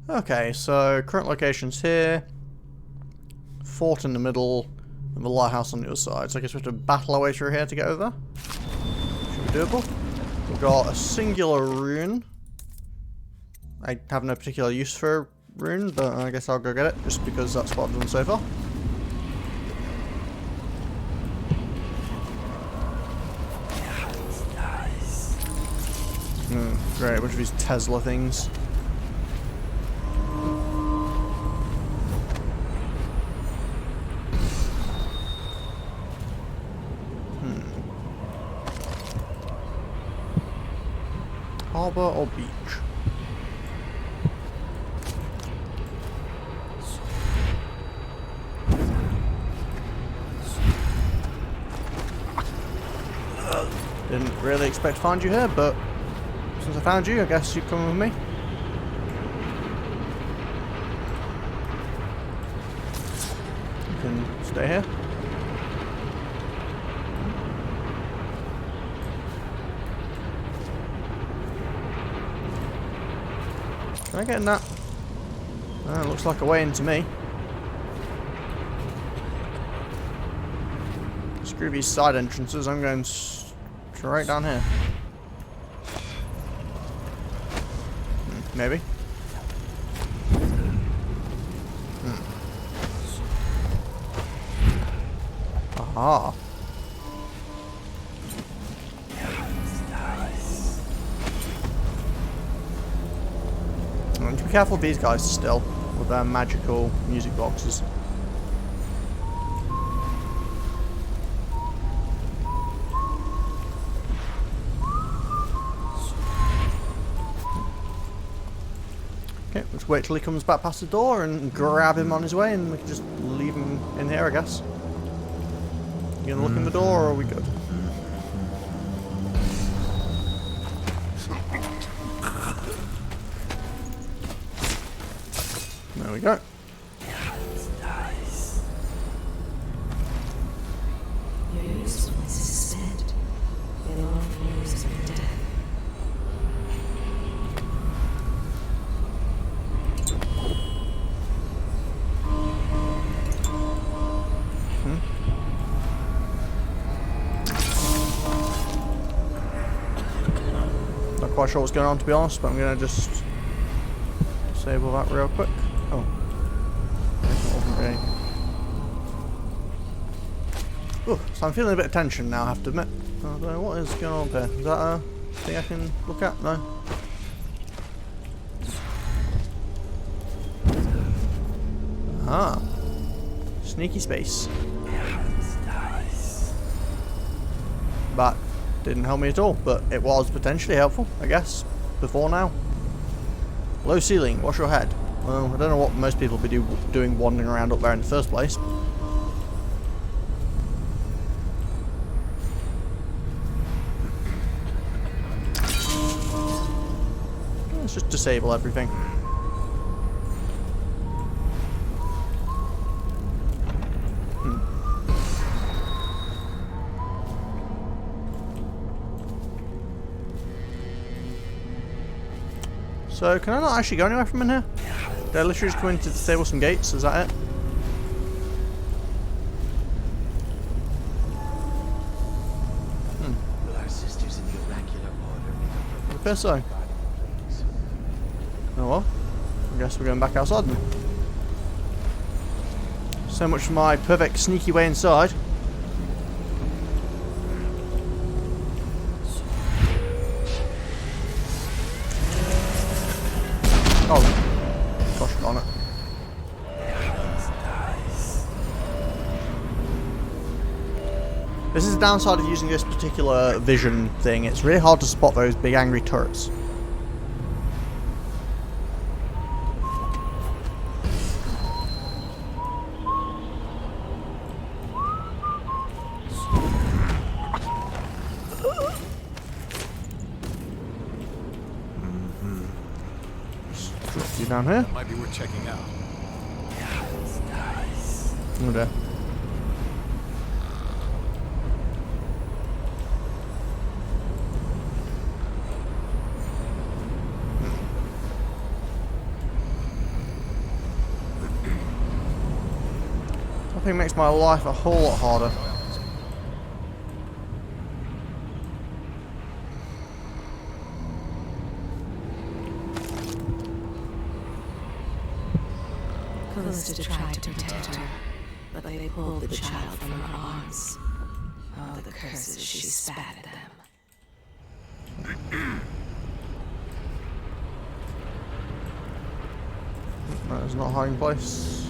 Okay, so current location's here. Fort in the middle, and the lighthouse on the other side. So I guess we have to battle our way through here to get over. Should be doable. We've got a singular rune. I have no particular use for a rune, but I guess I'll go get it, just because that's what I've done so far. Great, a bunch of these Tesla things. Harbor or beach? Didn't really expect to find you here, but since I found you, I guess you'd come with me. You can stay here. Can I get in that? Looks like a way into me. Screw these side entrances, I'm going straight down here. Maybe. Aha. I want to be careful of these guys still, with their magical music boxes. Okay, let's wait till he comes back past the door and grab him on his way, and we can just leave him in here, I guess. You gonna look in the door, or are we good? There we go. Your usefulness is spent. Your long years of death. Not quite sure what's going on, to be honest, but I'm gonna just disable that real quick. Oh. Ooh, so I'm feeling a bit of tension now, I have to admit. I don't know what is going on up here. Is that a thing I can look at? No. Ah. Sneaky space. That didn't help me at all, but it was potentially helpful, I guess, before now. Low ceiling, wash your head. Well, I don't know what most people would be doing wandering around up there in the first place. Let's just disable everything. So, can I not actually go anywhere from in here? Did I literally just come in to disable some gates? Is that it? Will our sisters in the oracular order make a I guess so. Oh well. I guess we're going back outside then. So much for my perfect sneaky way inside. Oh, gosh darn it. This is the downside of using this particular vision thing. It's really hard to spot those big angry turrets. You down here? That might be worth checking out. Oh dear. I think it makes my life a whole lot harder. Callista tried to protect her, but they pulled the child from her arms. Oh, the curses she spat at them. That is not a hiding place.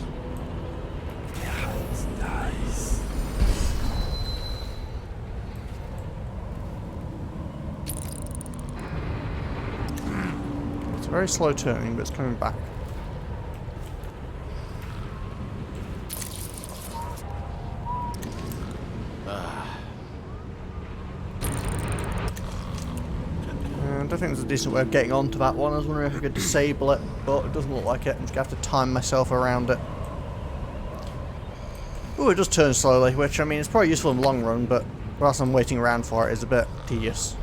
It's very slow turning, but it's coming back. I don't think there's a decent way of getting onto that one. I was wondering if I could disable it, but it doesn't look like it. I'm just going to have to time myself around it. Ooh, it does turn slowly, which, I mean, it's probably useful in the long run, but whilst I'm waiting around for it, it's a bit tedious.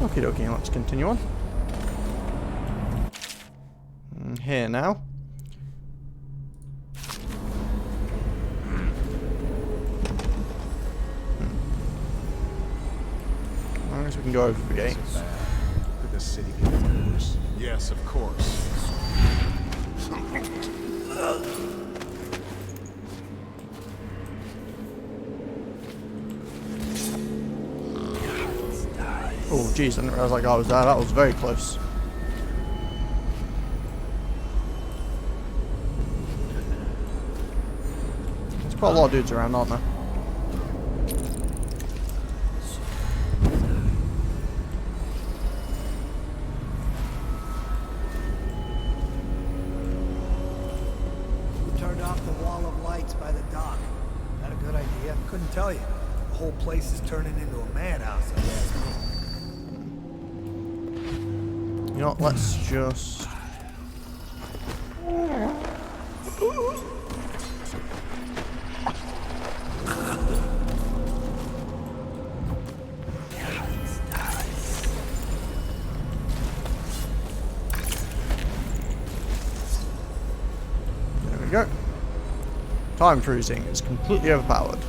Okie dokie, let's continue on. Here now. I guess we can go over the gate. Could the city get worse? Yes, of course. Oh jeez, I didn't realise that guy was there. That was very close. There's quite a lot of dudes around, aren't there? Who turned off the wall of lights by the dock? That a good idea? Couldn't tell you. The whole place is turning into a madhouse, I guess. You know what, let's just... There we go. Time freezing is completely overpowered.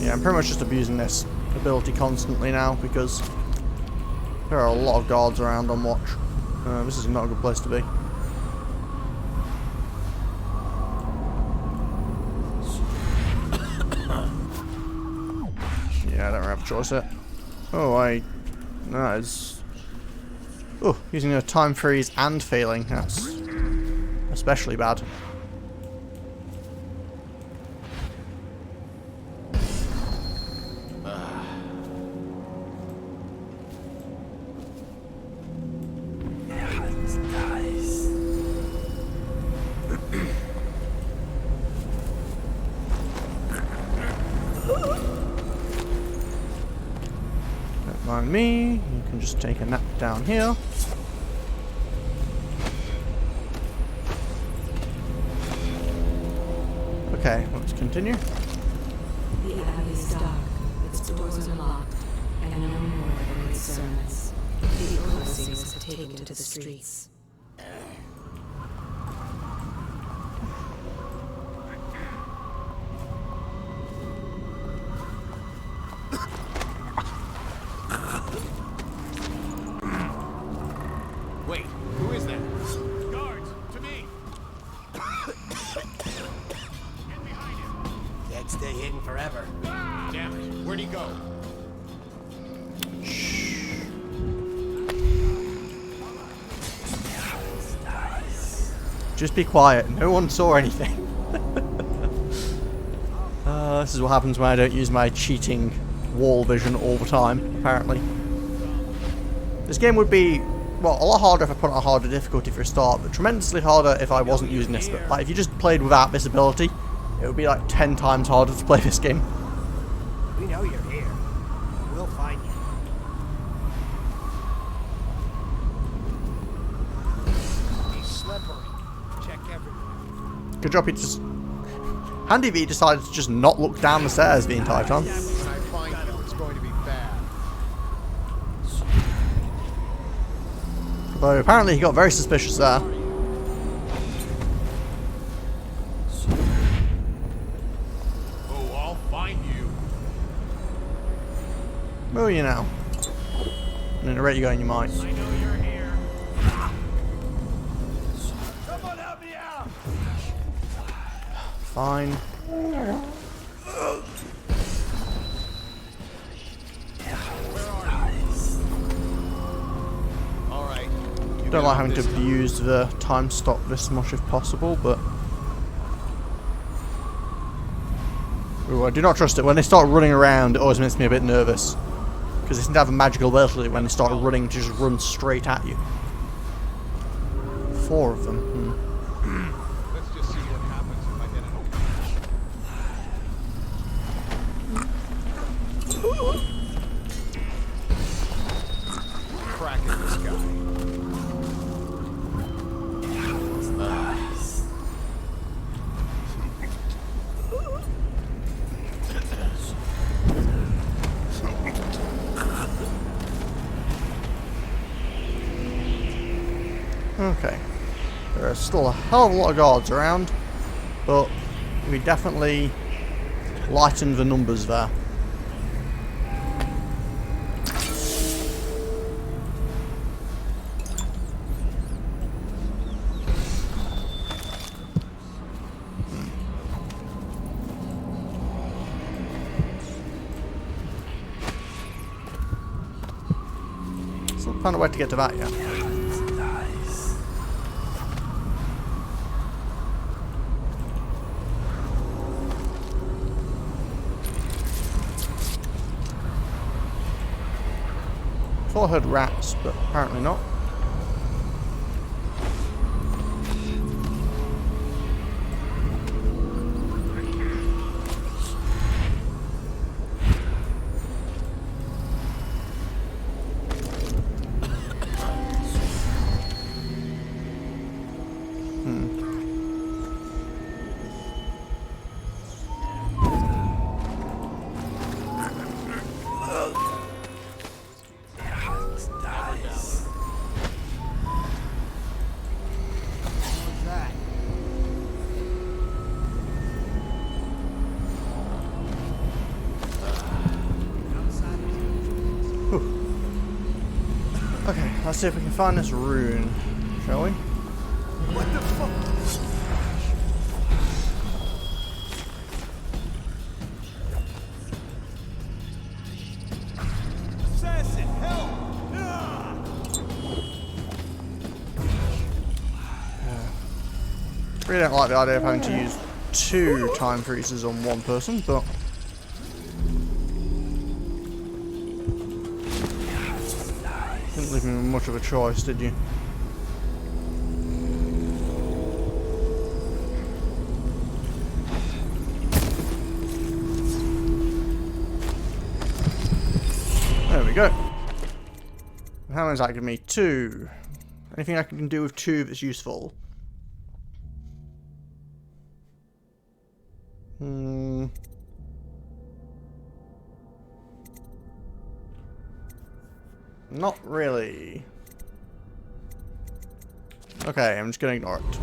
Yeah, I'm pretty much just abusing this ability constantly now because there are a lot of guards around on watch. This is not a good place to be. Yeah, I don't have a choice yet. Oh, that is... Oh, using a time freeze and failing. That's especially bad. Don't mind me, you can just take a nap down here. Okay, let's continue. The alley is dark, its doors are locked, and no more than its servants. The overseers have taken to the streets. Wait, who is that? Guards, to me! Can't stay hidden forever. Damn it, where'd he go? Just be quiet, no one saw anything. This is what happens when I don't use my cheating wall vision all the time, apparently. This game would be, well, a lot harder if I put it on harder difficulty for a start, but tremendously harder if I wasn't using this. But like, if you just played without this ability, it would be like 10 times harder to play this game. We know you're here. We'll find you. He's slippery. Check everywhere. Good job, he just... Handy V decided to just not look down the stairs the entire time. When I find you, it's going to be bad. So apparently he got very suspicious there. Oh, I'll find you. Where are you now? And at the rate you're going, you might. I know you're here. Someone help me out! Fine. Alright. Don't like having to abuse the time stop this much if possible, but... Ooh, I do not trust it. When they start running around, it always makes me a bit nervous. Because they seem to have a magical ability when they start running to just run straight at you. 4 of them. Let's just see what happens if I get an crack at this guy. Okay. There are still a hell of a lot of guards around, but we definitely lightened the numbers there. Still haven't found a way to get to that yet. I thought I heard rats, but apparently not. Okay, let's see if we can find this rune, shall we? What the fuck? Assassin, help! Really don't like the idea of having to use 2 time freezes on 1 person, but... Didn't leave me much of a choice, did you? There we go. How many is that giving me? 2. Anything I can do with 2 that's useful? Not really. Okay, I'm just gonna ignore it.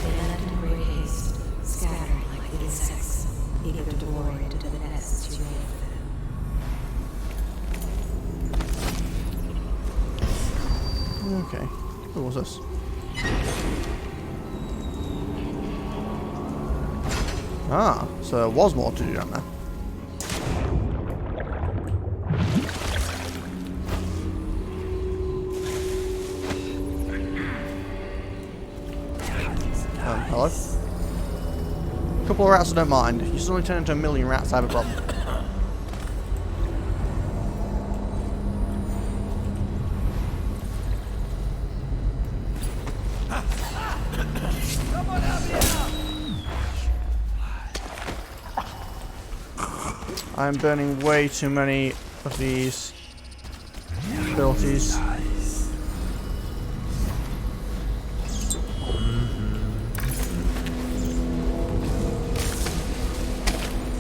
They left in great haste, scattered like insects, eager to bore into the nests you made for them. Okay. Who was this? Ah, so there was more to do down there. Hello? A couple of rats I don't mind. You suddenly turn into a million rats, I have a problem. I'm burning way too many of these abilities.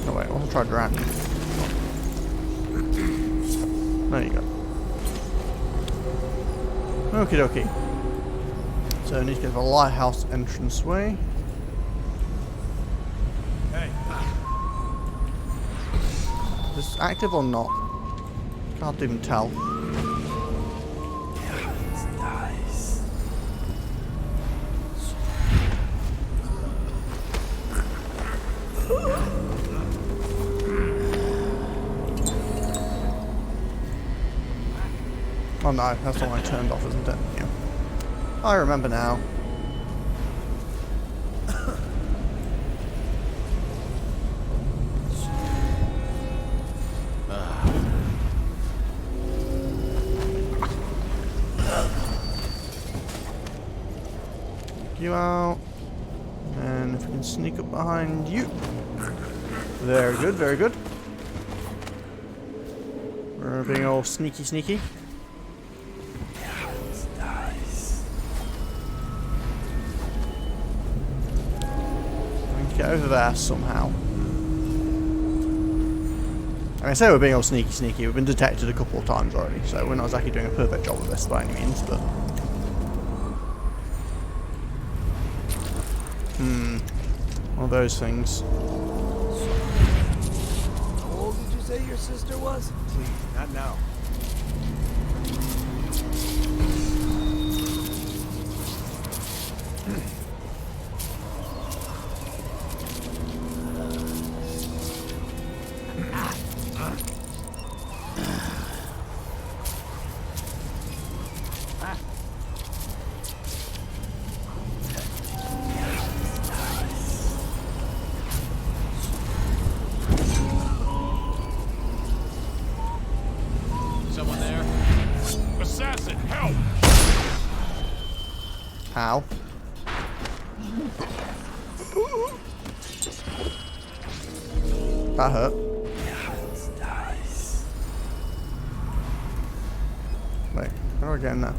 Oh wait, I'll try Durant. There you go. Okie dokie. So I need to get to the lighthouse entranceway. Hey. Is this active or not? Can't even tell. It's nice. Oh no, that's the one I turned off, isn't it? Yeah. I remember now. You out. And if we can sneak up behind you. Very good, very good. We're being all sneaky sneaky. It's nice. I need to get over there somehow. I say we're being all sneaky sneaky, we've been detected a couple of times already, so we're not exactly doing a perfect job of this by any means, but... one of those things. How old did you say your sister was? Please, not now. Someone there? Assassin, help! How? That hurt. It's nice. Wait, how do I get in there?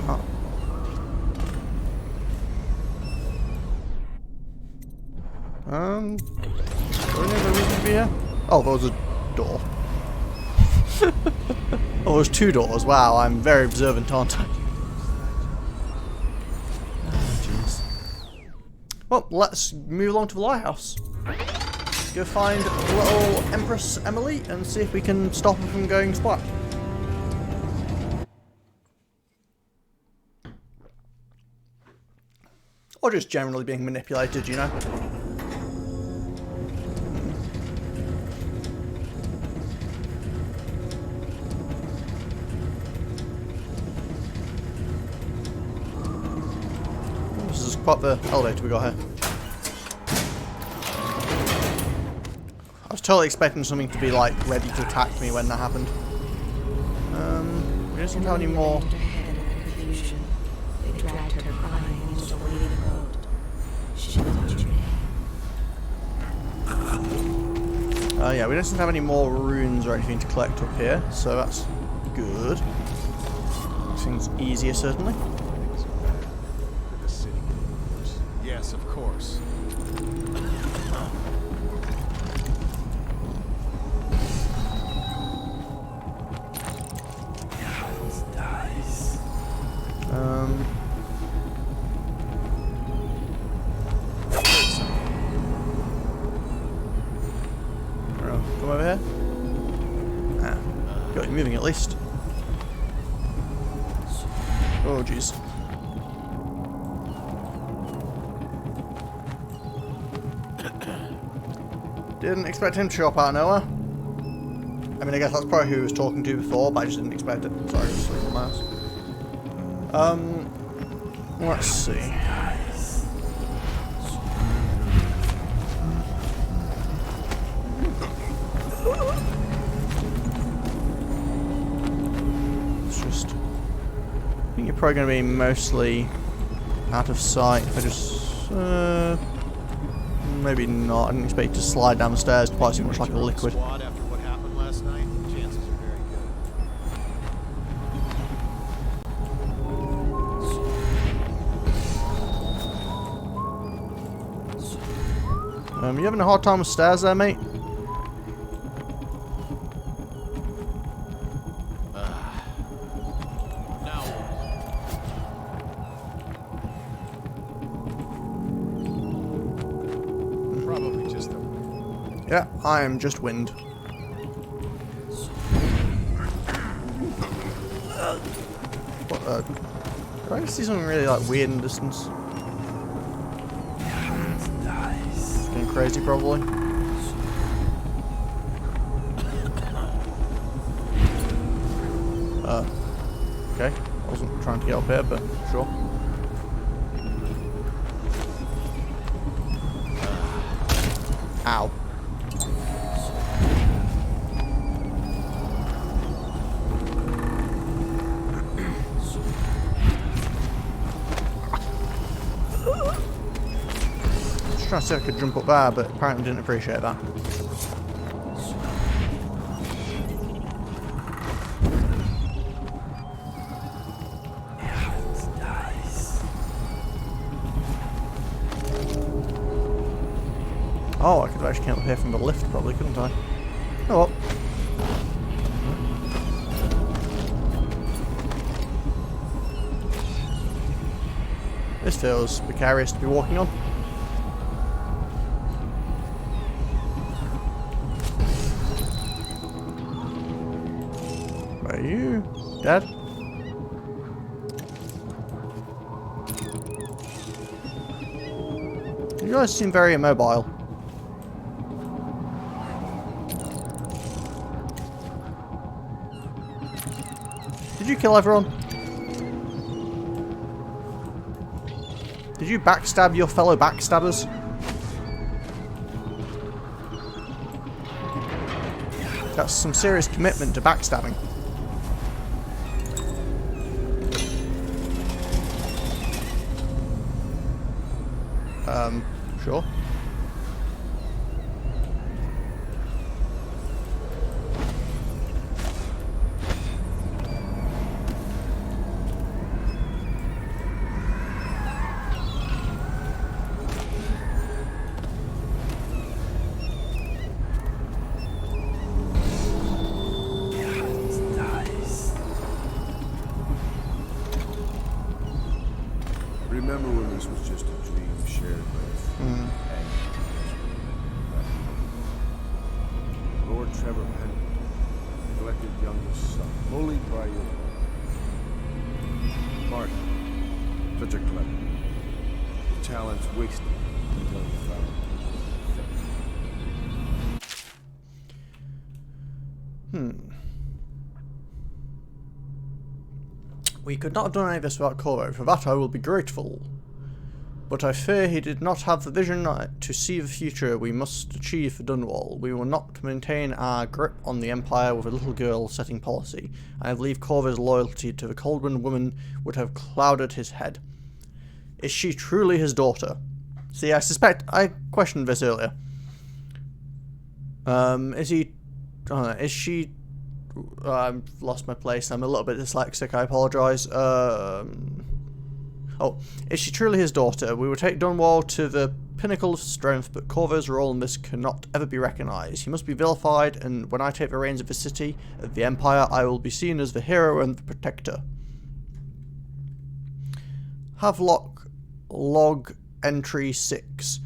Oh. Do we have a reason to be here? Oh, there was a door. Oh, there's two doors. Wow, I'm very observant, aren't I? Oh, jeez. Well, let's move along to the lighthouse. Let's go find little Empress Emily and see if we can stop her from going splat. Or just generally being manipulated, you know? This is quite the elevator we got here. I was totally expecting something to be like ready to attack me when that happened. We don't have any more. They dragged her crying into the waiting boat. She called your name. Yeah, we don't seem to have any more runes or anything to collect up here, so that's good. Makes things easier, certainly. The city. Yes, of course. It's nice. Come over here. Ah, got you moving at least. Oh, jeez. Didn't expect him to show up out of nowhere. I mean, I guess that's probably who he was talking to before, but I just didn't expect it. Sorry, just leave my mouse. Let's see. It's just... I think you're probably going to be mostly out of sight if I just... maybe not. I didn't expect you to slide down the stairs quite so much like a liquid. Squad after what happened last night, chances are very good. You having a hard time with stairs there, mate? Probably just the wind. Yeah, I am just wind. What, do I see something really like weird in the distance? Getting crazy, probably. Okay. I wasn't trying to get up here, but sure. Ow. Just trying to see if I could jump up there, but apparently didn't appreciate that. Oh, I could have actually came up here from the lift, probably, couldn't I? Oh well. This feels precarious to be walking on. Are you dead? You guys seem very immobile. Did you kill everyone? Did you backstab your fellow backstabbers? That's some serious commitment to backstabbing. Sure. Remember when this was just a dream shared with Lord Trevor Penn, neglected youngest son, bullied by your Martin, such a clever, talents wasted until you found We could not have done any of this without Corvo, for that I will be grateful. But I fear he did not have the vision to see the future we must achieve for Dunwall. We will not maintain our grip on the Empire with a little girl setting policy. I believe Corvo's loyalty to the Coldwind woman would have clouded his head. Is she truly his daughter? See, I suspect I questioned this earlier. Is she... I've lost my place. I'm a little bit dyslexic. I apologise. Oh, is she truly his daughter? We will take Dunwall to the pinnacle of strength, but Corvo's role in this cannot ever be recognised. He must be vilified, and when I take the reins of the city, of the Empire, I will be seen as the hero and the protector. Havelock log entry 6.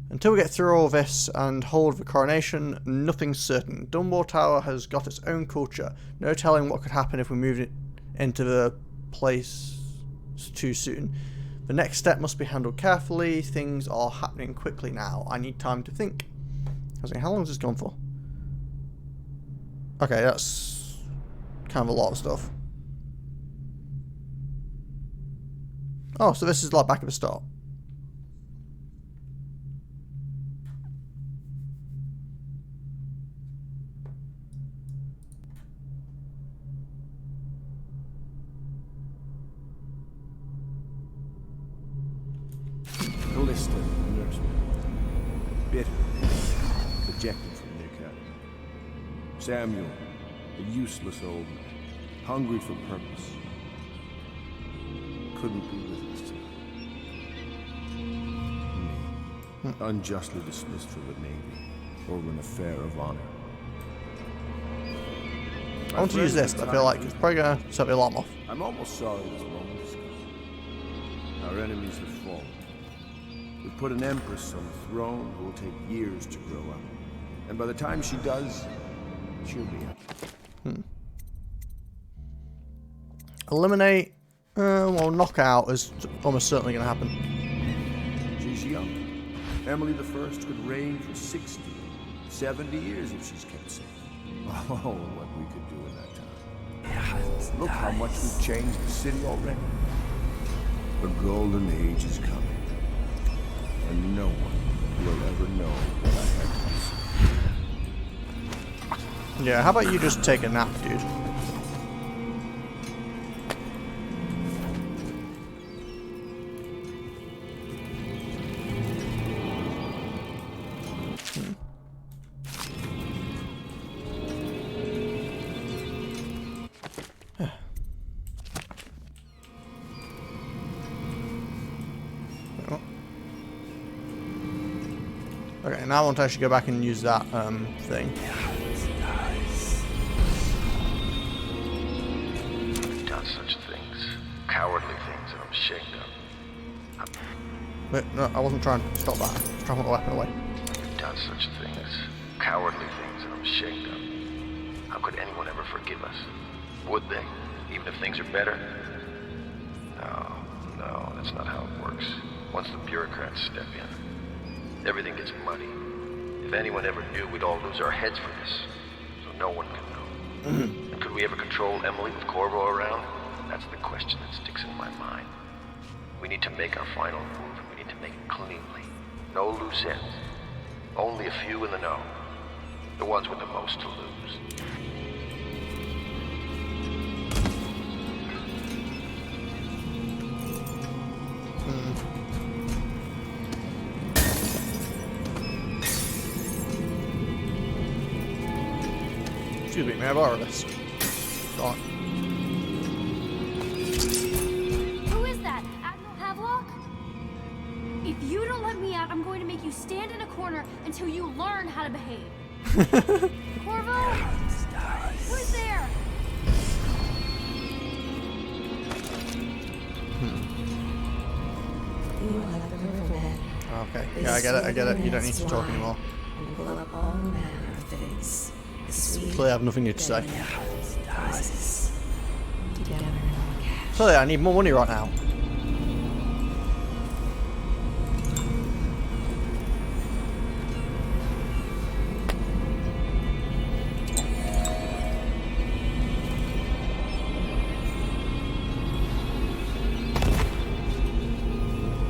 Until we get through all this and hold the coronation, nothing's certain. Dunwall Tower has got its own culture. No telling what could happen if we moved it into the place too soon. The next step must be handled carefully. Things are happening quickly now. I need time to think. I was like, how long has this gone for? Okay, that's kind of a lot of stuff. Oh, so this is like back at the start. Callista nursed me. Bitter, rejected from the academy. Samuel, a useless old man, hungry for purpose. Couldn't be with us tonight. Me. Unjustly dismissed from the Navy over an affair of honor. I want to use this, but I feel like it's probably going to set the alarm off. I'm almost sorry this moment has come. Our enemies have fallen. We've put an empress on the throne who will take years to grow up. And by the time she does, she'll be up. Eliminate, well, knockout is almost certainly going to happen. She's young. Emily the First could reign for 60, 70 years if she's kept safe. Oh, what we could do in that time. Look how much we've changed the city already. The golden age is coming. And no one will ever know what I had to say. Yeah, how about you just take a nap, dude? Okay, now I want to actually go back and use that thing. You've done such things. Cowardly things that I'm ashamed of. Wait, no, I wasn't trying to stop that. I was trying to put the weapon away. You've done such things. Cowardly things that I'm ashamed of. How could anyone ever forgive us? Would they? Even if things are better? No, that's not how it works. Once the bureaucrats step in, everything gets muddy. If anyone ever knew, we'd all lose our heads for this. So no one can know. And could we ever control Emily with Corvo around? That's the question that sticks in my mind. We need to make our final move, and we need to make it cleanly. No loose ends. Only a few in the know. The ones with the most to lose. Excuse me, may I borrow this? Gone. Who is that? Admiral Havelock? If you don't let me out, I'm going to make you stand in a corner until you learn how to behave. Corvo? Who's there? You like the riverbed. Okay, yeah, I get it. You don't need to talk anymore. And pull up all manner of things. The sweet, Clearly I have nothing new to say. poisons. Together in one catch. Clearly I need more money right now.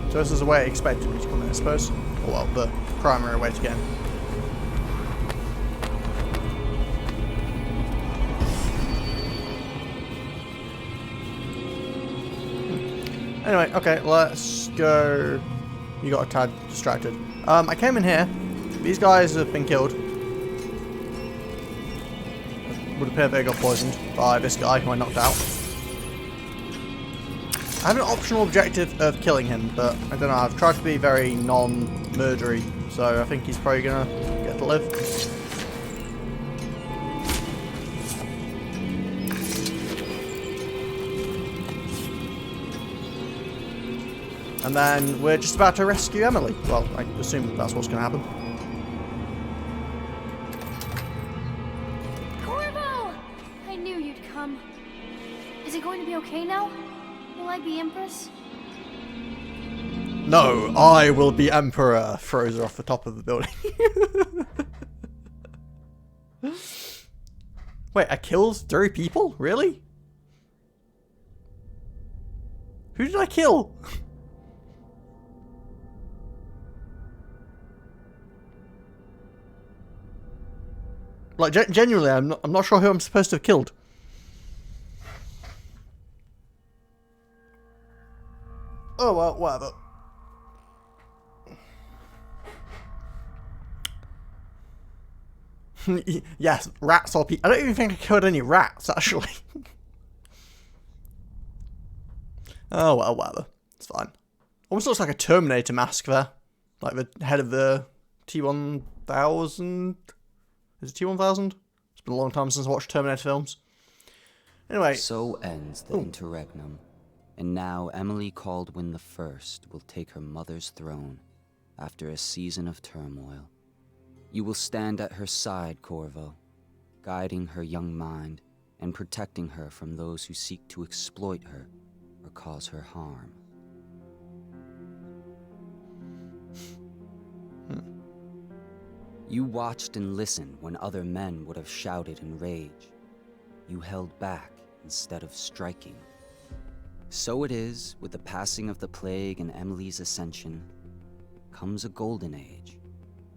So this is the way I expected me to come in, I suppose. Or well, the primary way to get in. Anyway, okay, let's go. You got a tad distracted. I came in here. These guys have been killed. It would appear they got poisoned by this guy who I knocked out. I have an optional objective of killing him, but I don't know, I've tried to be very non-murdery, so I think he's probably gonna get to live. And then we're just about to rescue Emily. Well, I assume that's what's gonna happen. Corvo! I knew you'd come. Is it going to be okay now? Will I be Empress? No, I will be Emperor. Throws her off the top of the building. Wait, I killed 3 people? Really? Who did I kill? Like, genuinely, I'm not sure who I'm supposed to have killed. Oh, well, whatever. Yes, rats or people. I don't even think I killed any rats, actually. Oh, well, whatever. It's fine. Almost looks like a Terminator mask there. like the head of the T-1000. Is it T-1000? It's been a long time since I watched Terminator films. Anyway. So ends the interregnum. And now Emily Caldwin the First will take her mother's throne after a season of turmoil. You will stand at her side, Corvo, guiding her young mind and protecting her from those who seek to exploit her or cause her harm. You watched and listened when other men would have shouted in rage. You held back instead of striking. So it is, with the passing of the plague and Emily's ascension, comes a golden age,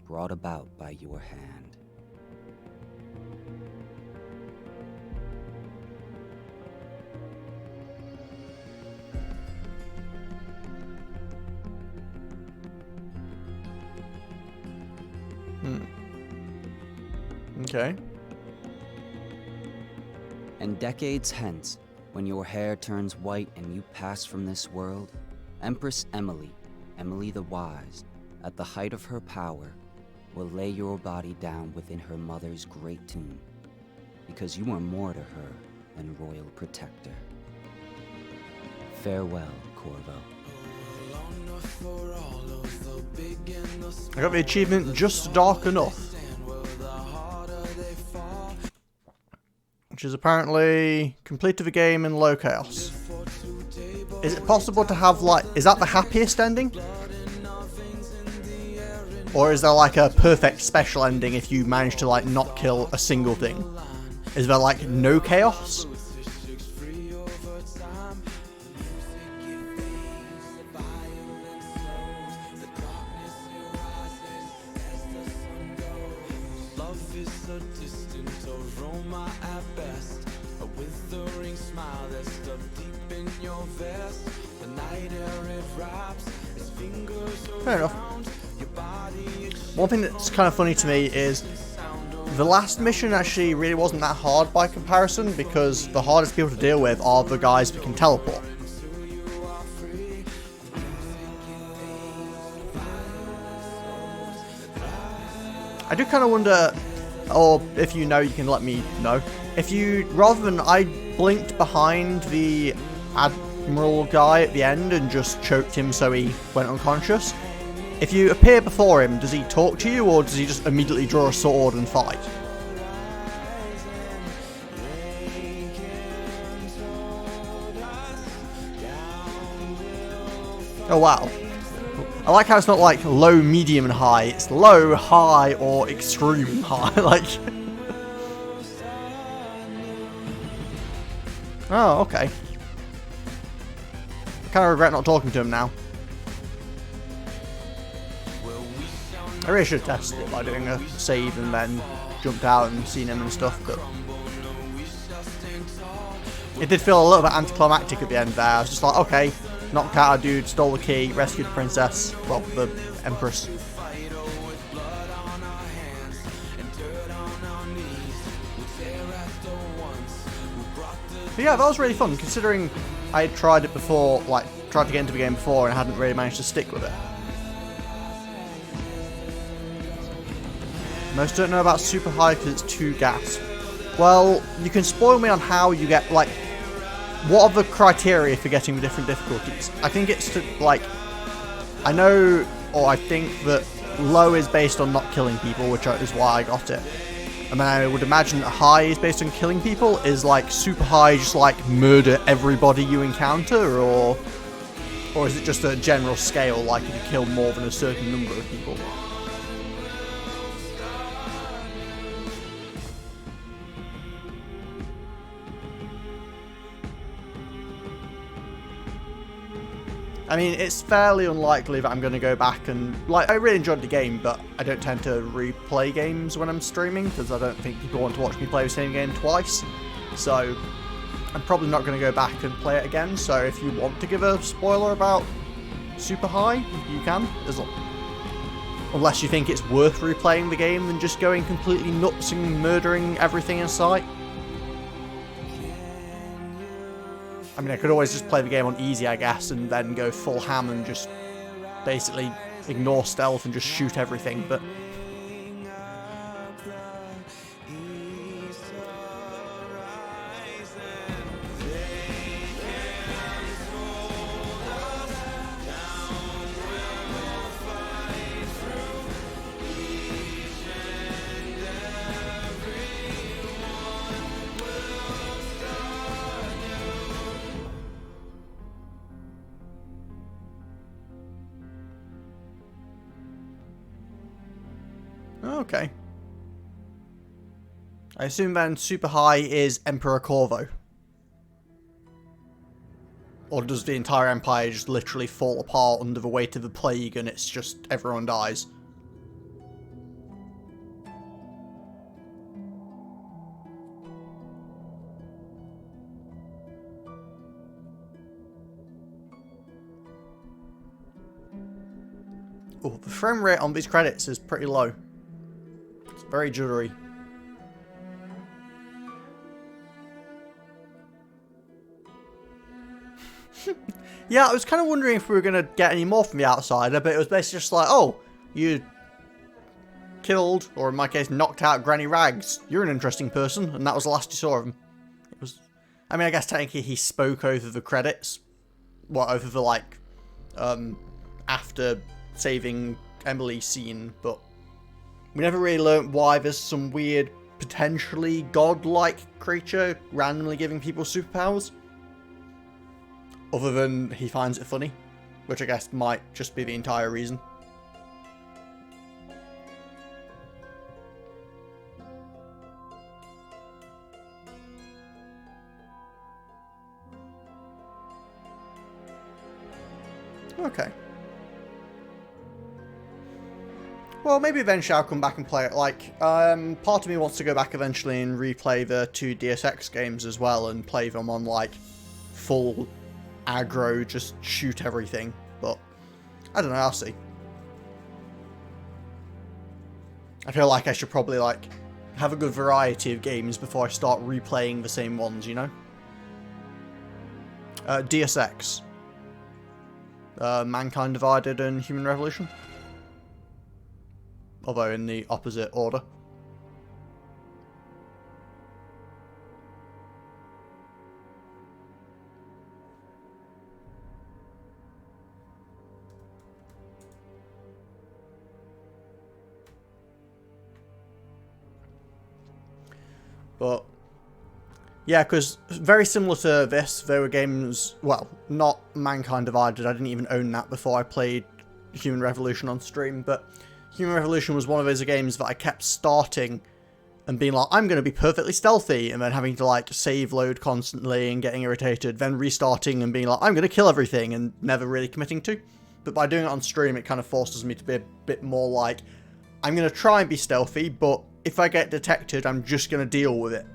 brought about by your hand. Okay. And decades hence, when your hair turns white and you pass from this world, Empress Emily, Emily the Wise, at the height of her power, will lay your body down within her mother's great tomb, because you are more to her than royal protector. Farewell, Corvo. I got the achievement just dark enough. Which is apparently completed the game in low chaos. Is it possible to have, like, is that the happiest ending? Or is there like a perfect special ending if you manage to like not kill a single thing? Is there like no chaos? Fair enough. One thing that's kind of funny to me is the last mission actually really wasn't that hard by comparison, because the hardest people to deal with are the guys that can teleport. I do kind of wonder, or if you know, you can let me know, if you, rather than I blinked behind the Admiral guy at the end and just choked him so he went unconscious, if you appear before him, does he talk to you, or does he just immediately draw a sword and fight? Oh wow. I like how it's not like low, medium, and high. It's low, high, or extreme high. Like. Oh, okay. I kind of regret not talking to him now. I really should have tested it by doing a save and then jumped out and seen him and stuff, but it did feel a little bit anticlimactic at the end there. I was just like, okay, knocked out a dude, stole the key, rescued the princess, well, the empress. But yeah, that was really fun, considering I had tried it before, like, tried to get into the game before and hadn't really managed to stick with it. Most don't know about super high because it's too gas. Well, you can spoil me on how you get, like, what are the criteria for getting the different difficulties? I think it's to, like, I know, or I think that low is based on not killing people, which is why I got it. And then I would imagine that high is based on killing people. Is like super high just like murder everybody you encounter, or is it just a general scale, like if you kill more than a certain number of people? I mean, it's fairly unlikely that I'm going to go back and, like, I really enjoyed the game, but I don't tend to replay games when I'm streaming, because I don't think people want to watch me play the same game twice. So, I'm probably not going to go back and play it again, so if you want to give a spoiler about Super High, you can. Unless you think it's worth replaying the game than just going completely nuts and murdering everything in sight. I mean, I could always just play the game on easy, I guess, and then go full ham and just basically ignore stealth and just shoot everything, but... Okay. I assume then super high is Emperor Corvo. Or does the entire empire just literally fall apart under the weight of the plague and it's just everyone dies? Oh, the frame rate on these credits is pretty low. It's very jittery. Yeah, I was kind of wondering if we were going to get any more from the outsider, but it was basically just like, oh, you killed, or in my case, knocked out Granny Rags. You're an interesting person, and that was the last you saw of him. It was, I mean, I guess technically he spoke over the credits. Well, over the, like, after saving Emily scene, but we never really learnt why there's some weird, potentially godlike creature randomly giving people superpowers. Other than he finds it funny, which I guess might just be the entire reason. Okay. Well, maybe eventually I'll come back and play it. Like, part of me wants to go back eventually and replay the 2 DSX games as well and play them on, like, full aggro, just shoot everything. But, I don't know, I'll see. I feel like I should probably, like, have a good variety of games before I start replaying the same ones, you know? DSX. Mankind Divided and Human Revolution. Although in the opposite order. But yeah, because very similar to this, there were games, well, not Mankind Divided, I didn't even own that before I played Human Revolution on stream, but Human Revolution was one of those games that I kept starting and being like, I'm going to be perfectly stealthy, and then having to, like, save load constantly and getting irritated, then restarting and being like, I'm going to kill everything, and never really committing to. But by doing it on stream, it kind of forces me to be a bit more like, I'm going to try and be stealthy, but if I get detected, I'm just going to deal with it.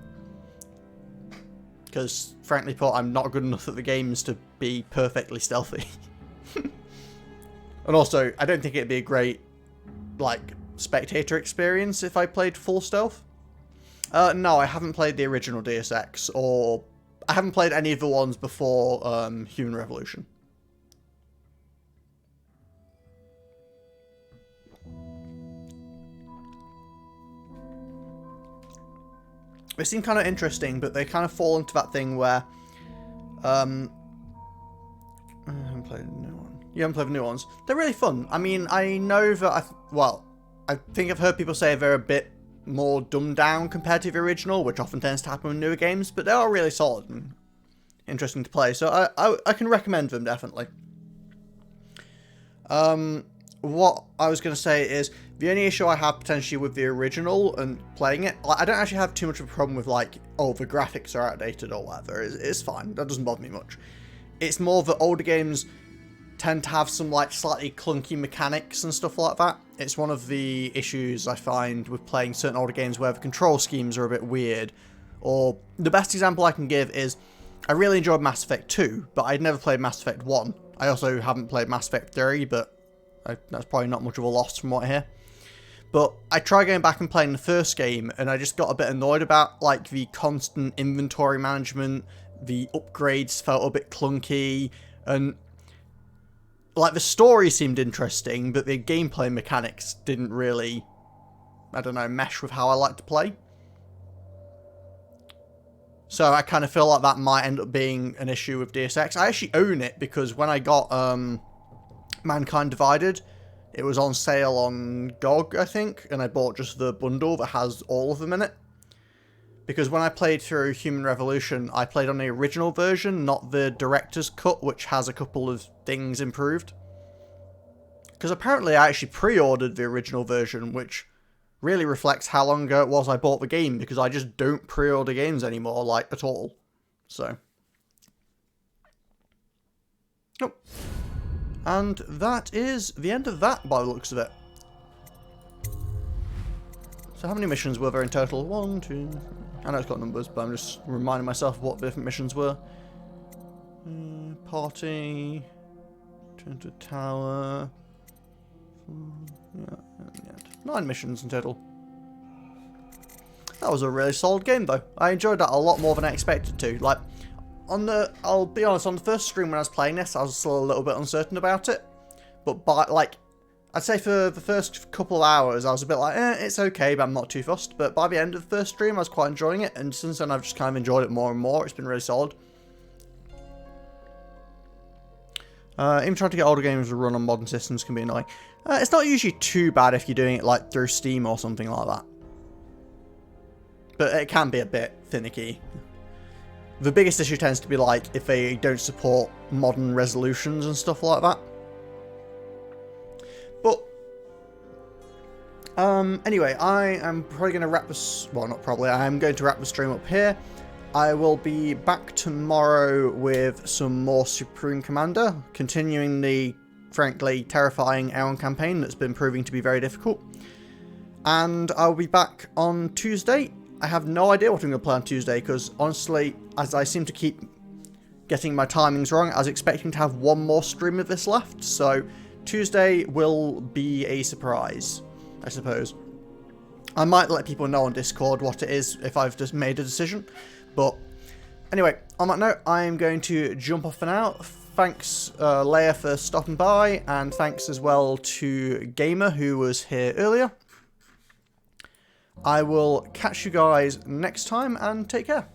Because, frankly put, I'm not good enough at the games to be perfectly stealthy. And also, I don't think it'd be a great, like, spectator experience if I played full stealth. No, I haven't played the original Deus Ex, or I haven't played any of the ones before Human Revolution. They seem kind of interesting, but they kind of fall into that thing where I haven't played a new one. You haven't played the new ones. They're really fun. I mean, I know that I think I've heard people say they're a bit more dumbed down compared to the original, which often tends to happen with newer games, but they are really solid and interesting to play, so I can recommend them, definitely. What I was going to say is, the only issue I have potentially with the original and playing it, like, I don't actually have too much of a problem with, like, oh, the graphics are outdated or whatever. It's fine. That doesn't bother me much. It's more that older games tend to have some, like, slightly clunky mechanics and stuff like that. It's one of the issues I find with playing certain older games where the control schemes are a bit weird. Or, the best example I can give is, I really enjoyed Mass Effect 2, but I'd never played Mass Effect 1. I also haven't played Mass Effect 3, but that's probably not much of a loss from what I hear. But I tried going back and playing the first game, and I just got a bit annoyed about, like, the constant inventory management. The upgrades felt a bit clunky, and like, the story seemed interesting, but the gameplay mechanics didn't really, I don't know, mesh with how I like to play. So I kind of feel like that might end up being an issue with Deus Ex. I actually own it because when I got Mankind Divided, it was on sale on GOG, I think, and I bought just the bundle that has all of them in it. Because when I played through Human Revolution, I played on the original version, not the director's cut, which has a couple of things improved. Because apparently I actually pre-ordered the original version, which really reflects how long ago it was I bought the game, because I just don't pre-order games anymore, like, at all. So. Oh. And that is the end of that, by the looks of it. So how many missions were there in total? 1, 2... I know it's got numbers, but I'm just reminding myself of what the different missions were. Party... Turn to tower... Yeah, 9 missions in total. That was a really solid game, though. I enjoyed that a lot more than I expected to. Like, I'll be honest, on the first stream when I was playing this, I was still a little bit uncertain about it. But I'd say for the first couple of hours, I was a bit like, it's okay, but I'm not too fussed. But by the end of the first stream, I was quite enjoying it, and since then I've just kind of enjoyed it more and more. It's been really solid. Even trying to get older games to run on modern systems can be annoying. It's not usually too bad if you're doing it like through Steam or something like that. But it can be a bit finicky. The biggest issue tends to be like if they don't support modern resolutions and stuff like that. But anyway, I am probably going to wrap this... Well, not probably. I am going to wrap the stream up here. I will be back tomorrow with some more Supreme Commander, continuing the, frankly, terrifying Aeon campaign that's been proving to be very difficult. And I'll be back on Tuesday. I have no idea what I'm going to play on Tuesday, because honestly, as I seem to keep getting my timings wrong, I was expecting to have one more stream of this left, so Tuesday will be a surprise, I suppose. I might let people know on Discord what it is if I've just made a decision. But anyway, on that note, I'm going to jump off for now. Thanks, Leia, for stopping by, and thanks as well to Gamer, who was here earlier. I will catch you guys next time, and take care.